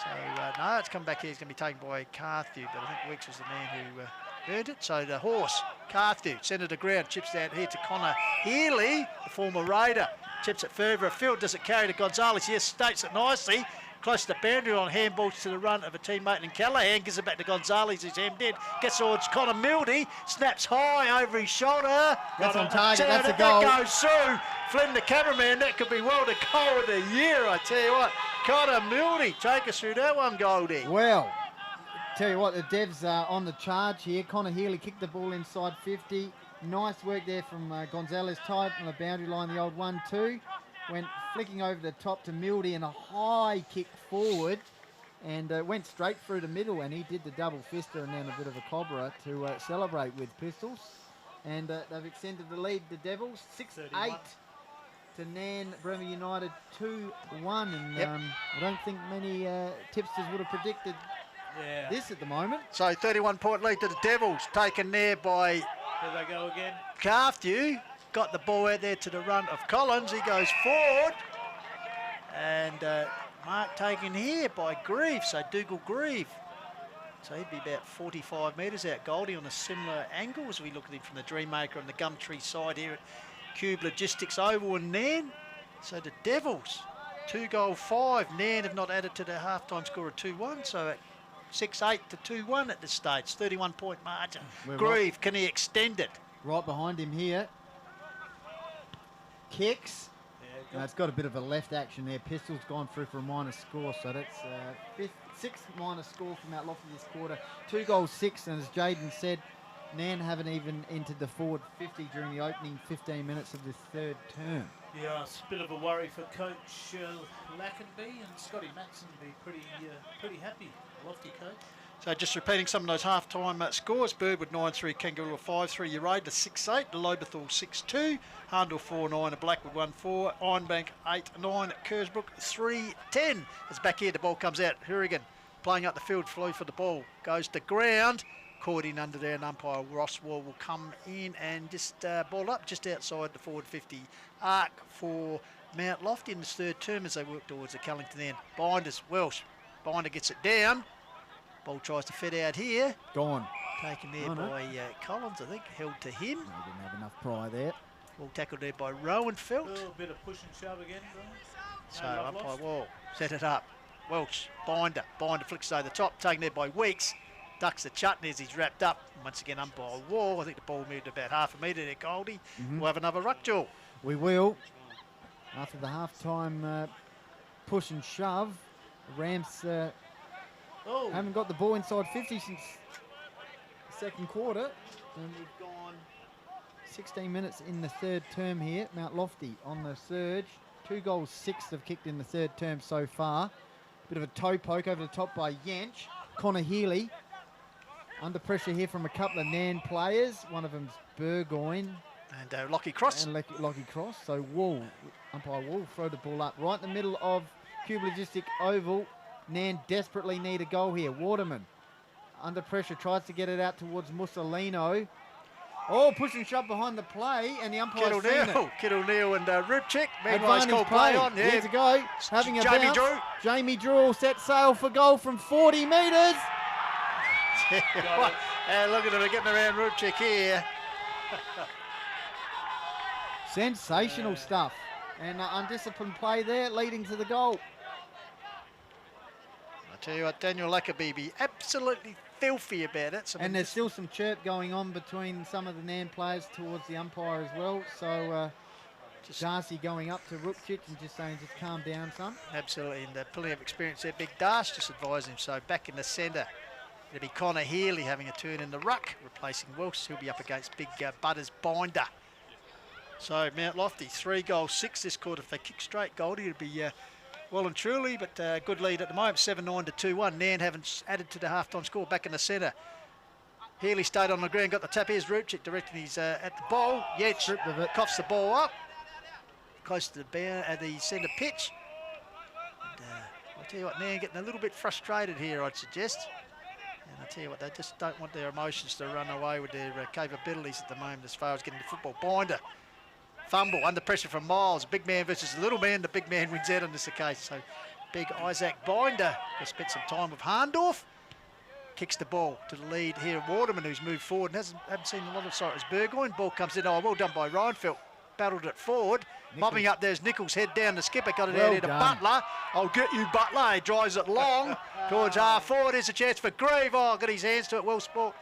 So, no, it's come back here. It's going to be taken by Carthew, but I think Weeks was the man who earned it. So the horse, Carthew, centre to ground, chips down here to Connor Healy, the former Raider. Chips it further afield, does it carry to Gonzalez? Yes, states it nicely. Close to the boundary on handballs to the run of a teammate in Callahan. Gives it back to Gonzalez, who's hemmed in. Gets towards Connor Mildy. Snaps high over his shoulder. That's on target. That's a That goal. goes through. Flynn, the cameraman, that could be well the goal of the year, I tell you what. Connor Mildy, take us through that one, Goldie. Well, tell you what, the Devs are on the charge here. Connor Healy kicked the ball inside 50. Nice work there from Gonzalez, tight on the boundary line, the old 1-2. Went flicking over the top to Mildy and a high kick forward and went straight through the middle, and he did the double fister and then a bit of a cobra to celebrate with Pistols. And they've extended the lead, the Devils, 6-8 to Nairne Bremer United 2-1. And I don't think many tipsters would have predicted this at the moment. So 31-point lead to the Devils, taken there by Here they go again. Carthew. Got the ball out there to the run of Collins. He goes forward. And mark taken here by Grieve. So Dougal Grieve. So he'd be about 45 metres out, Goldie, on a similar angle as we look at him from the Dreammaker on the Gumtree side here at Qube Logistics Oval in Nairne. So the Devils, 2-5. Nairne have not added to their half-time score of 2-1. So 6-8 to 2-1 at this stage. 31-point margin. We're Grieve, can he extend it? Right behind him here. Kicks. Now it's got a bit of a left action there. Pistol's gone through for a minor score, so that's sixth minor score from Mount Lofty this quarter. 2 goals, 6, and as Jaden said, Nairne haven't even entered the forward 50 during the opening 15 minutes of this third term. Yeah, it's a bit of a worry for Coach Lackenby, and Scotty Matson will be pretty happy. Lofty coach. So just repeating some of those half-time scores. Birdwood 9-3, Kangaroo 5-3, Uraida 6-8, Loberthal 6-2, Handel 4-9, Blackwood 1-4, Ironbank 8-9, Kersbrook 3-10. As back here the ball comes out, Hourigan playing up the field, flew for the ball, goes to ground, caught in under there, and umpire Ross Wall will come in and just ball up just outside the forward 50 arc for Mount Lofty in this third term as they work towards the Callington end. Binders, Welsh, Binder gets it down. Ball tries to fit out here. Gone. Taken there by Collins, I think. Held to him. They didn't have enough pry there. Ball tackled there by Rowanfelt. A little bit of push and shove again. So umpire Wall set it up. Welsh, Binder. Binder flicks over the top. Taken there by Weeks. Ducks the chutney as he's wrapped up. Once again, umpire Wall. I think the ball moved about half a metre there, Goldie. We'll have another ruck duel. We will. After the half-time push and shove, Rams haven't got the ball inside 50 since the second quarter. And we've gone 16 minutes in the third term here. Mount Lofty on the surge. 2 goals, 6 have kicked in the third term so far. Bit of a toe poke over the top by Yench. Connor Healy under pressure here from a couple of Nairne players. One of them's Burgoyne. And Lockie Cross. And Lockie Cross. So Wall, umpire Wall, throw the ball up right in the middle of Qube Logistic Oval. Nairne desperately need a goal here. Waterman under pressure, tries to get it out towards Mussolino. Oh, push and shove behind the play, and the umpire's seen it. Kid O'Neill and Rupchik. Meanwhile, called play on. Yeah. Here's a go. Having a Jamie bounce. Drew. Jamie Drew will set sail for goal from 40 metres. Look at them getting around Rupchik here. Sensational stuff. And undisciplined play there, leading to the goal. I tell you what, Daniel Lackaby be absolutely filthy about it. And there's still some chirp going on between some of the Nairne players towards the umpire as well. So Darcy going up to Rupchik and just saying, just calm down, son. Absolutely, and plenty of experience there. Big Darsh just advised him. So back in the centre, it'll be Connor Healy having a turn in the ruck, replacing Welsh. He'll be up against Big Butters Binder. So Mount Lofty, 3 goals, 6 this quarter. If they kick straight, Goldie, it'll be well and truly, but good lead at the moment, 7-9 to 2-1. Nairne haven't added to the half-time score. Back in the centre, Healy stayed on the ground, got the tap. Here's Rupchik directing his at the ball. Yetch coughs the ball up, close to the centre pitch. And, I'll tell you what, Nairne getting a little bit frustrated here, I'd suggest. And I tell you what, they just don't want their emotions to run away with their capabilities at the moment as far as getting the football. Binder. Fumble under pressure from Miles. Big man versus the little man. The big man wins out on this occasion. So big Isaac Binder has spent some time with Harndorf. Kicks the ball to the lead here. Waterman, who's moved forward and haven't seen a lot of sight as Burgoyne. Ball comes in. Oh, well done by Reinfeldt. Battled it forward. Mobbing up there's Nichols. Head down the skipper. Got it out here to Butler. I'll get you, Butler. He drives it long towards half forward. Here's a chance for Grieve. Oh, got his hands to it. Well sport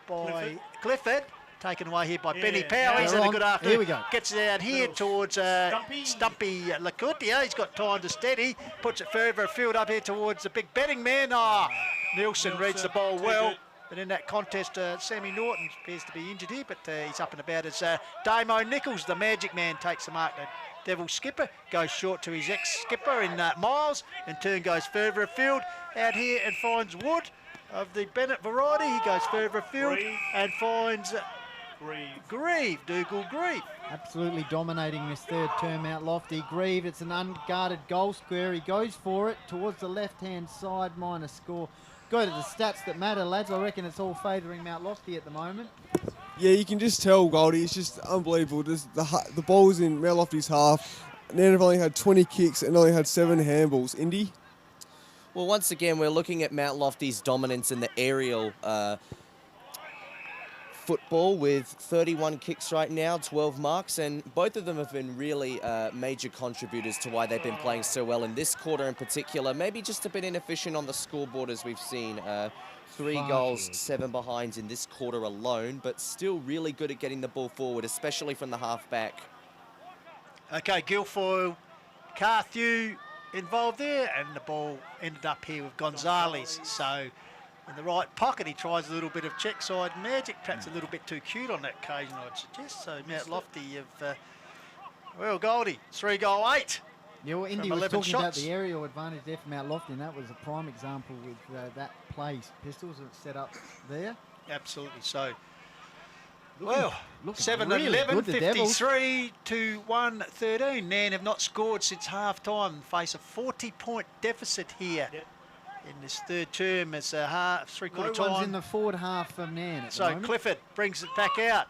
by Clifford. Taken away here by Benny Powell. He's had a good afternoon. Here we go. Gets it out here towards Stumpy Lacutia. He's got time to steady. Puts it further afield up here towards the big betting man. Nielsen reads the ball well. But in that contest, Sammy Norton appears to be injured here, but he's up and about as Damo Nichols, the magic man, takes the mark. The Devil skipper goes short to his ex-skipper in Miles. In turn goes further afield. Out here and finds Wood of the Bennett variety. He goes further afield and finds... Grieve, Dougal Grieve. Absolutely dominating this third term out Lofty. Grieve, it's an unguarded goal square. He goes for it towards the left-hand side, minor score. Go to the stats that matter, lads. I reckon it's all favouring Mount Lofty at the moment. Yeah, you can just tell, Goldie, it's just unbelievable. Just the ball's in Mount Lofty's half. Nairne have only had 20 kicks and only had 7 handballs. Indy? Well, once again, we're looking at Mount Lofty's dominance in the aerial football with 31 kicks right now, 12 marks, and both of them have been really major contributors to why they've been playing so well in this quarter in particular. Maybe just a bit inefficient on the scoreboard as we've seen. 3 goals, 7 behinds in this quarter alone, but still really good at getting the ball forward, especially from the half-back. Okay, Guilfoyle, Carthew involved there, and the ball ended up here with Gonzalez. So in the right pocket, he tries a little bit of check side magic, perhaps a little bit too cute on that occasion, I'd suggest. So Mount Lofty have, well, Goldie, 3-goal 8. Yeah, well, Indy from was 11 talking about shots. the aerial advantage there for Mount Lofty, and that was a prime example with that play. Pistols are set up there. Absolutely so. Well, looking 7 really 11, good, the Devils. 53 to 1 13. Nairne have not scored since half time. Face a 40-point deficit here in this third term as a three-quarter No time. one's in the forward half for Nairne at the So moment. Clifford brings it back out.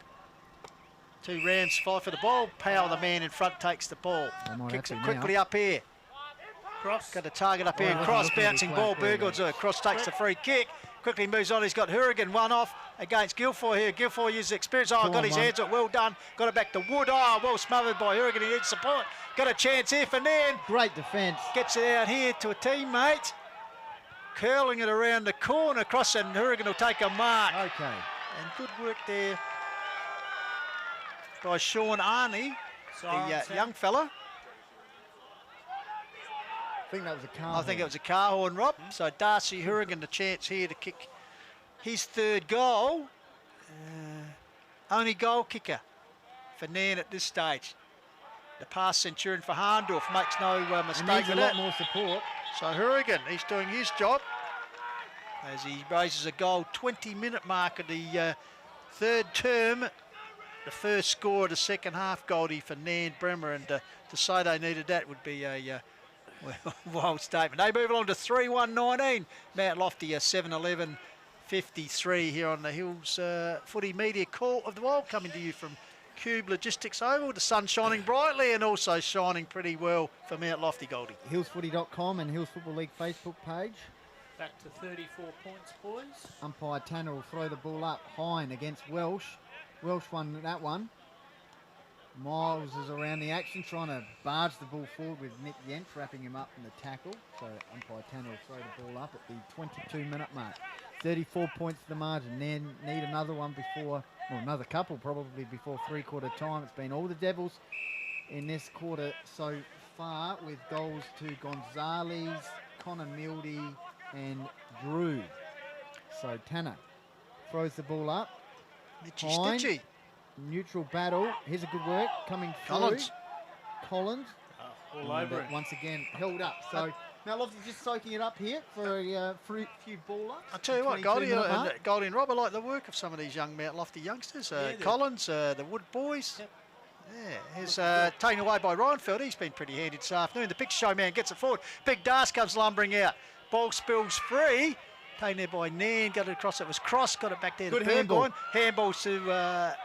2 Rams fight for the ball. Powell, the man in front, takes the ball. They might Kicks have it to quickly now. up here. Cross. Got a target up here. Oh, Cross, looking to be bouncing flat ball. there, Burgold's Cross takes the free kick. Quickly moves on. He's got Hourigan, one off against Guilfoyle here. Guilfoyle uses experience. Oh, got his hands up. Well done. Got it back to Wood. Oh, well smothered by Hourigan. He needs support. Got a chance here for Nairne. Great defence. Gets it out here to a teammate. Curling it around the corner. Cross, and Hourigan will take a mark. Okay. And good work there by Sean Arney, the young fella. I think that was a car. I think it was a car horn, Rob. So Darcy Hourigan the chance here to kick his 3rd goal. Only goal kicker for Nairne at this stage. The pass Centurion for Harndorf makes no mistake Needs a with lot that. more support. So Hourigan, he's doing his job as he raises a goal 20-minute mark of the 3rd term. The first score of the second half, Goldie, for Nairne Bremer, and to say they needed that would be a wild statement. They move along to 3-1-19. Mount Lofty 7-11-53 here on the Hills Footy Media Call of the Wild, coming to you from Qube Logistics Oval. The sun shining brightly and also shining pretty well for Mount Lofty, Goldie. Hillsfooty.com and Hills Football League Facebook page. Back to 34 points, boys. Umpire Tanner will throw the ball up. Hine against Welsh. Welsh won that one. Miles is around the action, trying to barge the ball forward with Nick Yent wrapping him up in the tackle. So umpire Tanner will throw the ball up at the 22-minute mark. 34 points to the margin. Then need another one before, well, another couple probably before three-quarter time. It's been all the Devils in this quarter so far, with goals to Gonzalez, Connor Mildy and Drew. So Tanner throws the ball up. Mitchy Hine, Stitchy. neutral battle. Here's a good work coming through. Collins. All over it. Once again held up. So Mount Lofty's just soaking it up here for a few ball ups. I'll tell you what, Goldie and Rob, I like the work of some of these young Mount Lofty youngsters. Collins, the Wood boys. Yep. Yeah, he's taken away by Reinfeld. He's been pretty handy this afternoon. The picture show man gets it forward. Big Das comes lumbering out. Ball spills free. Taken there by Nairne. Got it across. It was Cross. Got it back there to Burgoyne. Handball to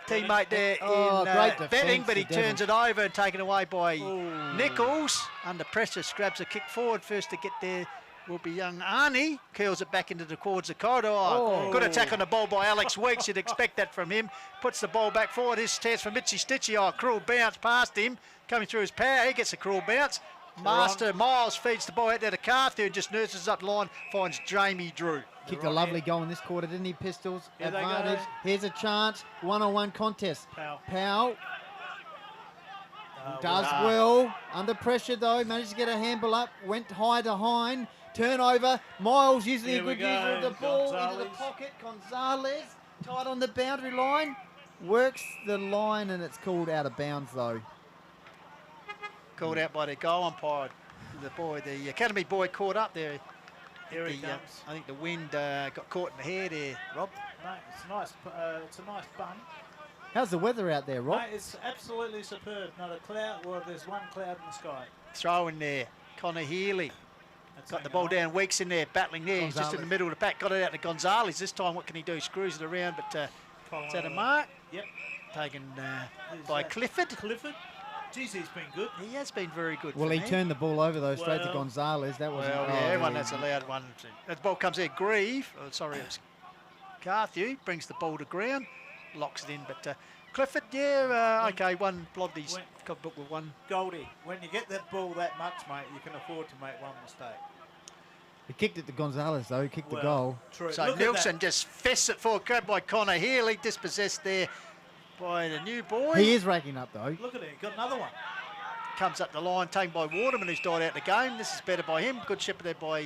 teammate there in Betting, but he turns it over and taken away by Nichols. Under pressure, grabs a kick forward. First to get there will be young Arnie. Curls it back into towards the corridor. Good attack on the ball by Alex Weeks. You'd expect that from him. Puts the ball back forward. His chance for Mitchy Stitchy. Cruel bounce past him. Coming through his power. He gets a cruel bounce. Master Miles feeds the ball out there to Carthew and just nurses up the line. Finds Jamie Drew. Kicked a lovely goal in this quarter, didn't he, Pistols? Advantage. Here's a chance. One-on-one contest. Powell does well. Under pressure, though. Managed to get a handball up. Went high to Hine. Turnover. Miles usually a good user of the ball into the pocket. Gonzalez tight on the boundary line. Works the line, and it's called out of bounds, though. Called out by the goal umpire. The academy boy caught up there. Here he comes. I think the wind got caught in the hair there, Rob. Mate, it's nice. It's a nice bun. How's the weather out there, Rob? Mate, it's absolutely superb. Not a cloud. Well, there's one cloud in the sky. Throw in there. Connor Healy. Got the ball down. Weeks in there, battling there. He's just in the middle of the pack. Got it out to Gonzalez. This time, what can he do? Screws it around, but is that a mark? Yep. Taken by Clifford. Clifford. Jeez, he's been good. He has been very good. Well, he turned the ball over, though, straight to Gonzalez. That wasn't... everyone that's allowed one. That ball comes there. Grieve. Oh, sorry, it was Carthew brings the ball to ground, locks it in. But Clifford, okay, one Blobby's got booked with one. Goldie, when you get that ball that much, mate, you can afford to make one mistake. He kicked it to Gonzalez, though. He kicked the goal. True. So Nielsen just fists it forward, grabbed by Connor Healy, dispossessed there by the new boy. He is racking up, though. Look at it, got another one. Comes up the line, taken by Waterman, who's died out the game. This is better by him. Good shepherd there by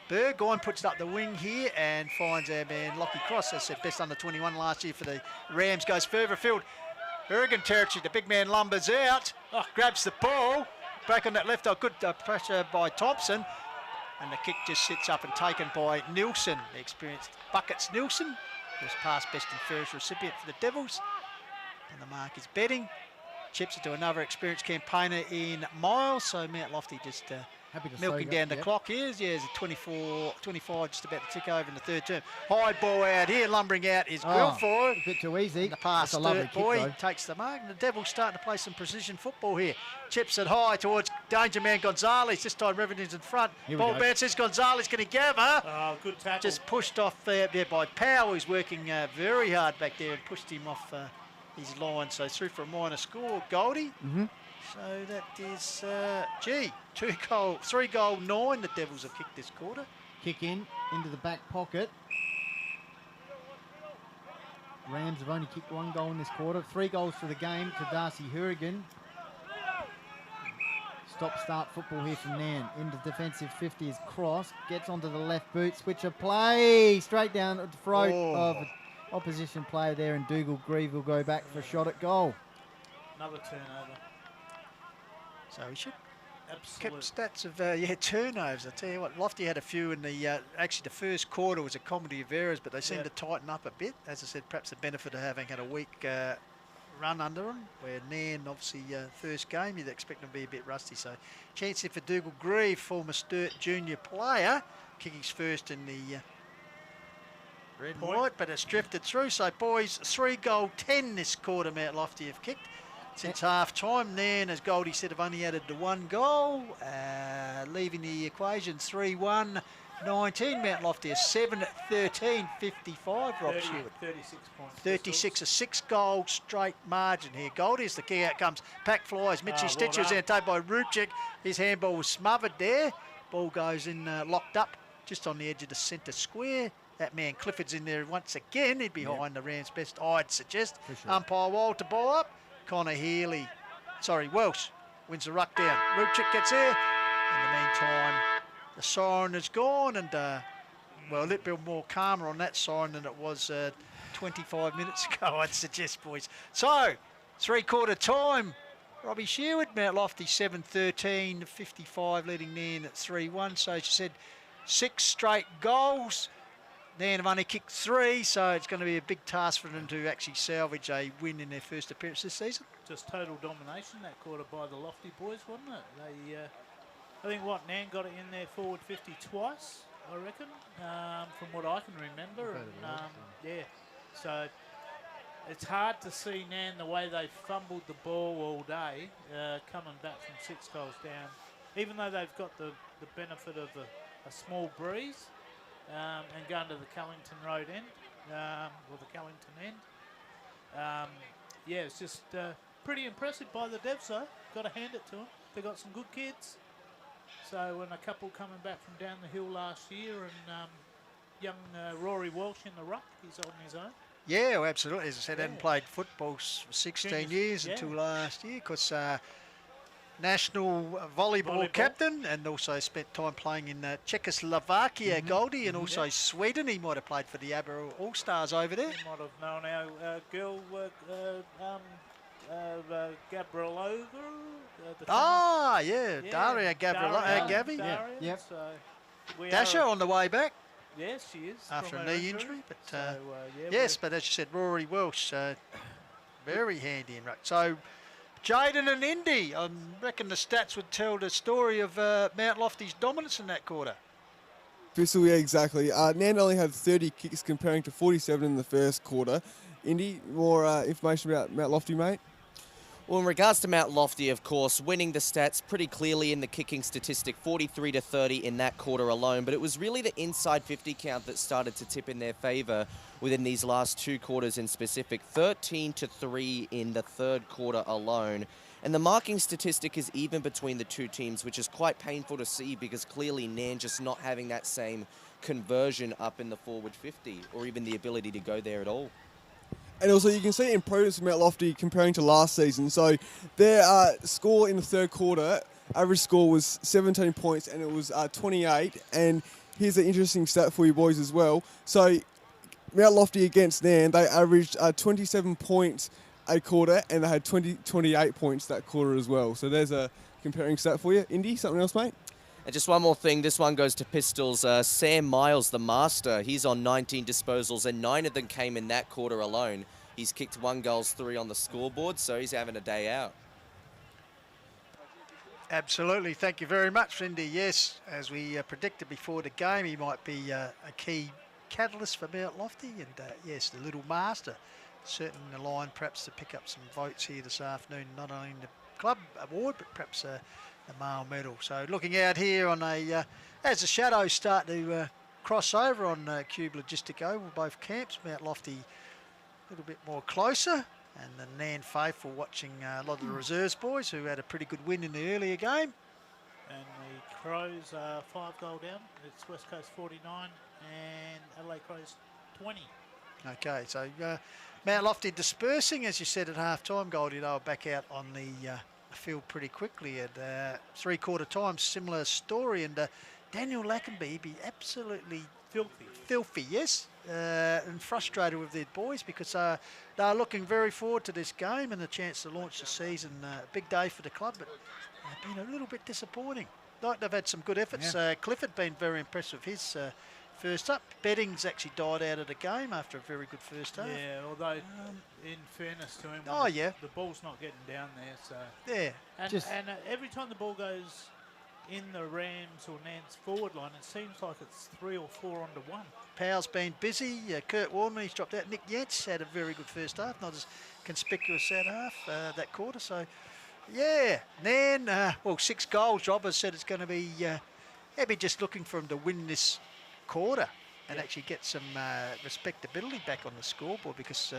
Burgoyne. Puts it up the wing here and finds our man Lockie Cross. As I said, best under 21 last year for the Rams. Goes further afield. Oregon territory. The big man lumbers out. Grabs the ball. Back on that left. Good pressure by Thompson. And the kick just sits up and taken by Nielsen. The experienced Buckets Nielsen. Who's past best and fairest recipient for the Devils. And the mark is betting. Chips it to another experienced campaigner in Miles. So Mount Lofty just milking down the clock here. Yeah, there's a 25 just about to tick over in the third term. High ball out here, lumbering out is Wilford. A bit too easy. The pass, That's a lovely kick, boy, though. takes the mark. And the Devils starting to play some precision football here. Chips it high towards danger man Gonzalez. This time Revenant's in front. Ball bounces, Gonzalez going to gather. Oh, good tackle. Just pushed off there by Powell, who's working very hard back there and pushed him off his line. So through for a minor score, Goldie. So that is, 3-goal 9 the Devils have kicked this quarter. Kick in, into the back pocket. Rams have only kicked 1 goal in this quarter. 3 goals for the game to Darcy Hurigan. Stop-start football here from Nairne. Into defensive 50 is Cross. Gets onto the left boot. Switch of play. Straight down the throat of an opposition player there. And Dougal Grieve will go back for a shot at goal. Another turnover. So we should Absolute. kept stats of turnovers. I tell you what, Lofty had a few in the actually the first quarter was a comedy of errors, but they seemed to tighten up a bit. As I said, perhaps the benefit of having had a week run under them, where Nairne obviously first game you'd expect them to be a bit rusty. So chance here for Dougal Grieve, former Sturt junior player, kicking his first in the red and white, but it's drifted through. So boys, 3-goal 10 this quarter Mount Lofty have kicked. Since half-time, Nairne, as Goldie said, have only added the 1 goal, leaving the equation 3-1, 19. Mount Lofty a 7-13, 55, Rob Stewart. 36 points. 36, a 6-goal straight margin here. Goldie is the key outcomes. Pack flies, Mitchy Stitcher was taken by Rubchik. His handball was smothered there. Ball goes in locked up just on the edge of the centre square. That man Clifford's in there once again. He'd be behind the Rams' best, I'd suggest. Sure. Umpire Wild to ball up. Connor Welsh wins the ruck down. Rubchik gets there. In the meantime, the siren is gone and, a little bit more calmer on that siren than it was 25 minutes ago, I'd suggest, boys. So, 3-quarter time. Robbie Sherwood, Mount Lofty 7-13, 55, leading Nairne at 3-1. So, as you said, 6 straight goals. Nairne have only kicked 3, so it's going to be a big task for them to actually salvage a win in their first appearance this season. Just total domination that quarter by the Lofty boys, wasn't it? They, I think Nairne got it in there forward 50 twice, I reckon, from what I can remember. And, so it's hard to see Nairne the way they fumbled the ball all day, coming back from 6 goals down, even though they've got the benefit of a small breeze. And going to the Cullington Road end, or the Cullington end. It's just pretty impressive by the Devs, though. Got to hand it to them. They got some good kids. So when a couple coming back from down the hill last year, and young Rory Walsh in the ruck, he's on his own. Yeah, well, absolutely. As I said, hadn't played football for 16 years until last year, because national volleyball captain, and also spent time playing in Czechoslovakia, Goldie, and also Sweden. He might have played for the ABBA All-Stars over there. He might have known our girl, Gabrielova. Daria Gabrielova. Yep. So Dasher on the way back. Yes, she is. After from a her knee injury. But yes, but as you said, Rory Welsh, very handy in ruck. So Jaden and Indy, I reckon the stats would tell the story of Mount Lofty's dominance in that quarter. Bissell, yeah, exactly. Nairne only had 30 kicks comparing to 47 in the first quarter. Indy, more information about Mount Lofty, mate? Well, in regards to Mount Lofty, of course, winning the stats pretty clearly in the kicking statistic, 43-30 in that quarter alone. But it was really the inside 50 count that started to tip in their favour within these last 2 quarters in specific, 13-3 in the third quarter alone. And the marking statistic is even between the 2 teams, which is quite painful to see because clearly Nairne just not having that same conversion up in the forward 50 or even the ability to go there at all. And also you can see improvements from Mount Lofty comparing to last season. So their score in the third quarter, average score was 17 points and it was 28. And here's an interesting stat for you boys as well. So Mount Lofty against Nairne, they averaged 27 points a quarter and they had 28 points that quarter as well. So there's a comparing stat for you. Indy, something else, mate? And just one more thing, this one goes to Pistols. Sam Miles, the master, he's on 19 disposals and 9 of them came in that quarter alone. He's kicked 1 goal, 3 on the scoreboard, so he's having a day out. Absolutely, thank you very much, Indy. Yes, as we predicted before the game, he might be a key catalyst for Mount Lofty, and yes, the little master, certainly in the line perhaps to pick up some votes here this afternoon, not only in the club award, but perhaps the male medal. So looking out here on as the shadows start to cross over on Qube Logistic Oval, both camps, Mount Lofty a little bit more closer, and the Nairne faithful watching a lot of the reserves boys who had a pretty good win in the earlier game. And the Crows are 5 goal down. It's West Coast 49 and Adelaide Crows 20. Okay, so Mount Lofty dispersing, as you said at half-time, Goldie, they were back out on the field pretty quickly at 3/4 time. Similar story, and Daniel Lackenby be absolutely filthy, yes, and frustrated with their boys because they're looking very forward to this game and the chance to launch the season. Big day for the club, but been a little bit disappointing. Like they've had some good efforts. Yeah. Clifford been very impressed with his first up. Betting's actually died out of the game after a very good first half. Yeah, although in fairness to him, the ball's not getting down there. So yeah, and every time the ball goes in the Rams or Nairne's forward line, it seems like it's 3 or 4 onto 1. Powell's been busy. Kurt Warman, he's dropped out. Nick Yentz had a very good first half, not as conspicuous that half, that quarter. So, yeah, Nairne, 6 goals. Robbers said it's going to be, they'll be just looking for him to win this quarter and actually get some respectability back on the scoreboard because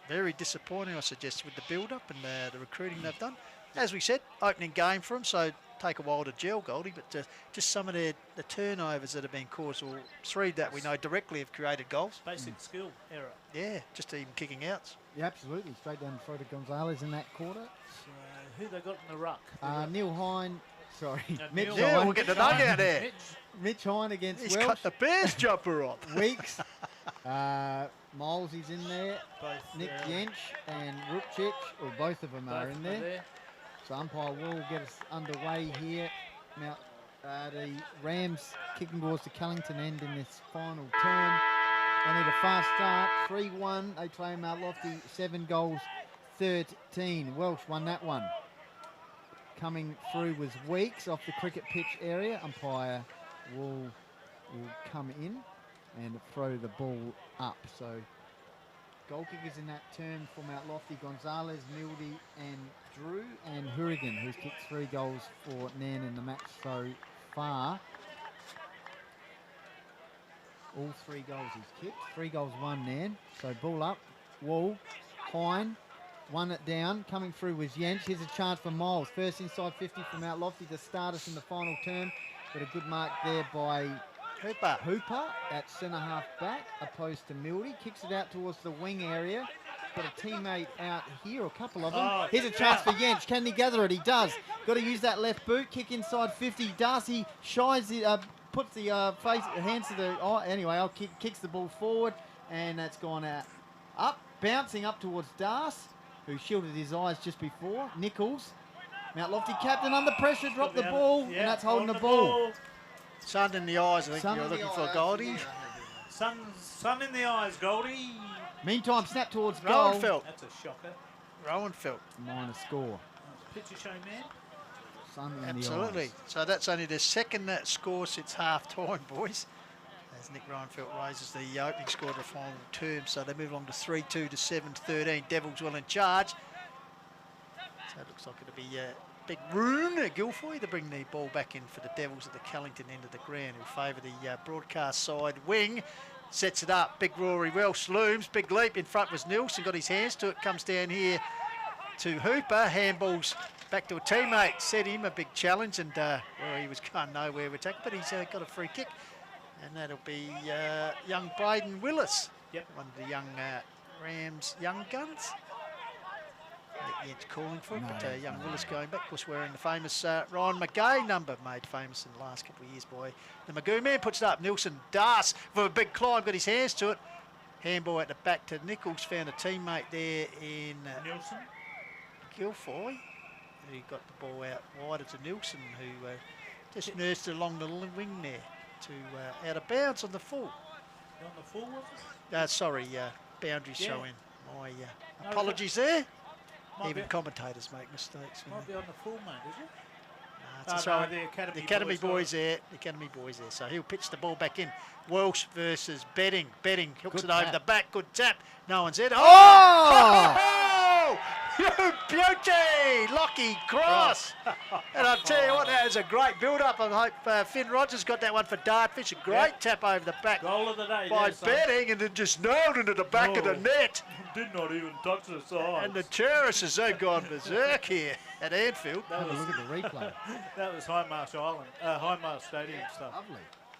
very disappointing, I suggest, with the build-up and the recruiting they've done. As we said, opening game for them, so take a while to gel, Goldie, but just some of the turnovers that have been caused, or 3 that we know directly have created goals. Basic skill error. Yeah, just even kicking outs. Yeah, absolutely. Straight down the throat of Gonzalez in that quarter. So, who they got in the ruck? Neil Hine. Sorry, Mitch Hine. Yeah, we'll get the nug out there. Mitch Hine against He's Welsh. cut the Bears jumper off. Weeks. Miles is in there. Both, Nick Jensch and Rupchich, or both of them are in there. So umpire will get us underway here. Now, the Rams kicking balls to Cullington end in this final term. They need a fast start. 3-1. They play Mount Lofty. 7 goals, 13. Welsh won that one. Coming through was Weeks off the cricket pitch area. Umpire will come in and throw the ball up. So goal kickers in that term for Mount Lofty: Gonzalez, Mildy and Drew, and Hourigan, who's kicked 3 goals for Nairne in the match so far. All 3 goals he's kicked. 3 goals, 1 Nairne. So ball up, Wall, Hine, won it down. Coming through was Jensch. Here's a chance for Miles. First inside 50 from Mount Lofty to start us in the final term. Got a good mark there by Hooper at centre half back, opposed to Mildy. Kicks it out towards the wing area. Got a teammate out here, or a couple of them. Here's a chance for Jensch. Can he gather it? He does. Got to use that left boot. Kick inside 50. Darcy shies it, puts the hands to the... Oh, anyway, kicks the ball forward, and that's gone out. Up, bouncing up towards Darce, who shielded his eyes just before. Nichols, Mount Lofty captain under pressure, dropped the ball, and that's holding the ball. Sun in the eyes, I think you're looking for, Goldie. Sun in the eyes, Goldie. Meantime, snap towards goal. Rowanfelt. That's a shocker. Rowanfelt. Minor score. Picture show, man. Sun in Absolutely. the eyes. So that's only the second score since half-time, boys. As Nick Rowanfelt raises the opening score to the final term. So they move on to 3-2 to 7-13. Devils well in charge. So it looks like it'll be big Roon Guilfoy to bring the ball back in for the Devils at the Callington end of the ground, who favour the broadcast side wing. Sets it up, big Rory Welsh looms, big leap, in front was Nielsen, got his hands to it, comes down here to Hooper, handballs back to a teammate, set him a big challenge, and well, he was going nowhere with tackle, but he's got a free kick, and that'll be young Braden Willis, one of the young Rams young guns. It's calling for it, but young Willis going back, of course, wearing the famous Ryan McGay number, made famous in the last couple of years by the Magoo man. Puts it up, Nielsen darts for a big climb, got his hands to it. Handball at the back to Nichols, found a teammate there in Nielsen. Guilfoy, who got the ball out wider to Nielsen, who just nursed it along the wing there to out of bounds on the full. On the full, was it? Sorry, boundaries showing. My apologies there. Even be, commentators make mistakes. Might be on the full, mate, is it? No, the Academy boys there. The Academy boys there. So he'll pitch the ball back in. Welsh versus Betting. Betting hooks it over the back. Good tap. No one's in. Oh! Beauty! Lockie Cross! And I'll tell you what, that was a great build-up. I hope Finn Rogers got that one for Dartfish. A great tap over the back Goal of the day by there, Betting, and then just nailed into the back of the net. Did not even touch the side. And the terrorists have gone berserk here at Anfield. Have a look at the replay. That was High Marsh Island, High Marsh Stadium stuff. Lovely.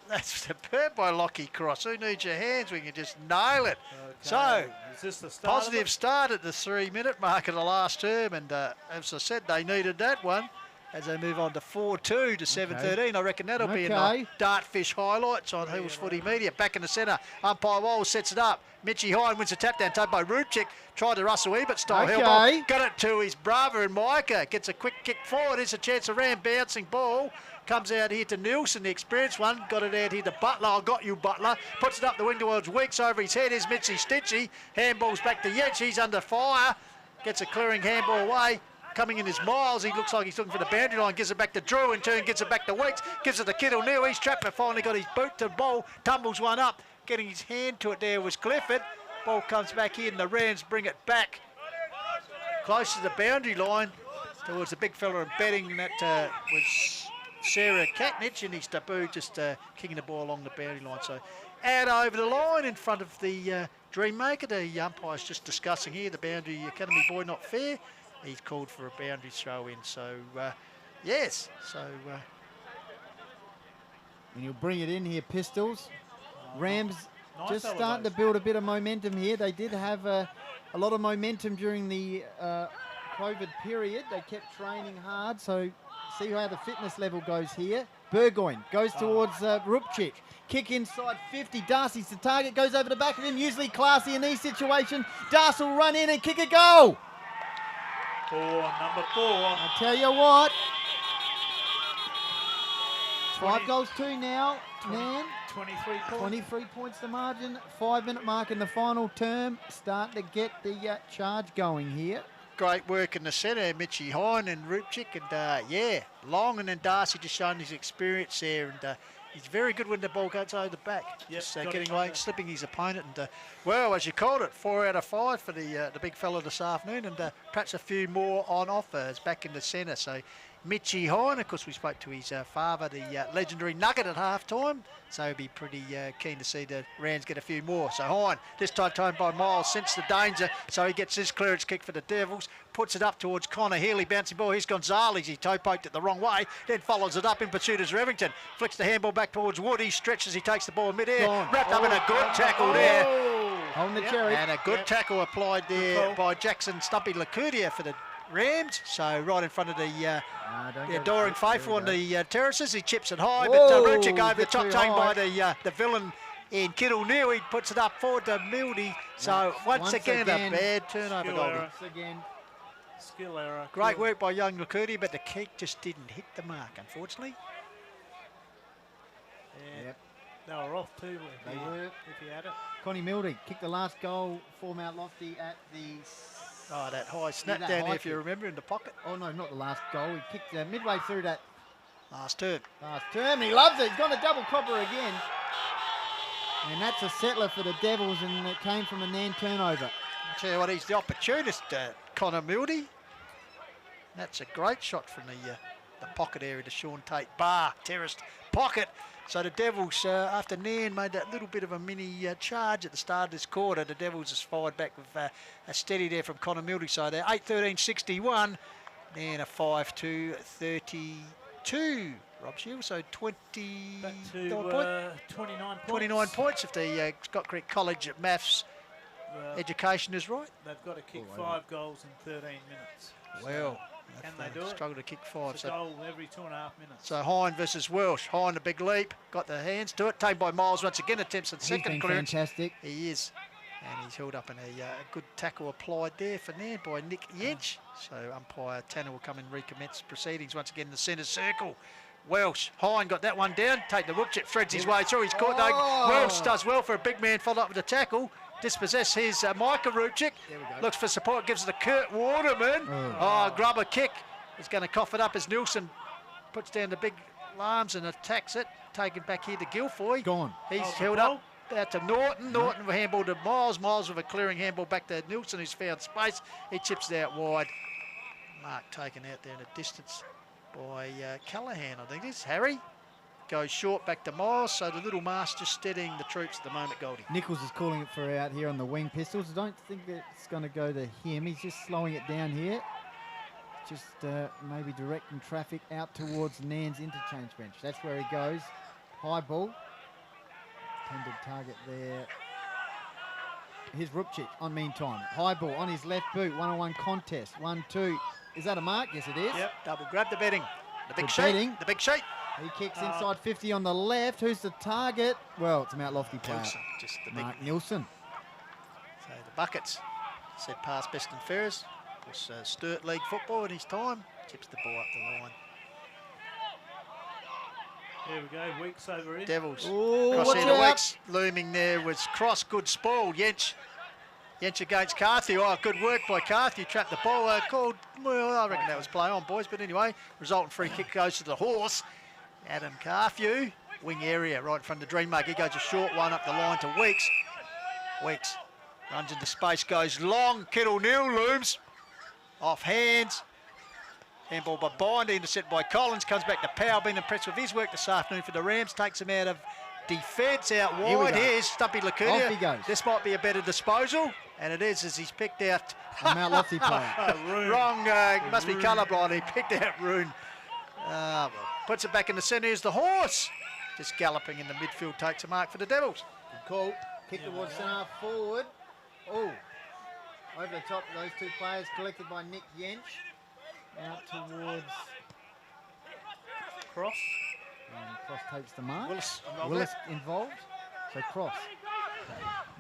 That's superb by Lockie Cross. Who needs your hands when you just nail it? Okay. So, is this the start positive start at the 3-minute mark of the last term, and as I said, they needed that one as they move on to 4-2 to 7-13. I reckon that'll be in the Dartfish highlights on Hills Footy Media. Back in the centre, umpire Walls sets it up. Mitchie Hine wins a tap down, tapped by Rubchik. Tried to Russell Ebert style help. Got it to his brother and Micah. Gets a quick kick forward. It's a chance around, bouncing ball. Comes out here to Nielsen, the experienced one. Got it out here to Butler. I got you, Butler. Puts it up the wing towards Weeks. Over his head is Mitchie Stitchy. Handballs back to Yetch. He's under fire. Gets a clearing handball away. Coming in his miles. He looks like he's looking for the boundary line. Gives it back to Drew. In turn, gives it back to Weeks. Gives it to Kittle Neal. He's trapped, but finally got his boot to the ball. Tumbles one up. Getting his hand to it there was Clifford. Ball comes back in. The Rams bring it back close to the boundary line towards the big fella in Betting. And that was Sarah Katnich in his debut, just kicking the ball along the boundary line. So out over the line in front of the Dreammaker. The umpire's just discussing here the boundary Academy boy not fair. He's called for a boundary throw in. So yes. So and you'll bring it in here, Pistols. Rams just starting to build a bit of momentum here. They did have a lot of momentum during the COVID period. They kept training hard, so see how the fitness level goes here. Burgoyne goes towards Rupchik. Kick inside 50. Darcy's the target, goes over the back of him. Usually classy in these situations. Darcy will run in and kick a goal. Number 4. I tell you what. 5 goals 2 now, man. 23 points. 23 points the margin. 5-minute mark in the final term. Starting to get the charge going here. Great work in the centre, Mitchie Hine and Rupchik, and Long, and then Darcy just showing his experience there, and he's very good when the ball goes over the back. Just getting away, slipping his opponent, and well, as you called it, 4 out of 5 for the big fella this afternoon, and perhaps a few more on offer as back in the centre. So Mitchie Hine, of course, we spoke to his father, the legendary Nugget at half-time, so he'll be pretty keen to see the Rams get a few more. So Hine, this time toned by Miles, sensed the danger, so he gets his clearance kick for the Devils, puts it up towards Connor Healy, bouncing ball. Here's Gonzalez, he toe-poked it the wrong way, then follows it up in pursuit as Revington. Flicks the handball back towards Wood, he stretches, he takes the ball in mid-air, wrapped up in a good tackle there. On the cherry. And a good tackle applied there by Jackson Stumpy Lacudia for the Rams. So right in front of the adoring faithful on the terraces. He chips it high, but Rupchik over the top, taken by the villain in Kittle Neal. He puts it up forward to Mildy. So once again, a bad turnover goal. Skill error. Great work by young Lacudia, but the kick just didn't hit the mark, unfortunately. Yep. They were off too. They were. If he had it. Connie Mildy kicked the last goal for Mount Lofty at the... Oh, that high snap down there, if you remember, in the pocket. Oh, no, not the last goal. He kicked midway through that last term. He loves it. He's gone a double copper again. And that's a settler for the Devils, and it came from a Nan turnover. I'll tell you what, he's the opportunist, Connor Mildy. That's a great shot from the pocket area to Sean Tate. Terraced pocket. So the Devils, after Nairne made that little bit of a mini charge at the start of this quarter, the Devils has fired back with a steady there from Connor Mildy. So they're 8-13-61. Nairne a 5-2-32. Rob Shields, so 20 Back to 29 points. 29 points if the Scott Creek College maths education is right. They've got to kick 5 goals in 13 minutes. Well, can they do it? Struggle to kick 5. It's a goal every 2.5 minutes. So Hine versus Welsh. Hine, a big leap, got the hands to it. Taken by Miles once again, attempts at second clearance. Fantastic. He is. And he's held up in a good tackle applied there for Nairne by Nick Yench. So umpire Tanner will come and recommence proceedings once again in the centre circle. Welsh, Hine got that one down. Take the whoop chip, threads his way through. He's caught though. Welsh does well for a big man, followed up with a tackle. Dispossess his Micah Rupchik. Looks for support, gives it to Kurt Waterman. Grubber kick. He's going to cough it up as Nielsen puts down the big arms and attacks it. Taken back here to Guilfoyle. Gone. He's held up out to Norton. Norton with a handball to Miles. Miles with a clearing handball back to Nielsen, who's found space. He chips it out wide. Mark taken out there in the distance by Callahan, I think it is. Harry goes short back to Miles, so the little mask just steadying the troops at the moment, Goldie. Nichols is calling it for out here on the wing pistols. I don't think it's going to go to him. He's just slowing it down here. Just maybe directing traffic out towards Nairne's interchange bench. That's where he goes. High ball. Intended target there. Here's Rupchik on meantime. High ball on his left boot. 1-on-1 contest. 1-2. Is that a mark? Yes, it is. Yep, double grab the betting. The big Good sheet. betting. The big sheet. He kicks inside 50 on the left. Who's the target? Well, it's a Mount Lofty player. Nielsen, just the Mark big. Nielsen. So the buckets. Said pass best and fairest. Of course, Sturt League football in his time. Chips the ball up the line. There we go, Weeks over in. Devils. Ooh, Cross watch here to out. Weeks. Looming there was Cross. Good spoil. Yench against Carthew. Oh, good work by Carthew. Trapped the ball. Called, well, I reckon that was play on, boys. But anyway, resultant free kick goes to the horse. Adam Carthew. Wing area right in front of the Dreammaker. He goes a short one up the line to Weeks. Weeks runs into space, goes long. Kittle Neal looms. Off hands. Handball by Binder, intercepted by Collins, comes back to Powell, been impressed with his work this afternoon for the Rams, takes him out of defence, out wide. Here's Stumpy Lacunia. Off he goes. This might be a better disposal, and it is as he's picked out. A Mount Lofty player. Wrong, must be colourblind, he picked out Roon. Well, puts it back in the centre, here's the horse. Just galloping in the midfield, takes a mark for the Devils. Good call. Kick towards centre forward. Oh, over the top of those two players, collected by Nick Yench. Out towards Cross. and Cross takes the mark. Willis involved. So Cross.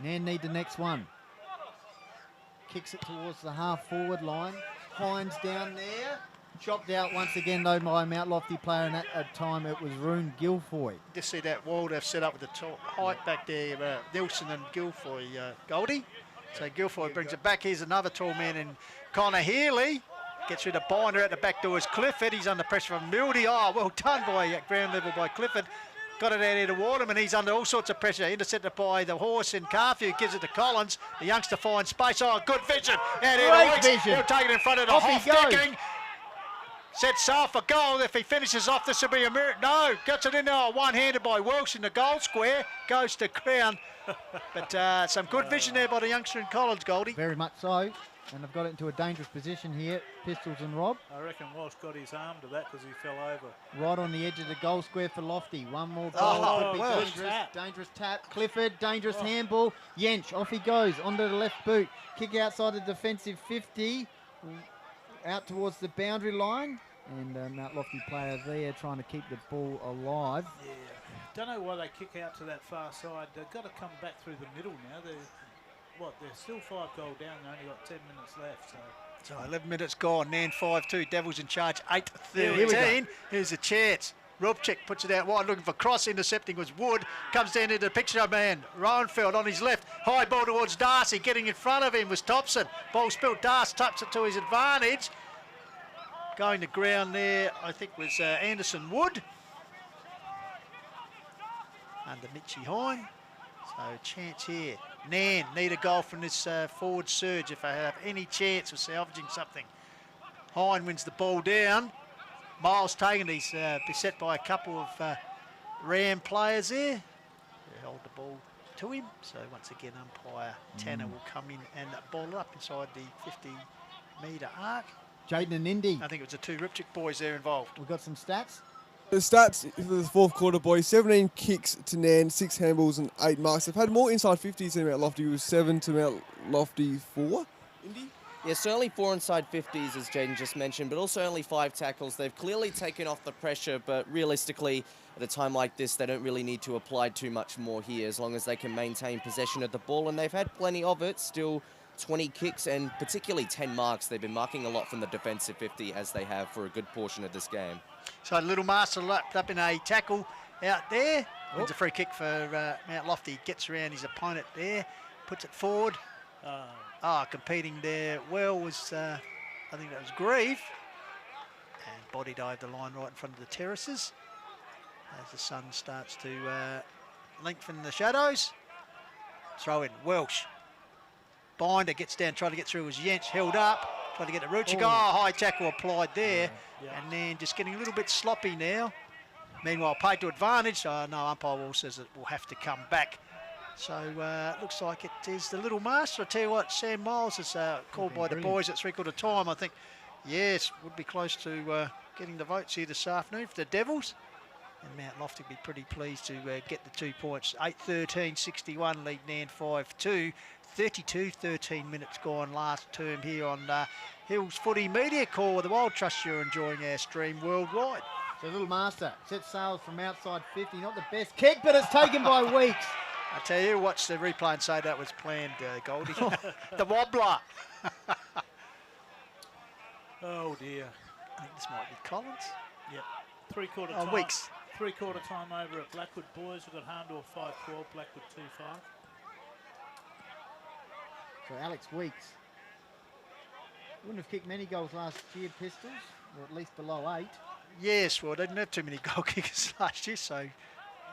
Nairne need the next one. Kicks it towards the half forward line. Hines down there. Chopped out once again though by Mount Lofty player, and at that time it was Roon Guilfoyle. Just see that wall they've set up with the top height back there, Nielsen and Guilfoyle, Goldie. So Guilfoyle brings it back. Here's another tall man in Connor Healy. Gets rid of Binder at the back door is Clifford. He's under pressure from Mildy. Oh, well done by ground level by Clifford. Got it out here to Waterman. He's under all sorts of pressure. Intercepted by the horse in Carthew. Gives it to Collins. The youngster finds space. Oh, good vision. Out here to Weeks. He'll take it in front of the half decking. Sets sail for goal. If he finishes off, this will be a merit. No, gets it in there. One-handed by Welsh in the goal square. Goes to Crown. But some good vision there by the youngster in Collins, Goldie. Very much so. And they've got it into a dangerous position here. Pistols and Rob. I reckon Walsh got his arm to that because he fell over. Right on the edge of the goal square for Lofty. One more goal. Oh, could be well. dangerous tap. Clifford, dangerous handball. Yench, off he goes, onto the left boot. Kick outside the defensive 50. Out towards the boundary line. And Mount Lofty player there trying to keep the ball alive. Yeah. Don't know why they kick out to that far side. They've got to come back through the middle now. They're still 5 goal down. They only got 10 minutes left. So 11 minutes gone. Nairne 5-2. Devils in charge 8-13. Here we go. Here's a chance. Rupchik puts it out wide, looking for Cross. Intercepting was Wood. Comes down into the picture man. Rowenfeld on his left. High ball towards Darcy. Getting in front of him was Thompson. Ball spilled. Darcy taps it to his advantage. Going to ground there, I think, was Anderson Wood. Under Mitchie Hine. So chance here. Nairne need a goal from this forward surge if they have any chance of salvaging something. Hine wins the ball down. Miles taken. He's beset by a couple of Ram players there. They hold the ball to him. So once again, umpire Tanner will come in and ball it up inside the 50-metre arc. Jaden and Indy. I think it was the two Ripchick boys there involved. We've got some stats. The stats for the fourth quarter, boys: 17 kicks to Nairne, 6 handballs and 8 marks. They've had more inside 50s than Mount Lofty, with 7 to Mount Lofty 4. Indy? Yeah, certainly 4 inside 50s, as Jaden just mentioned, but also only 5 tackles. They've clearly taken off the pressure, but realistically, at a time like this, they don't really need to apply too much more here, as long as they can maintain possession of the ball, and they've had plenty of it. Still 20 kicks and particularly 10 marks. They've been marking a lot from the defensive 50, as they have for a good portion of this game. So Little Master lapped up in a tackle out there. Wins a free kick for Mount Lofty. Gets around his opponent there, puts it forward. Competing there well was, I think that was Grieve. And body dived the line right in front of the terraces as the sun starts to lengthen the shadows. Throw in Welsh. Binder gets down, trying to get through, was Jens, held up, trying to get the Ruchik. High tackle applied there. And then just getting a little bit sloppy now. Meanwhile, paid to advantage. No, umpire Wall says it will have to come back. So it looks like it is the Little Master. I tell you what, Sam Miles is called by the boys at three-quarter time. I think, yes, would be close to getting the votes here this afternoon for the Devils. And Mount Lofty will be pretty pleased to get the 2 points. 8-13, 61, lead Nairne 5-2. 32-13 minutes gone last term here on Hills Footy Media Call with the Wild Trust. You're enjoying our stream worldwide. So Little Master sets sails from outside 50. Not the best kick, but it's taken by Weeks. I tell you, watch the replay and say that was planned, Goldie. The wobbler. Oh dear. I think this might be Collins. Yep. Three-quarter time. Weeks. Three-quarter time over at Blackwood boys. We've got Harndorf 5-12, Blackwood 2-5. So Alex Weeks wouldn't have kicked many goals last year, Pistols, or at least below 8. Yes, well, they didn't have too many goal kickers last year, so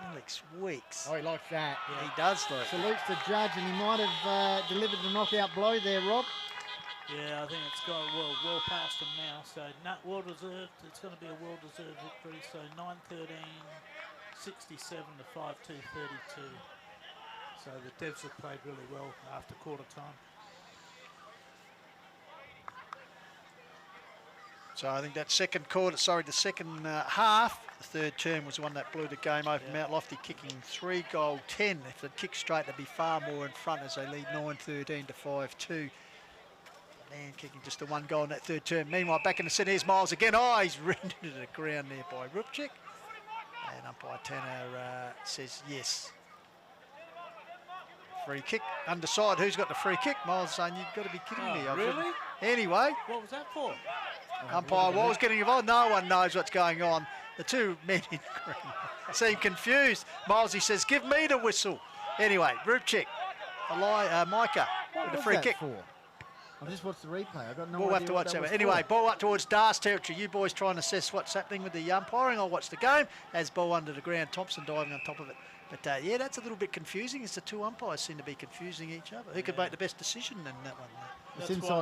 Alex Weeks. Oh, he likes that. Yeah. He does, though. Salutes the judge, and he might have delivered the knockout blow there, Rob. Yeah, I think it's gone well past him now. So, well deserved. It's going to be a well-deserved victory. So, 9-13, 67 to 5-2, 32. So the Devs have played really well after quarter time. So I think that second half, the third term was the one that blew the game over. Mount Lofty kicking 3-10. If they'd kicked straight, they'd be far more in front as they lead 9-13 to 5-2. Man kicking just the 1 goal in that third term. Meanwhile, back in the centre, here's Miles again. He's rendered to the ground there by Rupchik. And umpire Tanner says yes. Free kick, underside. Who's got the free kick? Miles saying, you've got to be kidding me. Really? Anyway. What was that for? Umpire Wall's getting involved. No one knows what's going on. The two men in green seem confused. Milesy says, give me the whistle. Anyway, Rupchik, Micah with the free kick. I just watched the replay. I've got no idea. We'll have to watch that. Anyway, ball up towards Dar's territory. You boys try and assess what's happening with the umpiring. I'll watch the game. As ball under the ground, Thompson diving on top of it. But yeah, that's a little bit confusing as the two umpires seem to be confusing each other. Who could make the best decision in that one?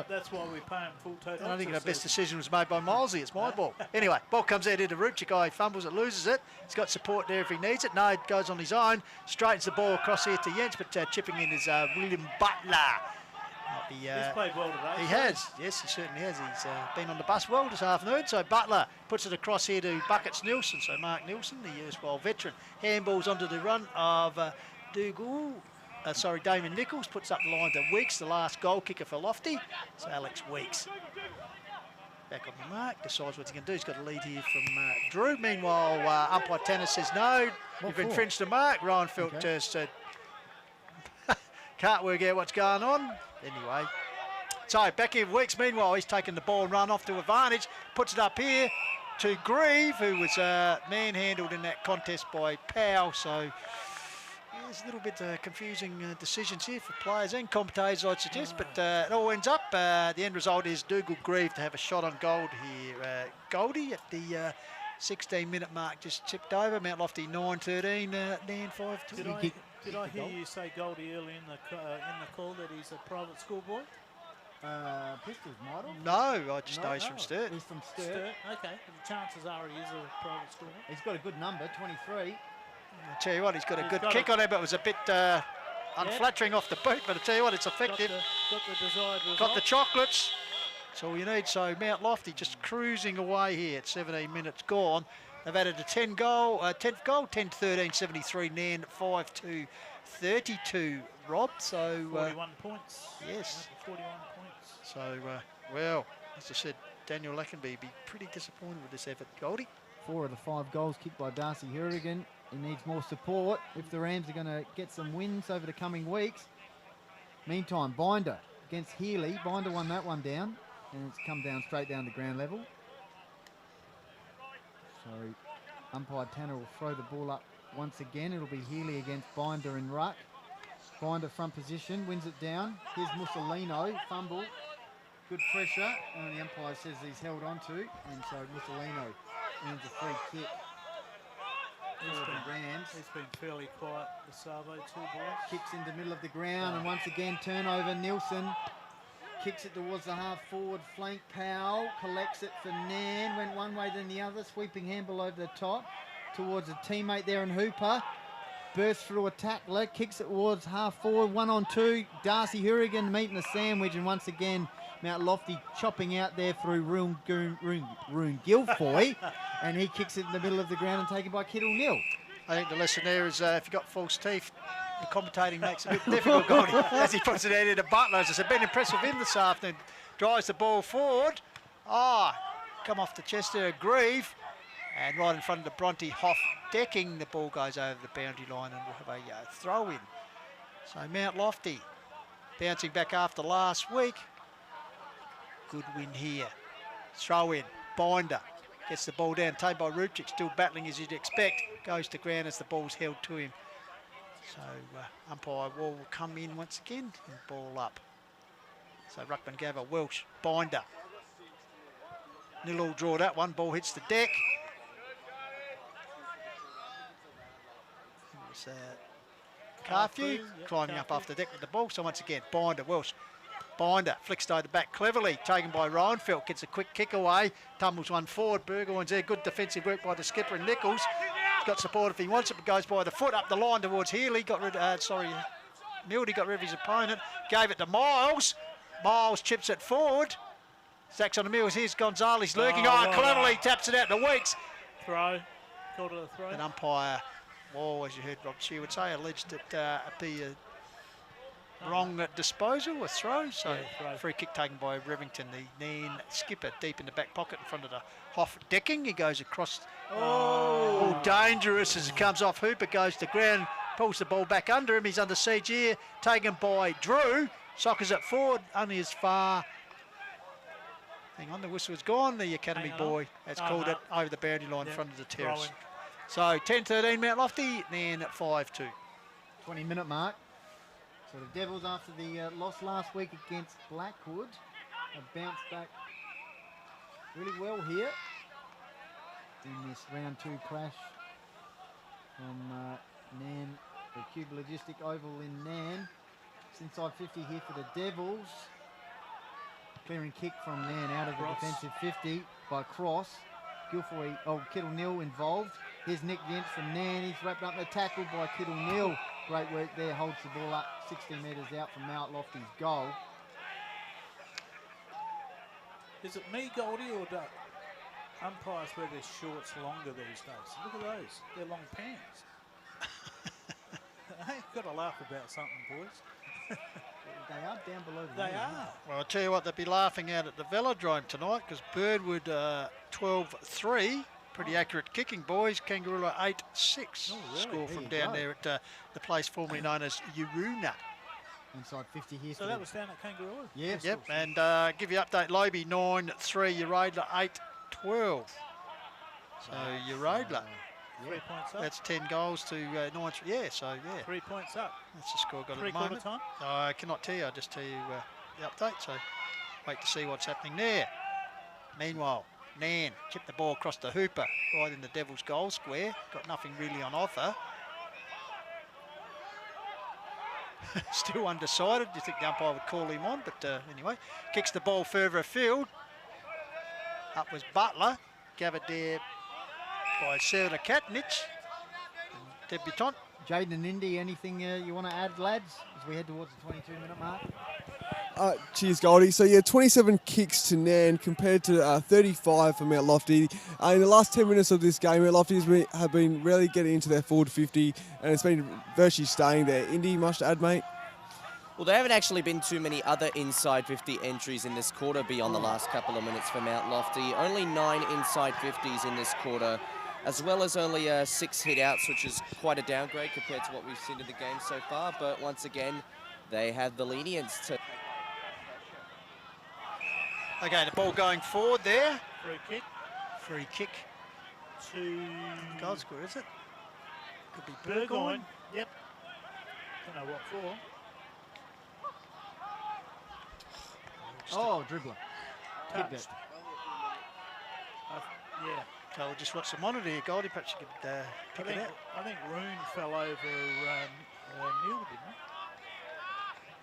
That's why we pay him full total. I think the best decision was made by Milesy. It's my ball. Anyway, ball comes out into Rupchik. He fumbles it, loses it. He's got support there if he needs it. No, it goes on his own. Straightens the ball across here to Jens, but chipping in is William Butler. He's played well today. He has. Yes, he certainly has. He's been on the bus well this afternoon. So Butler puts it across here to Buckets Nielsen. So Mark Nielsen, the erstwhile veteran, handballs onto the run of Damon Nichols, puts up the line to Weeks, the last goal kicker for Lofty. So Alex Weeks back on the mark, decides what he can do. He's got a lead here from Drew. Meanwhile, umpire Tanner says no, you've infringed the mark. Ryan Felton said can't work out what's going on. Anyway, so back here Weeks. Meanwhile, he's taken the ball and run off to advantage. Puts it up here to Grieve, who was manhandled in that contest by Powell. So there's a little bit confusing decisions here for players and commentators, I'd suggest. But it all ends up. The end result is Dougal Grieve to have a shot on goal here. Goldie at the 16-minute mark just tipped over. Mount Lofty 9-13, Nairne 5-2. Did I hear you say Goldie early in the call that he's a private school boy? Pistols, Michael? No, I just know he's from Sturt. He's from Sturt. Sturt, okay. The chances are he is a private school. He's got a good number, 23. I tell you what, he's got a He's good got kick it. on him, but it was a bit unflattering off the boot. But I tell you what, it's effective. Got the desired result. Got the chocolates. That's all you need. So Mount Lofty just cruising away here at 17 minutes gone. They've added a 10th goal, 10-13, 73, Nairne 5-2, 32, Rob. So 41 points. yes. 41 points. So, well, as I said, Daniel Lackenby be pretty disappointed with this effort. Goldie? 4 of the 5 goals kicked by Darcy Hourigan. He needs more support if the Rams are going to get some wins over the coming weeks. Meantime, Binder against Healy. Binder won that one down, and it's come down straight down to ground level. So umpire Tanner will throw the ball up once again. It'll be Healy against Binder and Ruck. Binder front position, wins it down. Here's Mussolino, fumble. Good pressure, and the umpire says he's held on to, and so Mussolino earns a free kick. He's been fairly quiet, the Savo too, boys. Kicks into the middle of the ground, and once again turnover. Nielsen kicks it towards the half forward flank. Powell collects it for Nairne, went one way then the other, sweeping handball over the top towards a teammate there in Hooper. Bursts through a tackler, kicks it towards half forward, 1-on-2. Darcy Hourigan meeting a sandwich, and once again Mount Lofty chopping out there through Rune Guilfoy, and he kicks it in the middle of the ground and taken by Kittle Nil. I think the lesson there is if you've got false teeth, the commentating makes it a bit difficult, Goldie, as he puts it out into Butler. As I said, been impressed with him this afternoon. Drives the ball forward. Come off the chest there, Grieve. And right in front of the Bronte Hoff decking, the ball goes over the boundary line and we'll have a throw in. So Mount Lofty bouncing back after last week. Good win here. Throw in. Binder gets the ball down. Tamed by Ruchik, still battling as you'd expect. Goes to ground as the ball's held to him. So umpire Wall will come in once again and ball up. So Ruckman Gava, Welsh, Binder. Nil all draw that one. Ball hits the deck. It was Carthew climbing up off the deck with the ball. So once again, Binder, Welsh. Binder flicks to the back cleverly, taken by Reinfeldt, gets a quick kick away, tumbles one forward. Burgoyne's there, good defensive work by the skipper and Nichols. He's got support if he wants it, but goes by the foot up the line towards Healy. Mildy got rid of his opponent, gave it to Miles. Miles chips it forward. Stacks on the Mills. Here's Gonzalez lurking. Cleverly taps it out to Weeks. Throw. Called it a throw. An umpire, as you heard Rob Shear would say, alleged it be a wrong disposal, a throw. So free kick taken by Revington, the Nairne skipper, deep in the back pocket in front of the Hoff decking. He goes across. Dangerous as it comes off. Hooper goes to ground, pulls the ball back under him. He's under siege here. Taken by Drew. Sockers it forward, only as far. Hang on, the whistle is gone. The academy boy has called it over the boundary line in front of the terrace. So 10-13 Mount Lofty, Nairne 5-2. 20-minute mark. So the Devils, after the loss last week against Blackwood, have bounced back really well here in this round 2 clash from Nairne, the Qube Logistic Oval in Nairne. It's inside 50 here for the Devils. Clearing kick from Nairne out of the defensive 50 by Cross. Guilfoy, Kittle Nil involved. Here's Nick Yent from Nairne. He's wrapped up the tackle by Kittle Nil. Great work there, holds the ball up 16 metres out from Mount Lofty's goal. Is it me, Goldie, or do umpires wear their shorts longer these days? Look at those, they're long pants. Hey, got to laugh about something, boys. They are down below the They knee, are. Well, I'll tell you what, they'll be laughing out at the Velodrome tonight because Birdwood 12-3. Pretty accurate kicking, boys. Kangaroo 8-6. Score from down there at the place formerly known as Uruna. Inside 50 here. So that was down at Kangaroo? Yes. Yep, and give you update, Lobe 9-3, Uradler 8-12. So Uradler, 3 points up. that's 10 goals to 9. 3 points up. That's the score got at the Three-quarter moment. time? I cannot tell you, I'll just tell you the update, so wait to see what's happening there. Meanwhile, Nairne chipped the ball across to Hooper, right in the Devil's goal square. Got nothing really on offer. still undecided. You think the umpire would call him on, but anyway, kicks the ball further afield. Up was Butler, gathered there by Sarah Katnich, debutant. Jaden and Indy, anything you want to add, lads, as we head towards the 22-minute mark? Cheers, Goldie. So, yeah, 27 kicks to Nairne compared to 35 for Mount Lofty. In the last 10 minutes of this game, Mount Lofty have been really getting into their forward 50, and it's been virtually staying there. Indy, much to add, mate? Well, there haven't actually been too many other inside 50 entries in this quarter beyond the last couple of minutes for Mount Lofty. Only 9 inside 50s in this quarter, as well as only 6 hit-outs, which is quite a downgrade compared to what we've seen in the game so far. But once again, they have the lenience to... Okay, the ball going forward there. Free kick To goal scorer, is it? Could be Burgoyne. Yep. Don't know what for. Oh, dribbler. Kicked it. Yeah. So we'll just watch the monitor here, Goldie. Perhaps you could pick it out. I think Roon fell over Neil, didn't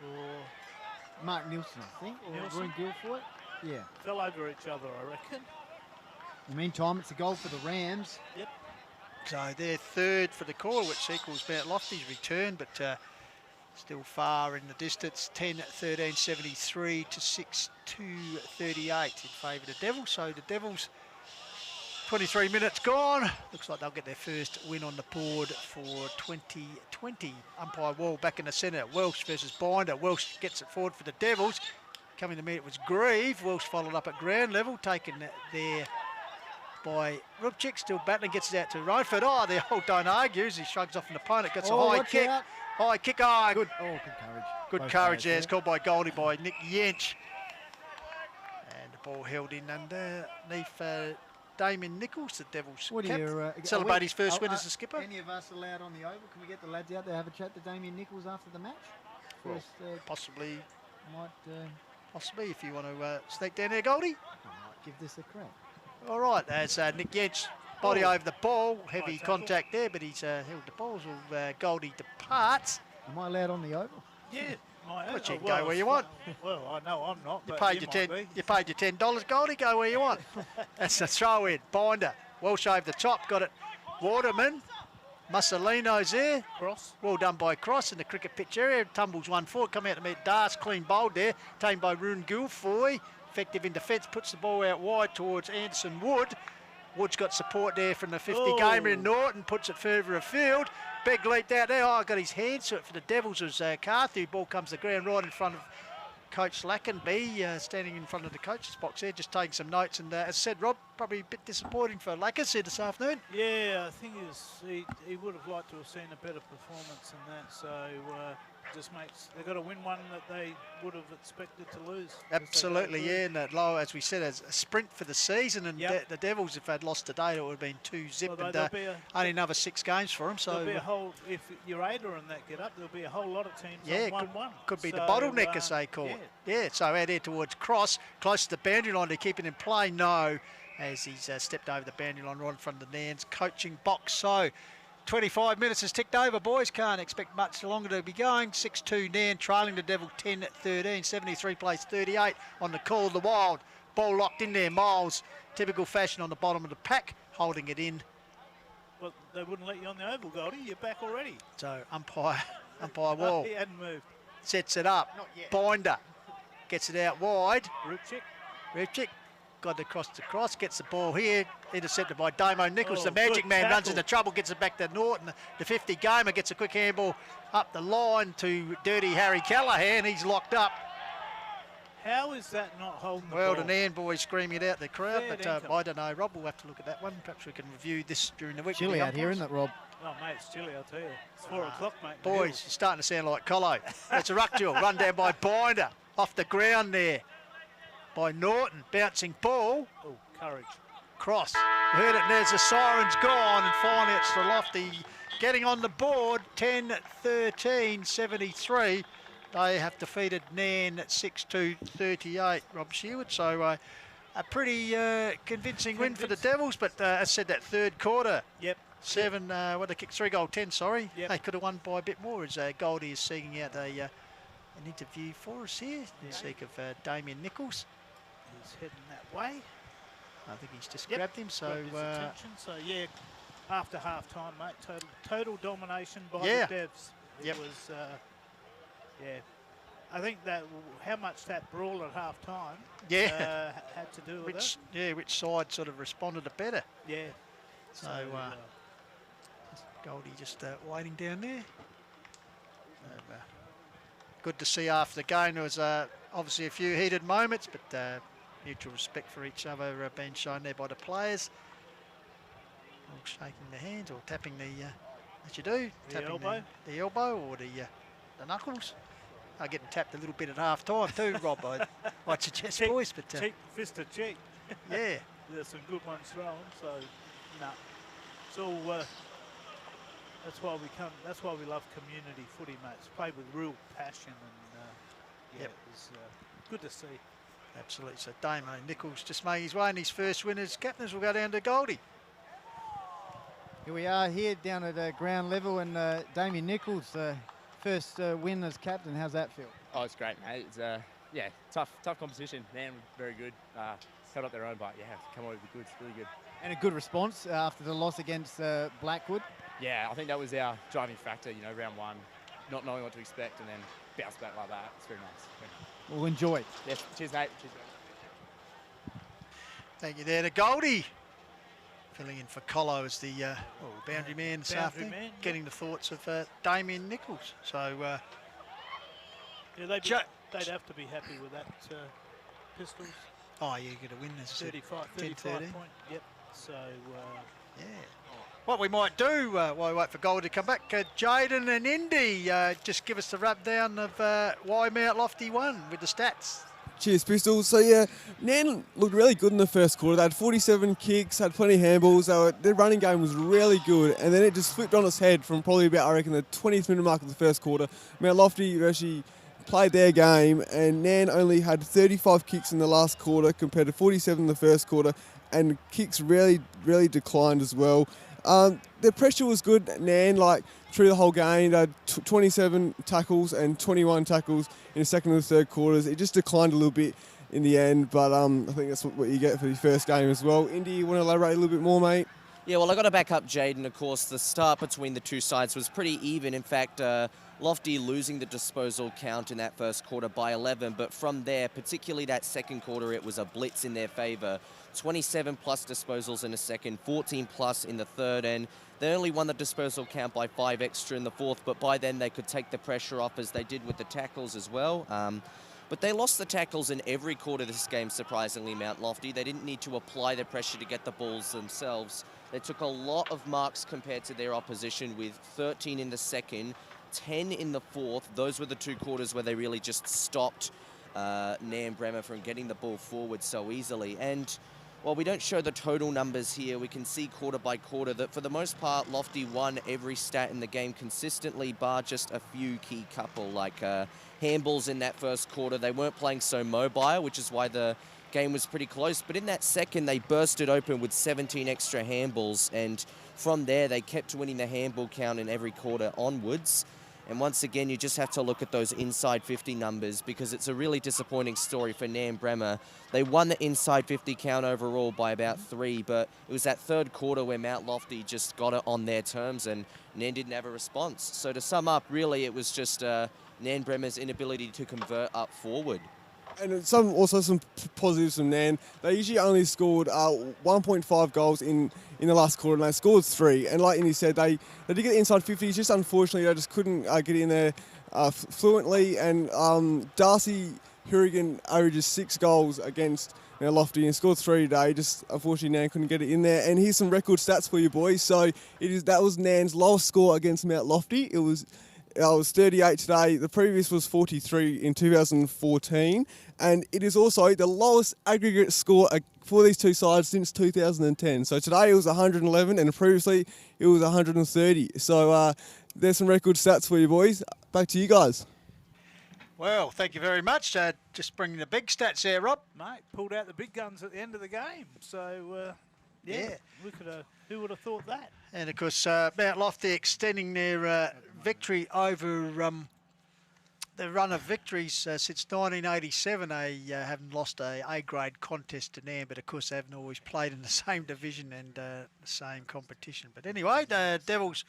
he? Or Mark Nielsen, I think. Or Nielsen? Roy Guilfoyle. Yeah. fell over each other, I reckon. In the meantime, it's a goal for the Rams. Yep. So they're third for the quarter, which equals Mount Lofty's return, but still far in the distance. 10-13, 73 to 6-2, 38 in favour of the Devils. So the Devils, 23 minutes gone. Looks like they'll get their first win on the board for 2020. Umpire Wall back in the centre. Welsh versus Binder. Welsh gets it forward for the Devils. Coming to meet it was Grieve. Welsh followed up at ground level, taken there by Rubchik, still battling, gets it out to Reinford. Oh, the old don't argue as he shrugs off an opponent, gets a high kick. Out. High kick, oh, Good courage. good Both courage players there. It's called by Goldie by Nick Yench. And the ball held in underneath Damien Nichols, the Devils What do captain. you Celebrate his first win as a skipper. Any of us allowed on the oval? Can we get the lads out there, have a chat to Damien Nichols after the match? Well, First, possibly, might, if you want to sneak down there, Goldie. I might give this a crack. All right, as Nick Yench body over the ball, heavy contact there, but he's held the ball as Goldie departs. Am I allowed on the oval? Yeah. But you can go where you want. Well, I know I'm not. You but paid your You paid your $10, Goldie. Go where you want. That's a throw in. Binder. Welsh over the top. Got it. Waterman. Mussolino's there. Cross. Well done by Cross in the cricket pitch area. Tumbles 1 forward. Come out to meet Dars. Clean bowled there. Tamed by Roon Guilfoyle. Effective in defence. Puts the ball out wide towards Anderson Wood. Wood's got support there from the 50 gamer in Norton. Puts it further afield. Big leap out there. Oh, got his hands to it for the Devils as Carthew. Ball comes to the ground right in front of Coach Lackenby, standing in front of the coach's box there, just taking some notes. And as I said, Rob, probably a bit disappointing for Lackers here this afternoon. Yeah, I think he would have liked to have seen a better performance than that. So just makes they've got to win one that they would have expected to lose. Absolutely, yeah. And low, as we said, as a sprint for the season. And the Devils, if they'd lost today, it would have been 2-0. Well, and only another 6 games for them. So there'll be a whole. If you're Ada and that get up, there'll be a whole lot of teams on 1-1. Could be the bottleneck, as they call it. Yeah, so out here towards Cross, close to the boundary line to keep it in play. No, as he's stepped over the boundary line right in front of the Nairne's coaching box. So 25 minutes has ticked over, boys. Can't expect much longer to be going. 6-2 Nairne trailing the Devil 10-13. 73 plays 38 on the call of the Wild. Ball locked in there. Miles, typical fashion on the bottom of the pack, holding it in. Well, they wouldn't let you on the oval, Goldie. You're back already. So umpire Wall He hadn't moved. sets it up. Not yet. Binder gets it out wide. Rupchik. Got across the cross, gets the ball here, intercepted by Damo Nichols. The Magic good Man runs tackle. into trouble, gets it back to Norton. The 50 gamer gets a quick handball up the line to Dirty Harry Callahan. He's locked up. How is that not holding the Well, ball? the Nairne boys screaming it out the crowd, Fair but dinkum. I don't know. Rob will have to look at that one. Perhaps we can review this during the week. Chilly out here, isn't it, Rob? Oh, mate, it's chilly, I'll tell you. It's 4 o'clock, mate. Boys, you're starting to sound like Colo. It's a ruck duel, run down by Binder, off the ground there by Norton, bouncing ball. Oh, courage. Cross. Heard it, and there's the siren's gone, and finally it's the Lofty getting on the board. 10-13, 73. They have defeated Nairne at 6-2, 38. Rob Sherwood. So a pretty convincing win for the Devils, but as I said, that third quarter. Yep. 7, what they kicked 3 goal 10, sorry. Yep. They could have won by a bit more as Goldie is seeking out an interview for us here in seek of Damien Nichols. He's heading that way. I think he's just grabbed him, so... Grabbed his attention. So, yeah, after half-time, mate, total domination by the Devs. It was, I think that how much that brawl at half-time had to do with it. Yeah, which side sort of responded better. Yeah. So, Goldie just waiting down there. Good to see after the game. There was obviously a few heated moments, but mutual respect for each other being shown there by the players. All shaking their hands or tapping as you do, tapping the elbow or the knuckles. Getting tapped a little bit at half time too, Rob. I'd suggest, boys. But cheek, fist to cheek. Yeah. There's some good ones thrown, so no. It's all that's why we love community footy, mates. Played with real passion and it was good to see. Absolutely. So Damo Nichols just making his way in his first win as captains. Will go down to Goldie. Here we are here down at ground level, and Damien Nichols, first win as captain. How's that feel? Oh, it's great, mate. It's tough competition. Man, very good. Held up their own, but come on with the goods, really good. And a good response after the loss against Blackwood. Yeah, I think that was our driving factor. Round 1, not knowing what to expect, and then bounce back like that. It's very nice. We'll enjoy. Yes, cheers, mate. Cheers, mate. Thank you there to Goldie. Filling in for Colo as the boundary man this afternoon, getting the thoughts of Damien Nichols. So, they'd have to be happy with that, Pistols. Oh, you get a win as 35 point. Yep. So, what we might do while we wait for Goldie to come back, Jaden and Indy, just give us the rub down of why Mount Lofty won with the stats. Cheers, Pistols. So, Nairne looked really good in the first quarter. They had 47 kicks, had plenty of handballs. Their running game was really good. And then it just flipped on its head from probably about, I reckon, the 20th minute mark of the first quarter. Mount Lofty actually played their game, and Nairne only had 35 kicks in the last quarter compared to 47 in the first quarter. And kicks really declined as well. The pressure was good at Nairne, through the whole game. They had 27 tackles and 21 tackles in the second and the third quarters. It just declined a little bit in the end, but I think that's what you get for the first game as well. Indy, you want to elaborate a little bit more, mate? Yeah, well, I got to back up Jaden. Of course, the start between the two sides was pretty even. In fact, Lofty losing the disposal count in that first quarter by 11, but from there, particularly that second quarter, it was a blitz in their favour. 27 plus disposals in the second, 14 plus in the third, and they only won the disposal count by 5 extra in the fourth, but by then they could take the pressure off as they did with the tackles as well. But they lost the tackles in every quarter this game, surprisingly, Mount Lofty. They didn't need to apply the pressure to get the balls themselves. They took a lot of marks compared to their opposition, with 13 in the second, 10 in the fourth. Those were the 2 quarters where they really just stopped Nairne Bremer from getting the ball forward so easily. And while we don't show the total numbers here, we can see quarter by quarter that for the most part, Lofty won every stat in the game consistently, bar just a few key couple, like handballs in that first quarter. They weren't playing so mobile, which is why the game was pretty close. But in that second, they bursted open with 17 extra handballs, and from there, they kept winning the handball count in every quarter onwards. And once again, you just have to look at those inside 50 numbers, because it's a really disappointing story for Nairne Bremer. They won the inside 50 count overall by about 3, but it was that third quarter where Mount Lofty just got it on their terms, and Nairne didn't have a response. So to sum up, really, it was just Nairne Bremer's inability to convert up forward. And some positives from Nairne. They usually only scored 1.5 goals in the last quarter, and they scored 3. And like Indy said, they did get inside 50s. Just unfortunately, they just couldn't get in there fluently. And Darcy Hourigan averages 6 goals against Lofty and scored 3 today. Just unfortunately, Nairne couldn't get it in there. And here's some record stats for you boys. So that was Nairne's lowest score against Mount Lofty. It was 38 today. The previous was 43 in 2014. And it is also the lowest aggregate score for these two sides since 2010. So today it was 111, and previously it was 130. So there's some record stats for you boys. Back to you guys. Well, thank you very much. Just bringing the big stats there, Rob. Mate, pulled out the big guns at the end of the game. So, we could have. Who would have thought that? And, of course, Mount Lofty extending their victory over the run of victories since 1987. They haven't lost a A-grade contest to Nairne, but, of course, they haven't always played in the same division and the same competition. But anyway, the Devils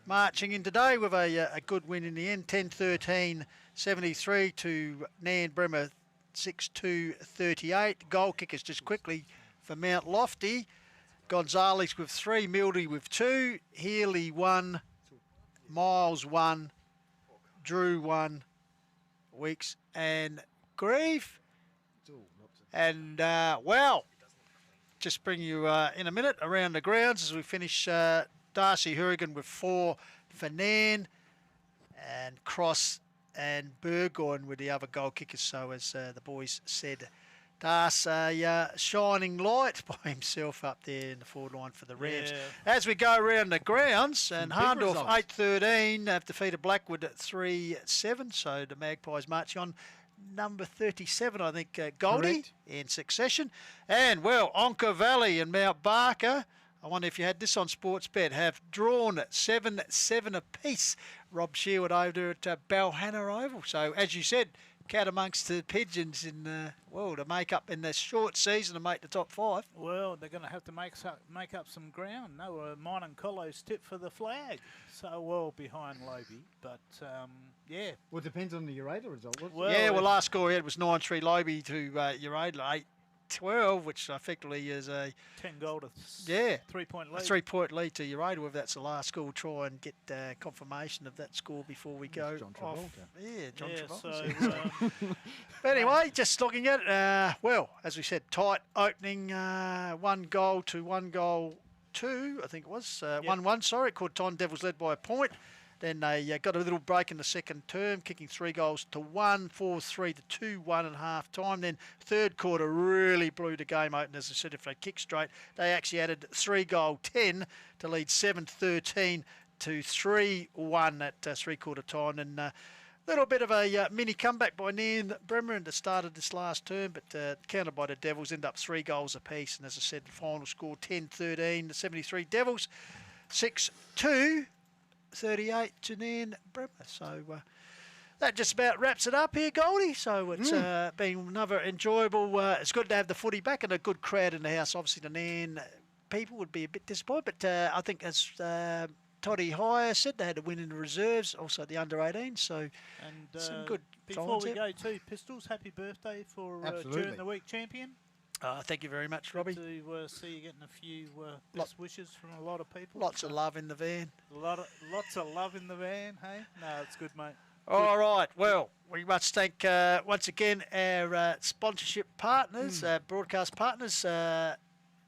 marching in today with a good win in the end, 10-13, 73 to Nairne Bremer, 6-2-38. Goal kickers just quickly for Mount Lofty. Gonzalez with 3, Mildy with 2, Healy 1, Miles 1, Drew 1, Weeks and Grieve. And, well, just bring you in a minute around the grounds as we finish Darcy Hourigan with 4 for Nairne, and Cross and Burgoyne with the other goal kickers. So as the boys said, Das a shining light by himself up there in the forward line for the Rams. Yeah. As we go around the grounds, and big Harndorf results. 8-13 have defeated Blackwood at 3-7. So the Magpies marching on. Number 37, I think, Goldie Correct. in succession. And, well, Onka Valley and Mount Barker, I wonder if you had this on Sportsbet, have drawn 7-7 apiece. Rob Sherwood over at Balhanna Oval. So, as you said, cat amongst the pigeons in well, to make up in this short season to make the top 5. Well, they're going to have to make up some ground. No, mine and Colo's tip for the flag. So well behind Lobie. But, yeah. Well, it depends on the Urada result. Well, Yeah, well, last score he had was 9-3 Lobie to Uradla, 8-12, which effectively is a 10-goal to Yeah. 3-point a lead. 3-point lead to Uradla. If that's the last score, we'll try and get confirmation of that score before we go John off. Travolta. Yeah, John Yeah, Travolta. so, But anyway, just looking at it, well, as we said, tight opening, 1 goal to 1 goal 2, I think it was. 1-1, sorry. Corton Devils led by a point. Then they got a little break in the second term, kicking 3 goals to 1, 4-3 to 2-1 at half time. Then third quarter really blew the game open. As I said, if they kick straight, they actually added 3-goal 10 to lead 7-13 to 3-1 at 3-quarter time. And little bit of a mini comeback by Nairne Bremer at the start of this last term, but countered by the Devils, end up 3 goals apiece. And as I said, the final score 10-13, the 73 Devils, 6-2, 38 to Nairne Bremer. So that just about wraps it up here, Goldie. So it's been another enjoyable. It's good to have the footy back and a good crowd in the house. Obviously, the Nairne people would be a bit disappointed, but I think as Toddy Hire said, they had a win in the reserves, also the under-18. So and some good before signs we there. go to Pistols, happy birthday for Absolutely. during the week champion. Thank you very much, Robbie. Good to see you getting a few best wishes from a lot of people. Lots of love in the van. Lots of love in the van, hey? No, it's good, mate. All right. Well, we must thank once again our sponsorship partners, broadcast partners,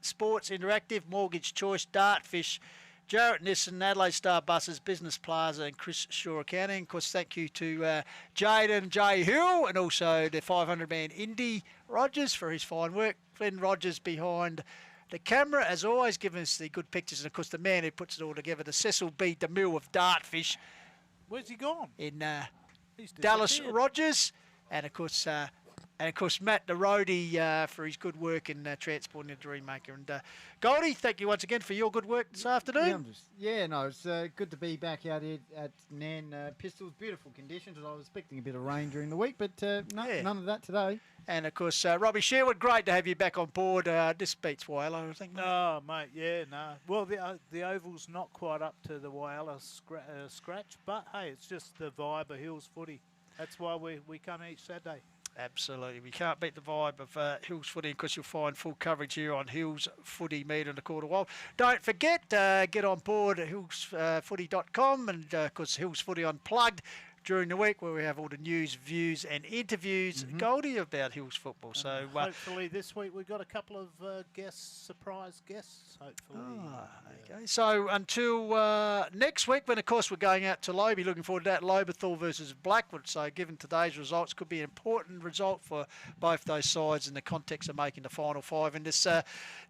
Sports Interactive, Mortgage Choice, Dartfish, Jarrett Nissan, Adelaide Star Buses, Business Plaza and Chris Shaw Accounting. Of course, thank you to Jaden J. Hill and also the 500-man Indy Rogers for his fine work. Glenn Rogers behind the camera, as always, giving us the good pictures. And, of course, the man who puts it all together, the Cecil B. DeMille of Dartfish Where's he gone? in He's Dallas disappeared. Rogers. And, of course, Matt, the roadie, for his good work in transporting the Dreammaker. And Goldie, thank you once again for your good work this afternoon. No, it's good to be back out here at Nairne Pistols. Beautiful conditions. I was expecting a bit of rain during the week, but none of that today. And, of course, Robbie Sherwood, great to have you back on board. This beats Wailer, I think. Mate. Oh, mate, yeah, no. Well, the oval's not quite up to the Wailer scratch, but, hey, it's just the vibe of Hills footy. That's why we come each Saturday. Absolutely. We can't beat the vibe of Hills Footy, because you'll find full coverage here on Hills Footy Media in the Quarter Wild. Don't forget, get on board at hillsfooty.com and, of course, Hills Footy Unplugged during the week, where we have all the news, views and interviews, Goldie, about Hills football. So hopefully this week we've got a couple of surprise guests, hopefully. Okay. So until next week, when, of course, we're going out to Lobie, looking forward to that, Lobethal versus Blackwood. So given today's results, could be an important result for both those sides in the context of making the final 5 in this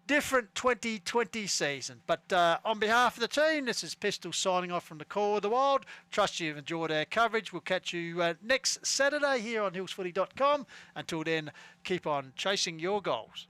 different 2020 season. But on behalf of the team, this is Pistol signing off from the Core of the Wild. Trust you've enjoyed our coverage. We'll catch you next Saturday here on hillsfooty.com. Until then, keep on chasing your goals.